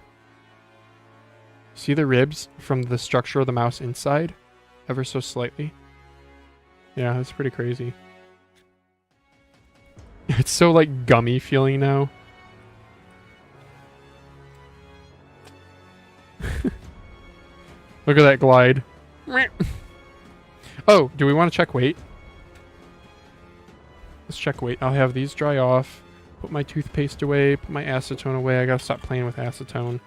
See the ribs from the structure of the mouse inside? Ever so slightly. Yeah, that's pretty crazy. It's so like gummy feeling now. Look at that glide. Oh, do we want to check weight? Let's check weight. I'll have these dry off. Put my toothpaste away. Put my acetone away. I gotta stop playing with acetone.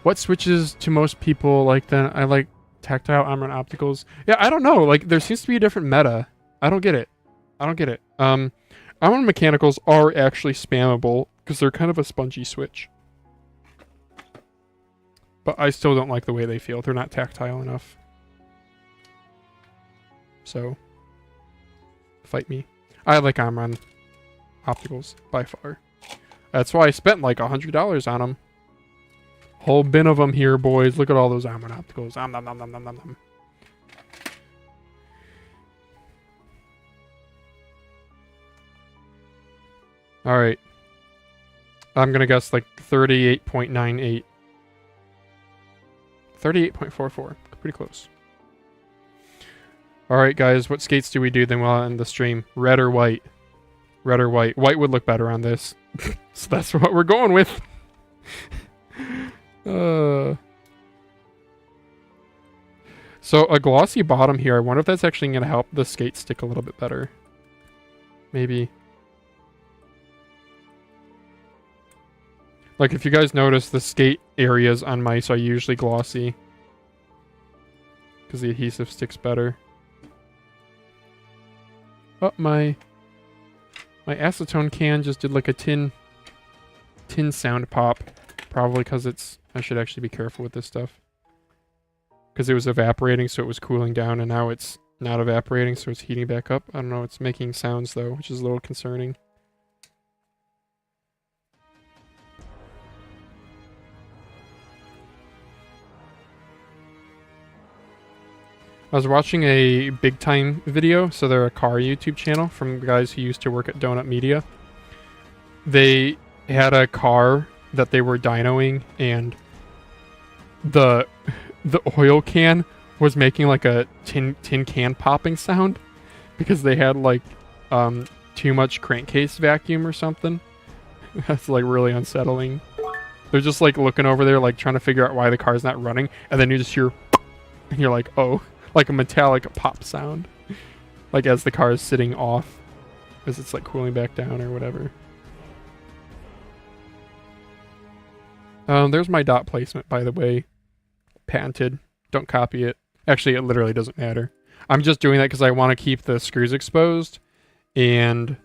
What switches to most people like then? I like tactile armor and opticals. Yeah, I don't know. Like, there seems to be a different meta. I don't get it. Armor and mechanicals are actually spammable because they're kind of a spongy switch. But I still don't like the way they feel. They're not tactile enough. So, fight me. I like armor on opticals by far. That's why I spent like $100 on them. Whole bin of them here, boys. Look at all those Amon opticals. Nom, nom, nom, nom, nom, nom. Alright. I'm gonna guess like 38.98. 38.44. Pretty close. Alright, guys. What skates do we do then we'll end the stream? Red or white? Red or white? White would look better on this. So that's what we're going with. So a glossy bottom here. I wonder if that's actually going to help the skate stick a little bit better. Maybe. Like if you guys notice, the skate areas on mice are usually glossy. Because the adhesive sticks better. Oh, my acetone can just did like a tin sound pop. Probably because it's... I should actually be careful with this stuff. Because it was evaporating, so it was cooling down, and now it's not evaporating, so it's heating back up. I don't know, it's making sounds, though, which is a little concerning. I was watching a Big Time video, so they're a car YouTube channel from guys who used to work at Donut Media. They had a car that they were dynoing, and the oil can was making like a tin can popping sound because they had like too much crankcase vacuum or something. That's like really unsettling. They're just like looking over there like trying to figure out why the car's not running, and then you just hear and you're like, oh, like a metallic pop sound, like as the car is sitting off as it's like cooling back down or whatever. There's my dot placement, by the way. Patented. Don't copy it. Actually, it literally doesn't matter. I'm just doing that because I want to keep the screws exposed. And...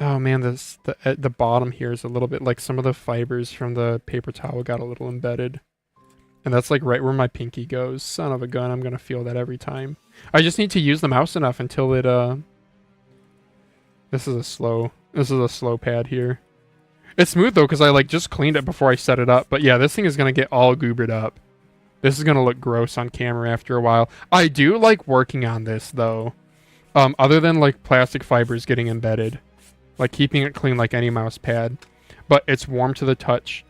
oh man, the bottom here is a little bit like some of the fibers from the paper towel got a little embedded. And that's like right where my pinky goes. Son of a gun, I'm going to feel that every time. I just need to use the mouse enough until it... This is a slow pad here. It's smooth, though, because I, like, just cleaned it before I set it up. But, yeah, this thing is going to get all goobered up. This is going to look gross on camera after a while. I do like working on this, though. Other than, like, plastic fibers getting embedded. Like, keeping it clean like any mouse pad. But it's warm to the touch.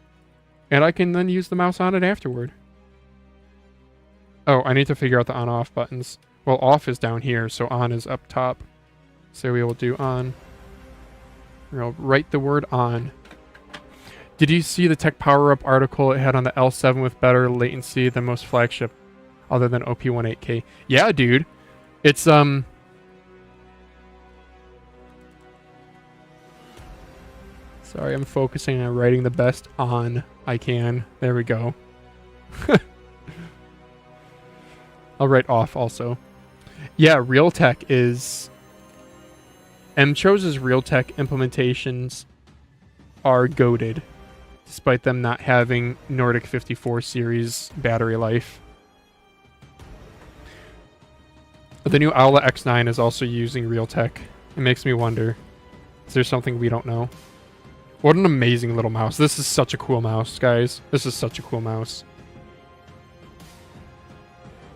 And I can then use the mouse on it afterward. Oh, I need to figure out the on-off buttons. Well, off is down here, so on is up top. So we will do on. We'll write the word on. Did you see the Tech Power Up article it had on the L7 with better latency than most flagship other than OP18K? Yeah, dude. It's, Sorry, I'm focusing on writing the best on I can. There we go. I'll write off also. Yeah, Realtek is... Mchose's Realtek implementations are goated. Despite them not having Nordic 54 series battery life. The new Aula X9 is also using Realtek. It makes me wonder, is there something we don't know? What an amazing little mouse. This is such a cool mouse, guys. This is such a cool mouse.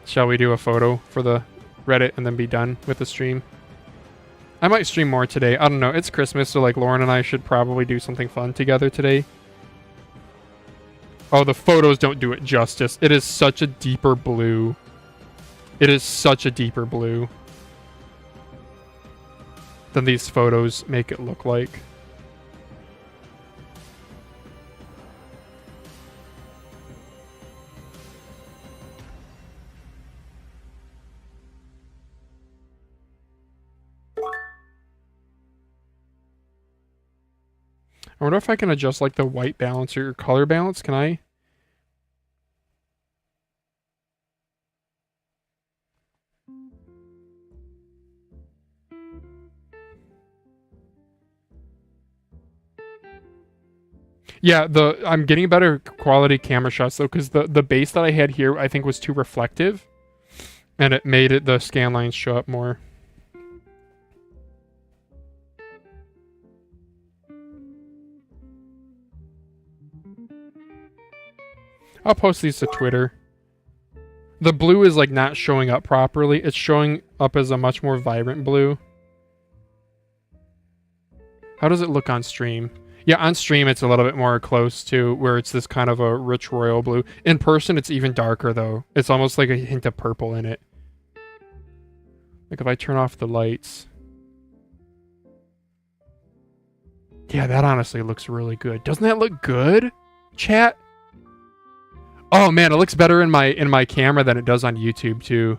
Shall we do a photo for the Reddit and then be done with the stream? I might stream more today. I don't know. It's Christmas, so like Lauren and I should probably do something fun together today. Oh, the photos don't do it justice. It is such a deeper blue. It is such a deeper blue than these photos make it look like. I wonder if I can adjust like the white balance or color balance. Can I? Yeah, I'm getting better quality camera shots though, because the base that I had here I think was too reflective, and it made the scan lines show up more. I'll post these to Twitter. The blue is like not showing up properly. It's showing up as a much more vibrant blue. How does it look on stream? Yeah, on stream it's a little bit more close to where it's this kind of a rich royal blue. In person it's even darker though. It's almost like a hint of purple in it. Like if I turn off the lights. Yeah, that honestly looks really good. Doesn't that look good, chat? Oh man, it looks better in my camera than it does on YouTube too.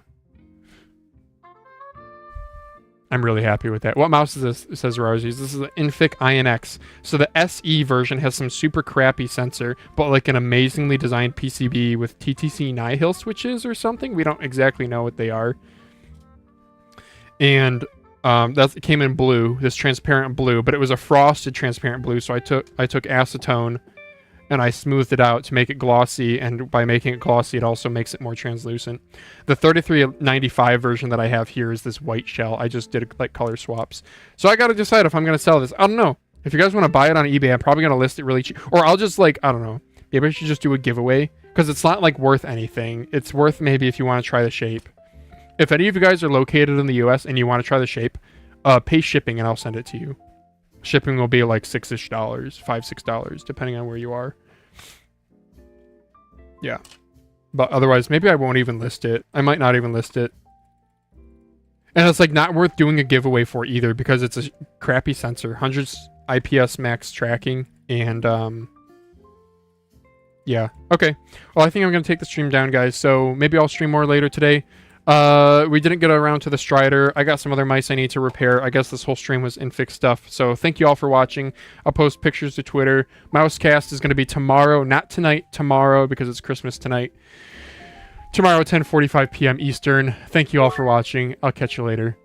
I'm really happy with that. What mouse is this? It says Rosies. This is the Inphic INX. So the SE version has some super crappy sensor, but like an amazingly designed PCB with TTC Nihil switches or something. We don't exactly know what they are. And it came in blue, this transparent blue, but it was a frosted transparent blue. So I took acetone and I smoothed it out to make it glossy, and by making it glossy, it also makes it more translucent. The 3395 version that I have here is this white shell. I just did like color swaps. So I gotta decide if I'm gonna sell this. I don't know. If you guys want to buy it on eBay, I'm probably gonna list it really cheap. Or I'll just like, I don't know. Maybe I should just do a giveaway, because it's not like worth anything. It's worth maybe if you want to try the shape. If any of you guys are located in the US and you want to try the shape, pay shipping and I'll send it to you. Shipping will be like $6-ish, $5-6, depending on where you are. Yeah. But otherwise, maybe I won't even list it. I might not even list it. And it's like not worth doing a giveaway for either, because it's a crappy sensor. 100 IPS max tracking. And, yeah. Okay. Well, I think I'm going to take the stream down, guys. So maybe I'll stream more later today. We didn't get around to the Strider. I got some other mice I need to repair. I guess this whole stream was Inphic stuff. So thank you all for watching. I'll post pictures to Twitter. Mousecast is going to be tomorrow, not tonight, tomorrow, because it's Christmas tonight. Tomorrow, 10:45 p.m. Eastern. Thank you all for watching. I'll catch you later.